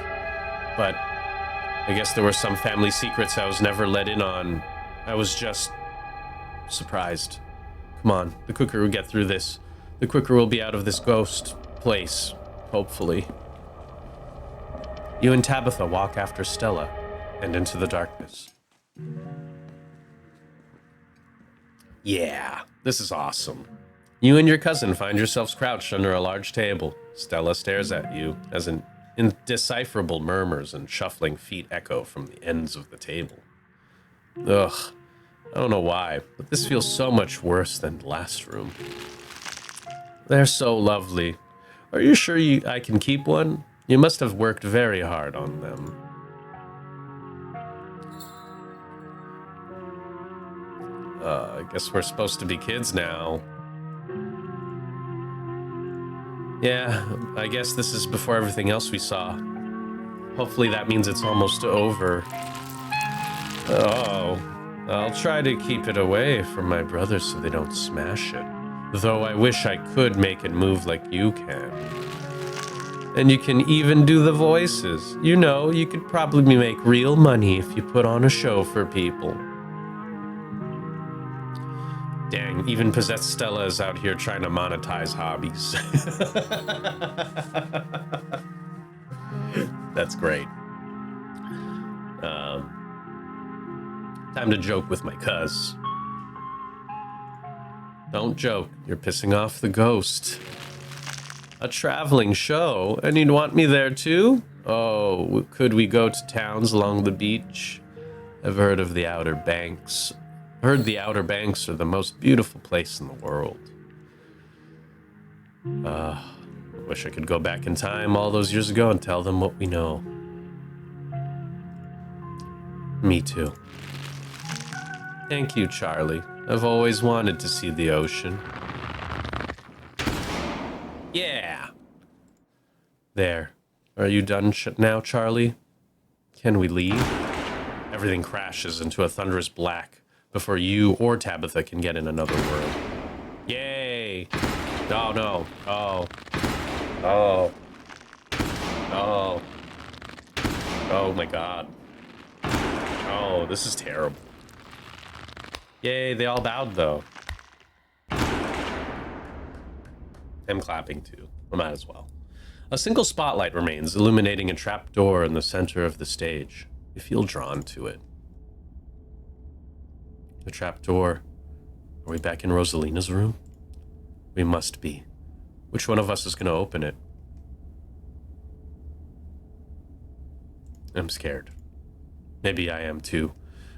But I guess there were some family secrets I was never let in on. I was just surprised. Come on, the quicker we get through this, the quicker we'll be out of this ghost place, hopefully. You and Tabitha walk after Stella and into the darkness. Yeah, this is awesome. You and your cousin find yourselves crouched under a large table. Stella stares at you as indecipherable murmurs and shuffling feet echo from the ends of the table. Ugh, I don't know why, but this feels so much worse than the last room. They're so lovely. Are you sure I can keep one? You must have worked very hard on them. I guess we're supposed to be kids now. Yeah, I guess this is before everything else we saw. Hopefully that means it's almost over. Oh, I'll try to keep it away from my brothers so they don't smash it. Though I wish I could make it move like you can. And you can even do the voices. You know, you could probably make real money if you put on a show for people. Dang, even possessed Stella is out here trying to monetize hobbies. That's great. Time to joke with my cuz. Don't joke, you're pissing off the ghost. A traveling show, and you'd want me there too? Oh, could we go to towns along the beach? I've heard of the Outer Banks. Heard the Outer Banks are the most beautiful place in the world. Wish I could go back in time all those years ago and tell them what we know. Me too. Thank you, Charlie. I've always wanted to see the ocean. Yeah! There. Are you done now, Charlie? Can we leave? Everything crashes into a thunderous black before you or Tabitha can get in another world. Yay! Oh, no. Oh. Oh. Oh. Oh, my God. Oh, this is terrible. Yay, they all bowed, though. I'm clapping, too. I might as well. A single spotlight remains, illuminating a trap door in the center of the stage. You feel drawn to it. The trap door. Are we back in Rosalina's room? We must be. Which one of us is going to open it? I'm scared. Maybe I am too.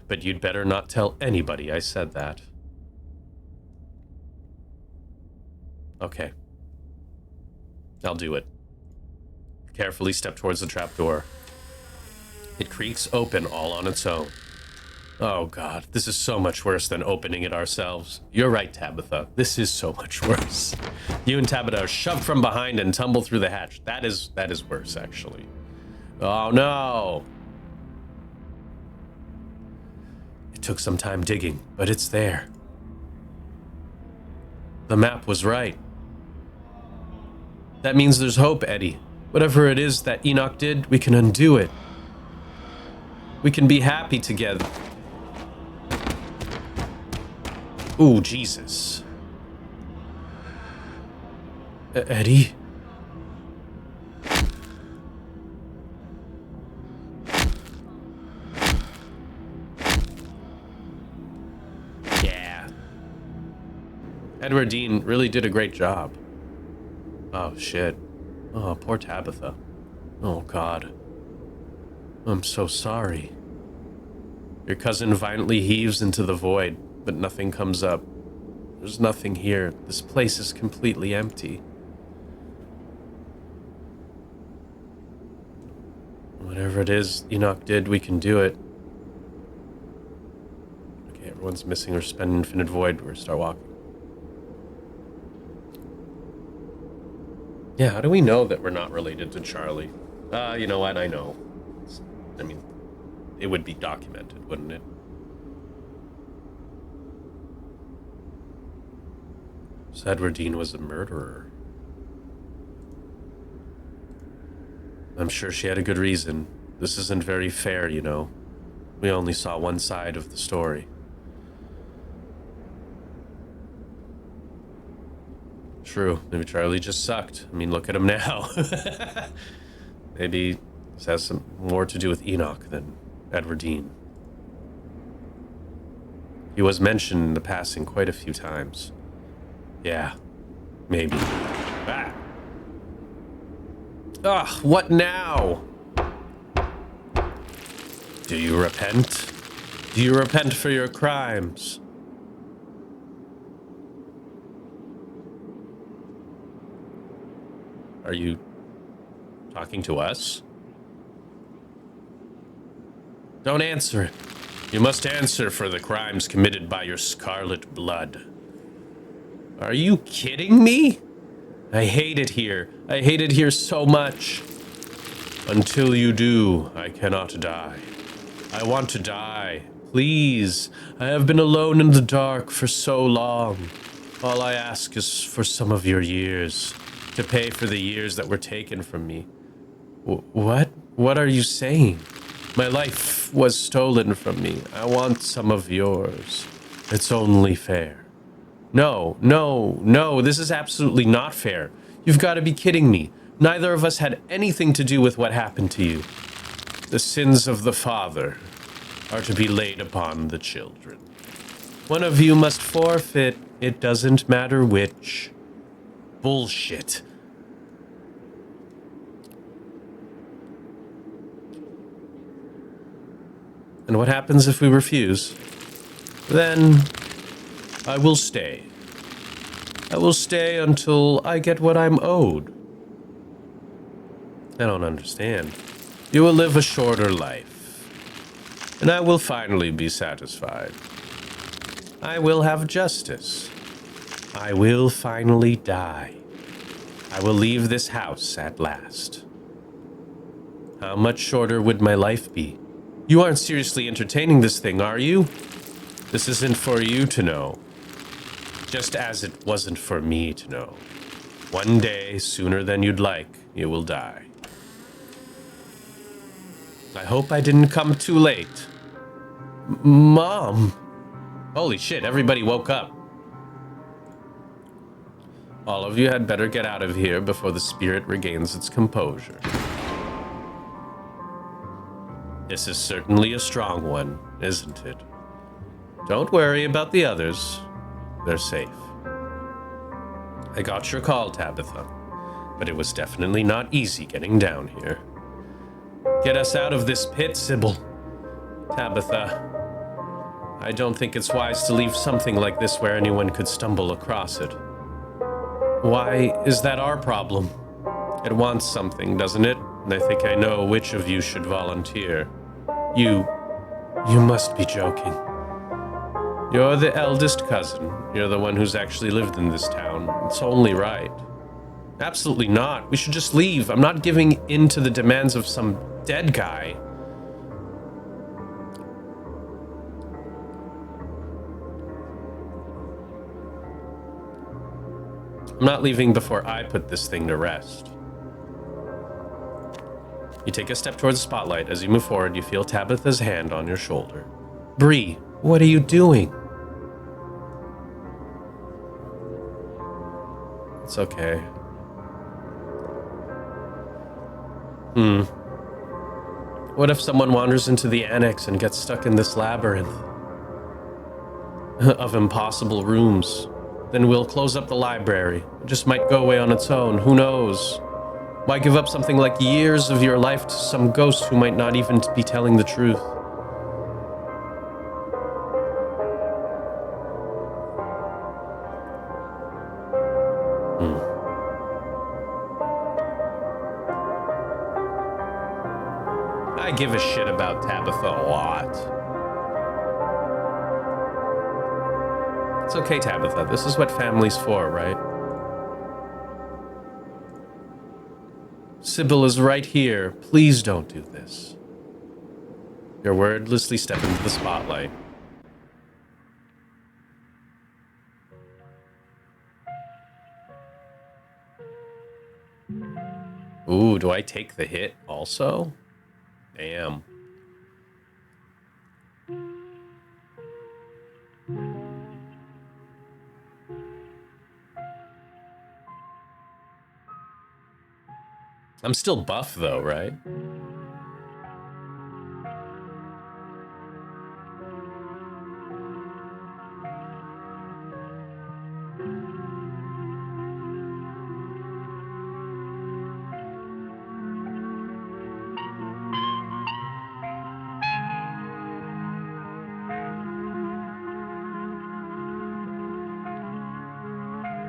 But you'd better not tell anybody I said that. Okay. I'll do it. Carefully step towards the trapdoor. It creaks open all on its own. Oh God, this is so much worse than opening it ourselves. You're right, Tabitha. This is so much worse. You and Tabitha are shoved from behind and tumble through the hatch. That is worse, actually. Oh no! It took some time digging, but it's there. The map was right. That means there's hope, Eddie. Whatever it is that Enoch did, we can undo it. We can be happy together. Ooh, Jesus. Eddie? Yeah. Edward Dean really did a great job. Oh, shit. Oh, poor Tabitha. Oh, God. I'm so sorry. Your cousin violently heaves into the void, but nothing comes up. There's nothing here. This place is completely empty. Whatever it is Enoch did, we can do it. Okay, everyone's missing or spend infinite void. We're start walking. Yeah, how do we know that we're not related to Charlie? You know what? I know. I mean, it would be documented, wouldn't it? So Edward Dean was a murderer. I'm sure she had a good reason. This isn't very fair, you know. We only saw one side of the story. True. Maybe Charlie just sucked. I mean, look at him now. Maybe this has some more to do with Enoch than Edward Dean. He was mentioned in the passing quite a few times. Yeah, maybe. Ah! Ugh, what now? Do you repent? Do you repent for your crimes? Are you talking to us? Don't answer it. You must answer for the crimes committed by your scarlet blood. Are you kidding me? I hate it here. I hate it here so much. Until you do, I cannot die. I want to die. Please. I have been alone in the dark for so long. All I ask is for some of your years, to pay for the years that were taken from me. What? What are you saying? My life was stolen from me. I want some of yours. It's only fair. No, no, no, this is absolutely not fair. You've got to be kidding me. Neither of us had anything to do with what happened to you. The sins of the father are to be laid upon the children. One of you must forfeit. It doesn't matter which. Bullshit. And what happens if we refuse? Then I will stay. I will stay until I get what I'm owed. I don't understand. You will live a shorter life, and I will finally be satisfied. I will have justice. I will finally die. I will leave this house at last. How much shorter would my life be? You aren't seriously entertaining this thing, are you? This isn't for you to know. Just as it wasn't for me to know. One day, sooner than you'd like, you will die. I hope I didn't come too late. Mom! Holy shit, everybody woke up. All of you had better get out of here before the spirit regains its composure. This is certainly a strong one, isn't it? Don't worry about the others. They're safe. I got your call, Tabitha, but it was definitely not easy getting down here. Get us out of this pit, Sybil. Tabitha, I don't think it's wise to leave something like this where anyone could stumble across it. Why is that our problem? It wants something, doesn't it? And I think I know which of you should volunteer. You must be joking. You're the eldest cousin. You're the one who's actually lived in this town. It's only right. Absolutely not. We should just leave. I'm not giving in to the demands of some dead guy. I'm not leaving before I put this thing to rest. You take a step towards the spotlight. As you move forward, you feel Tabitha's hand on your shoulder. BRIE, what are you doing? It's okay. What if someone wanders into the annex and gets stuck in this labyrinth of impossible rooms? Then we'll close up the library. It just might go away on its own. Who knows? Why give up something like years of your life to some ghost who might not even be telling the truth? I give a shit about Tabitha a lot. It's okay, Tabitha. This is what family's for, right? Sybil is right here. Please don't do this. You wordlessly step into the spotlight. Ooh, do I take the hit also? Damn. I'm still buff though, right?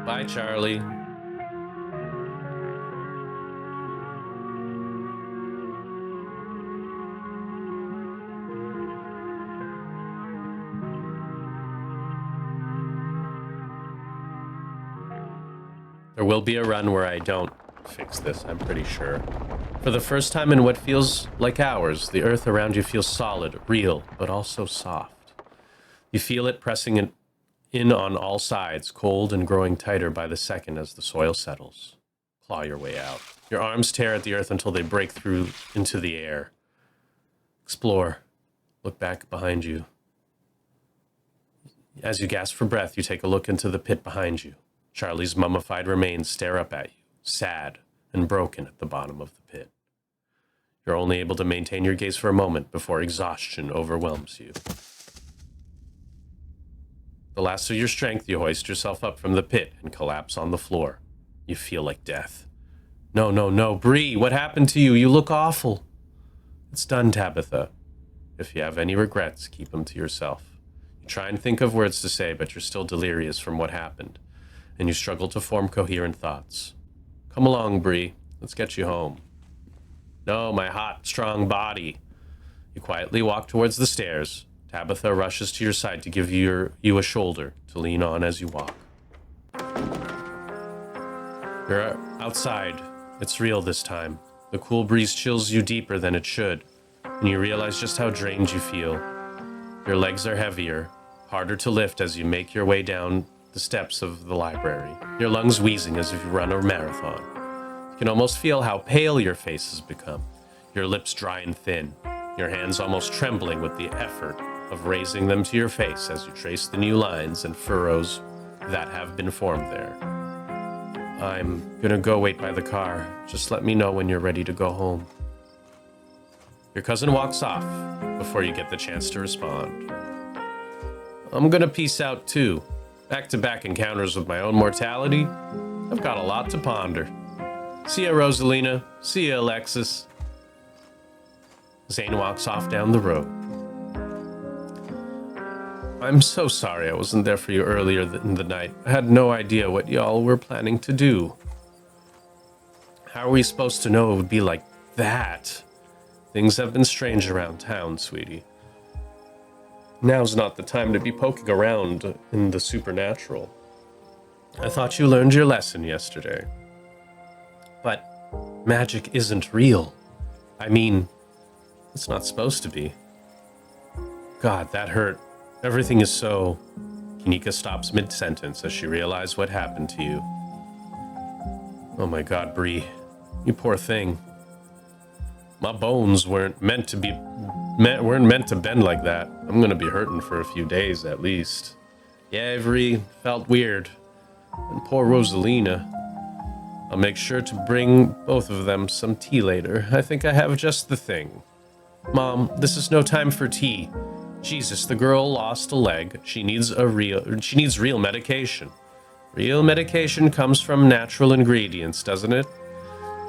Bye, Charlie. There will be a run where I don't fix this, I'm pretty sure. For the first time in what feels like hours, the earth around you feels solid, real, but also soft. You feel it pressing in on all sides, cold and growing tighter by the second as the soil settles. Claw your way out. Your arms tear at the earth until they break through into the air. Explore. Look back behind you. As you gasp for breath, you take a look into the pit behind you. Charlie's mummified remains stare up at you, sad and broken at the bottom of the pit. You're only able to maintain your gaze for a moment before exhaustion overwhelms you. The last of your strength, you hoist yourself up from the pit and collapse on the floor. You feel like death. No, no, no, BRIE, what happened to you? You look awful. It's done, Tabitha. If you have any regrets, keep them to yourself. You try and think of words to say, but you're still delirious from what happened, and you struggle to form coherent thoughts. Come along, BRIE. Let's get you home. No, my hot, strong body. You quietly walk towards the stairs. Tabitha rushes to your side to give you a shoulder to lean on as you walk. You're outside. It's real this time. The cool breeze chills you deeper than it should, and you realize just how drained you feel. Your legs are heavier, harder to lift as you make your way down the steps of the library, your lungs wheezing as if you run a marathon. You can almost feel how pale your face has become, your lips dry and thin, your hands almost trembling with the effort of raising them to your face as you trace the new lines and furrows that have been formed there. I'm gonna go wait by the car. Just let me know when you're ready to go home. Your cousin walks off before you get the chance to respond. I'm gonna peace out too. Back-to-back encounters with my own mortality. I've got a lot to ponder. See ya, Rosalina. See ya, Alexis. Zane walks off down the road. I'm so sorry I wasn't there for you earlier in the night. I had no idea what y'all were planning to do. How are we supposed to know it would be like that? Things have been strange around town, sweetie. Now's not the time to be poking around in the supernatural. I thought you learned your lesson yesterday. But magic isn't real. I mean, it's not supposed to be. God, that hurt. Everything is so... Kinika stops mid-sentence as she realizes what happened to you. Oh my god, BRIE. You poor thing. My bones weren't meant to bend like that. I'm gonna be hurting for a few days at least. Yeah, Avery felt weird. And poor Rosalina. I'll make sure to bring both of them some tea later. I think I have just the thing. Mom, this is no time for tea. Jesus, the girl lost a leg. She needs real medication. Real medication comes from natural ingredients, doesn't it?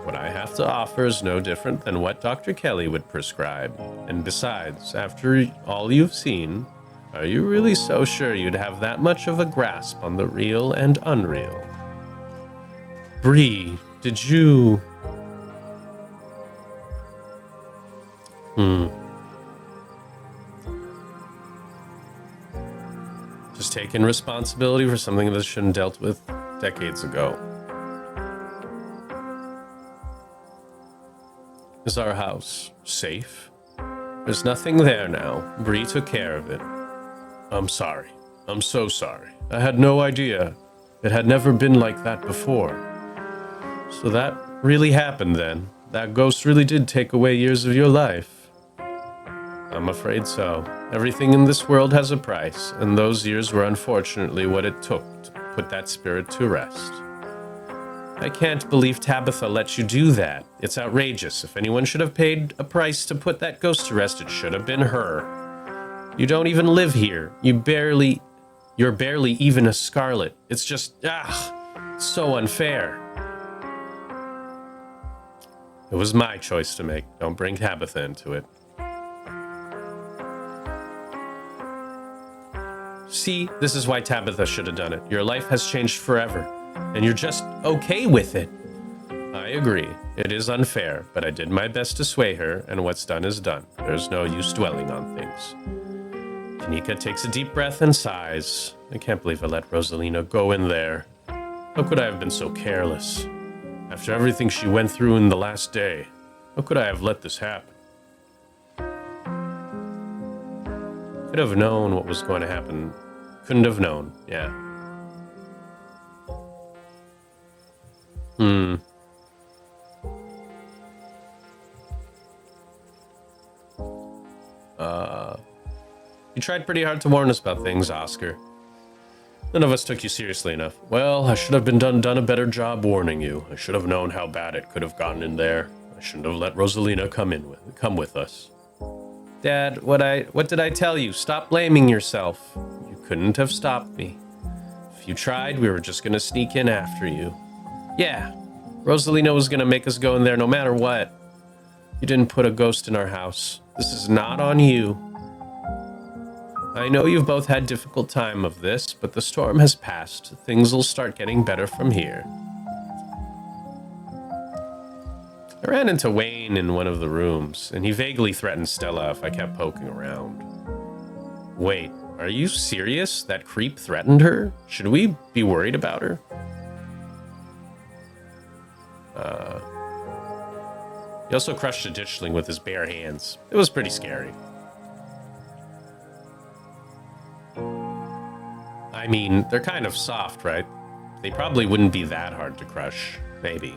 What I have to offer is no different than what Dr. Kelly would prescribe. And besides, after all you've seen, are you really so sure you'd have that much of a grasp on the real and unreal? BRIE, did you... Just taking responsibility for something that should have been dealt with decades ago. Is our house safe? There's nothing there now. BRIE took care of it. I'm sorry. I'm so sorry. I had no idea. It had never been like that before. So that really happened then. That ghost really did take away years of your life. I'm afraid so. Everything in this world has a price, and those years were unfortunately what it took to put that spirit to rest. I can't believe Tabitha let you do that. It's outrageous. If anyone should have paid a price to put that ghost to rest, it should have been her. You don't even live here. You're barely even a Scarlet. It's just, so unfair. It was my choice to make. Don't bring Tabitha into it. See, this is why Tabitha should have done it. Your life has changed forever. And you're just okay with it. I agree. It is unfair, but I did my best to sway her, and what's done is done. There's no use dwelling on things. Kanika takes a deep breath and sighs. I can't believe I let Rosalina go in there. How could I have been so careless? After everything she went through in the last day, how could I have let this happen? Could have known what was going to happen. Couldn't have known, yeah. You tried pretty hard to warn us about things, Oscar. None of us took you seriously enough. Well, I should have done a better job warning you. I should have known how bad it could have gotten in there. I shouldn't have let Rosalina come with us. Dad, what did I tell you? Stop blaming yourself. You couldn't have stopped me. If you tried, we were just gonna sneak in after you. Yeah, Rosalina was gonna make us go in there no matter what. You didn't put a ghost in our house. This is not on you. I know you've both had difficult time of this, but the storm has passed. Things will start getting better from here. I ran into Wayne in one of the rooms, and he vaguely threatened Stella if I kept poking around. Wait, are you serious? That creep threatened her? Should we be worried about her? He also crushed a ditchling with his bare hands. It was pretty scary. I mean, they're kind of soft, right? They probably wouldn't be that hard to crush. Maybe.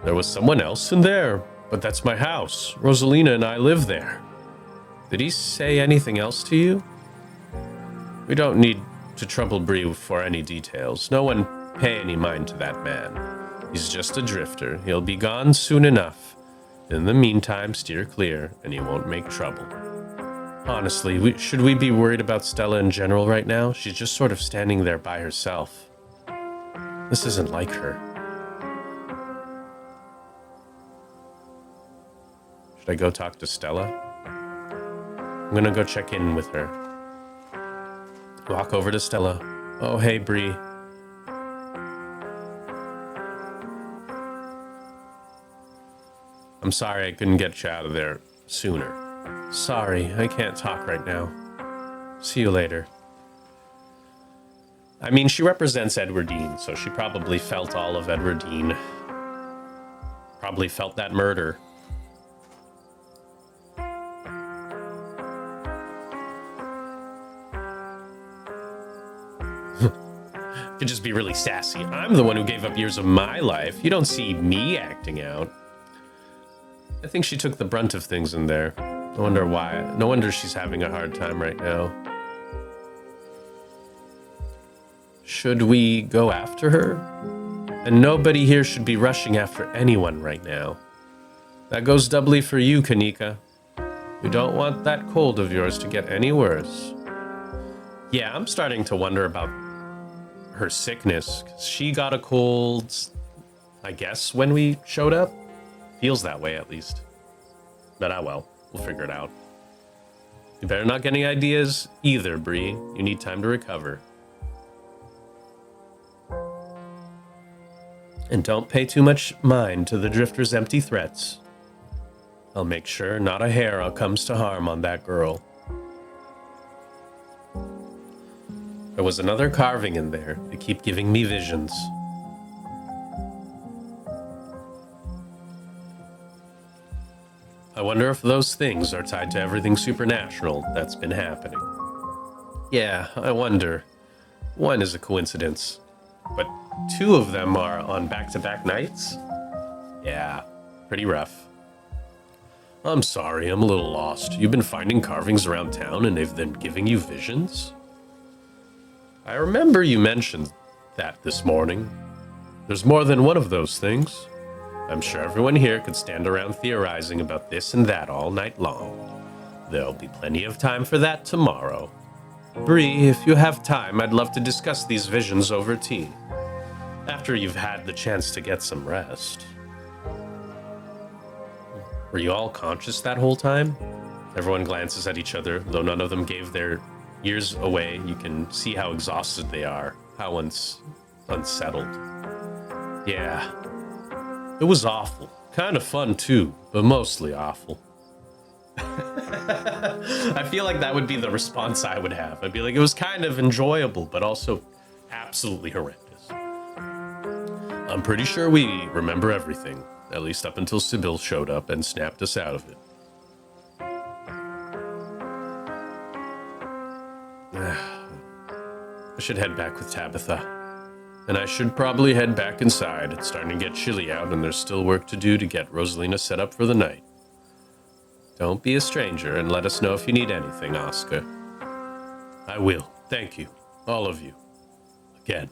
There was someone else in there, but that's my house. Rosalina and I live there. Did he say anything else to you? We don't need to trouble BRIE for any details. No one pay any mind to that man. He's just a drifter. He'll be gone soon enough. In the meantime, steer clear, and he won't make trouble. Honestly, should we be worried about Stella in general right now? She's just sort of standing there by herself. This isn't like her. Should I go talk to Stella? I'm gonna go check in with her. Walk over to Stella. Oh, hey, BRIE. I'm sorry I couldn't get you out of there sooner. Sorry, I can't talk right now. See you later. I mean, she represents Edwardine, so she probably felt all of Edwardine. Probably felt that murder. Could just be really sassy. I'm the one who gave up years of my life. You don't see me acting out. I think she took the brunt of things in there. I wonder why. No wonder she's having a hard time right now. Should we go after her? And nobody here should be rushing after anyone right now. That goes doubly for you, Kanika. We don't want that cold of yours to get any worse. Yeah, I'm starting to wonder about her sickness. She got a cold, I guess, when we showed up. Feels that way, at least. But well, we'll figure it out. You better not get any ideas either, BRIE. You need time to recover. And don't pay too much mind to the Drifter's empty threats. I'll make sure not a hair comes to harm on that girl. There was another carving in there. They keep giving me visions. I wonder if those things are tied to everything supernatural that's been happening. Yeah, I wonder. One is a coincidence, but two of them are on back-to-back nights? Yeah, pretty rough. I'm sorry, I'm a little lost. You've been finding carvings around town and they've been giving you visions? I remember you mentioned that this morning. There's more than one of those things. I'm sure everyone here could stand around theorizing about this and that all night long. There'll be plenty of time for that tomorrow. BRIE, if you have time, I'd love to discuss these visions over tea. After you've had the chance to get some rest. Were you all conscious that whole time? Everyone glances at each other, though none of them gave their ears away. You can see how exhausted they are, how unsettled. Yeah. It was awful. Kind of fun, too, but mostly awful. I feel like that would be the response I would have. I'd be like, it was kind of enjoyable, but also absolutely horrendous. I'm pretty sure we remember everything, at least up until Sybil showed up and snapped us out of it. I should head back with Tabitha. And I should probably head back inside. It's starting to get chilly out and there's still work to do to get Rosalina set up for the night. Don't be a stranger and let us know if you need anything, Oscar. I will. Thank you. All of you. Again.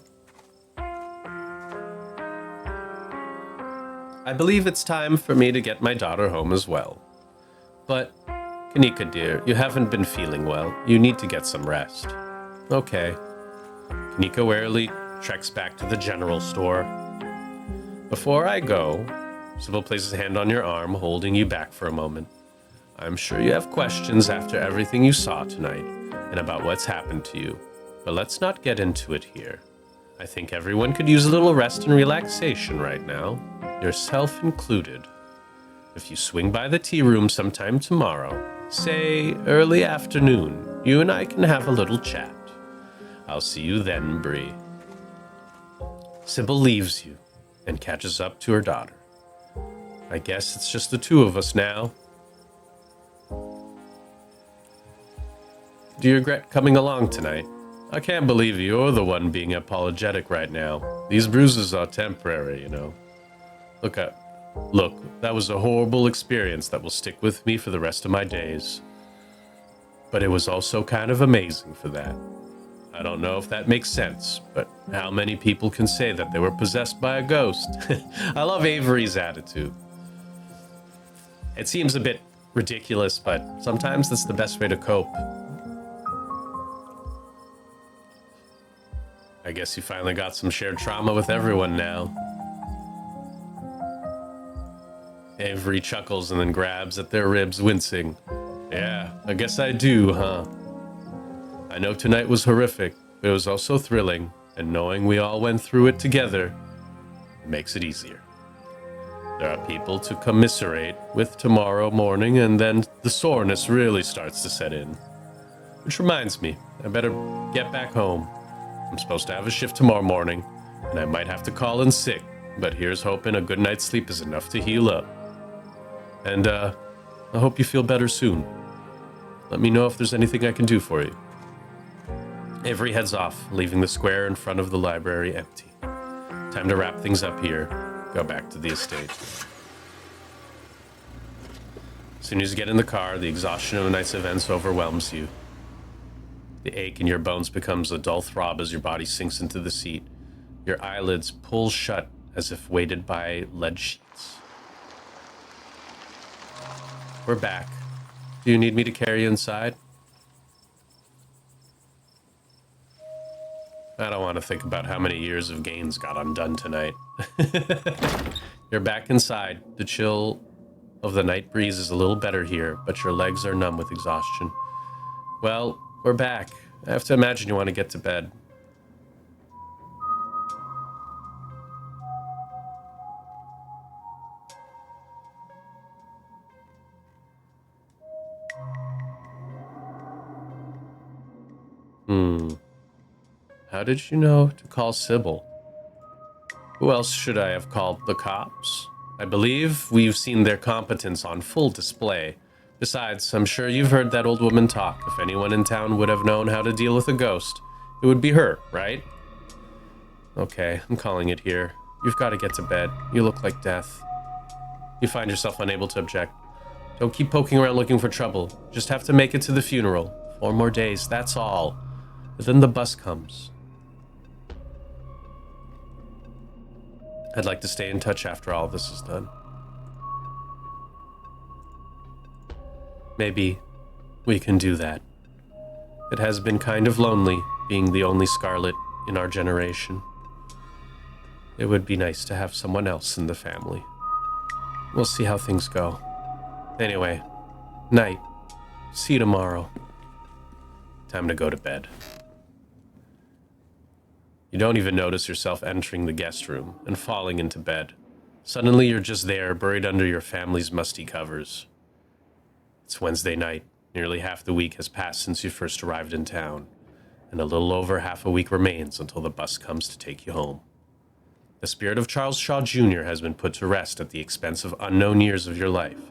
I believe it's time for me to get my daughter home as well. But, Kanika dear, you haven't been feeling well. You need to get some rest. Okay. Kanika warily treks back to the general store. Before I go, Sybil places a hand on your arm, holding you back for a moment. I'm sure you have questions after everything you saw tonight, and about what's happened to you, but let's not get into it here. I think everyone could use a little rest and relaxation right now, yourself included. If you swing by the tea room sometime tomorrow, say early afternoon, you and I can have a little chat. I'll see you then, BRIE. Sybil leaves you and catches up to her daughter. I guess it's just the two of us now. Do you regret coming along tonight? I can't believe you're the one being apologetic right now. These bruises are temporary, you know. Look, that was a horrible experience that will stick with me for the rest of my days. But it was also kind of amazing for that. I don't know if that makes sense, but how many people can say that they were possessed by a ghost? I love Avery's attitude. It seems a bit ridiculous, but sometimes that's the best way to cope. I guess you finally got some shared trauma with everyone now. Avery chuckles and then grabs at their ribs, wincing. Yeah, I guess I do, huh? I know tonight was horrific, but it was also thrilling, and knowing we all went through it together makes it easier. There are people to commiserate with tomorrow morning, and then the soreness really starts to set in. Which reminds me, I better get back home. I'm supposed to have a shift tomorrow morning, and I might have to call in sick, but here's hoping a good night's sleep is enough to heal up. And, I hope you feel better soon. Let me know if there's anything I can do for you. Avery heads off, leaving the square in front of the library empty. Time to wrap things up here. Go back to the estate. As soon as you get in the car, the exhaustion of a night's events overwhelms you. The ache in your bones becomes a dull throb as your body sinks into the seat. Your eyelids pull shut as if weighted by lead sheets. We're back. Do you need me to carry you inside? I don't want to think about how many years of gains got undone tonight. You're back inside. The chill of the night breeze is a little better here, but your legs are numb with exhaustion. Well, we're back. I have to imagine you want to get to bed. How did you know to call Sybil? Who else should I have called? The cops? I believe we've seen their competence on full display. Besides, I'm sure you've heard that old woman talk. If anyone in town would have known how to deal with a ghost, it would be her, right? Okay, I'm calling it here. You've got to get to bed. You look like death. You find yourself unable to object. Don't keep poking around looking for trouble. Just have to make it to the funeral. 4 more days, that's all. But then the bus comes. I'd like to stay in touch after all this is done. Maybe we can do that. It has been kind of lonely being the only Scarlet in our generation. It would be nice to have someone else in the family. We'll see how things go. Anyway, night. See you tomorrow. Time to go to bed. You don't even notice yourself entering the guest room and falling into bed. Suddenly you're just there, buried under your family's musty covers. It's Wednesday night. Nearly half the week has passed since you first arrived in town, and a little over half a week remains until the bus comes to take you home. The spirit of Charles Shaw Jr. has been put to rest at the expense of unknown years of your life.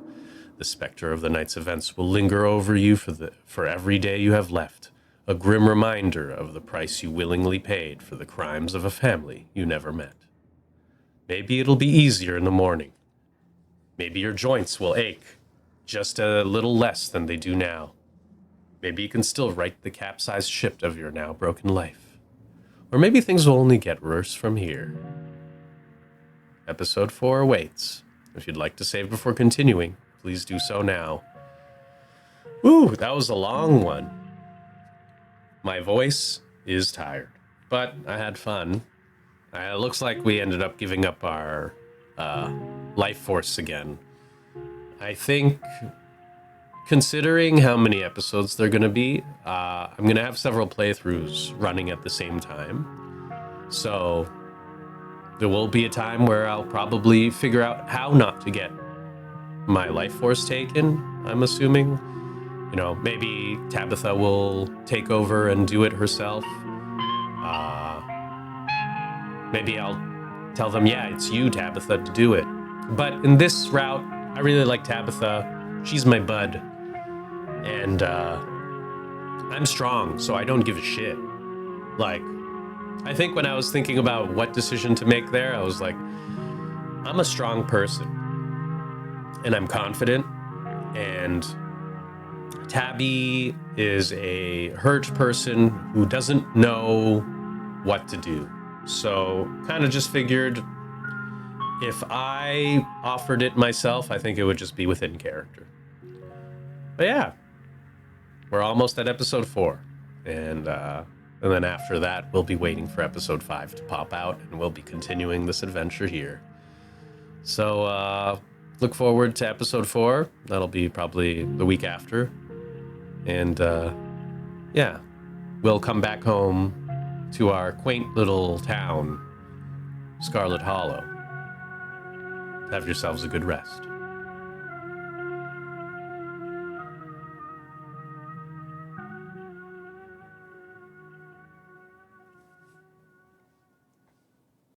The specter of the night's events will linger over you for every day you have left, a grim reminder of the price you willingly paid for the crimes of a family you never met. Maybe it'll be easier in the morning. Maybe your joints will ache just a little less than they do now. Maybe you can still right the capsized ship of your now broken life. Or maybe things will only get worse from here. Episode 4 awaits. If you'd like to save before continuing, please do so now. Woo, that was a long one. My voice is tired, but I had fun. It looks like we ended up giving up our life force again. I think, considering how many episodes they're going to be, I'm going to have several playthroughs running at the same time. So there will be a time where I'll probably figure out how not to get my life force taken, I'm assuming. You know, maybe Tabitha will take over and do it herself. Maybe I'll tell them, yeah, it's you, Tabitha, to do it. But in this route, I really like Tabitha. She's my bud. And I'm strong, so I don't give a shit. Like, I think when I was thinking about what decision to make there, I was like, I'm a strong person. And I'm confident. And Tabby is a hurt person who doesn't know what to do. So kind of just figured if I offered it myself, I think it would just be within character. But yeah, we're almost at episode 4. And then after that, we'll be waiting for episode 5 to pop out, and we'll be continuing this adventure here. So look forward to episode 4. That'll be probably the week after. And yeah, we'll come back home to our quaint little town, Scarlet Hollow. Have yourselves a good rest.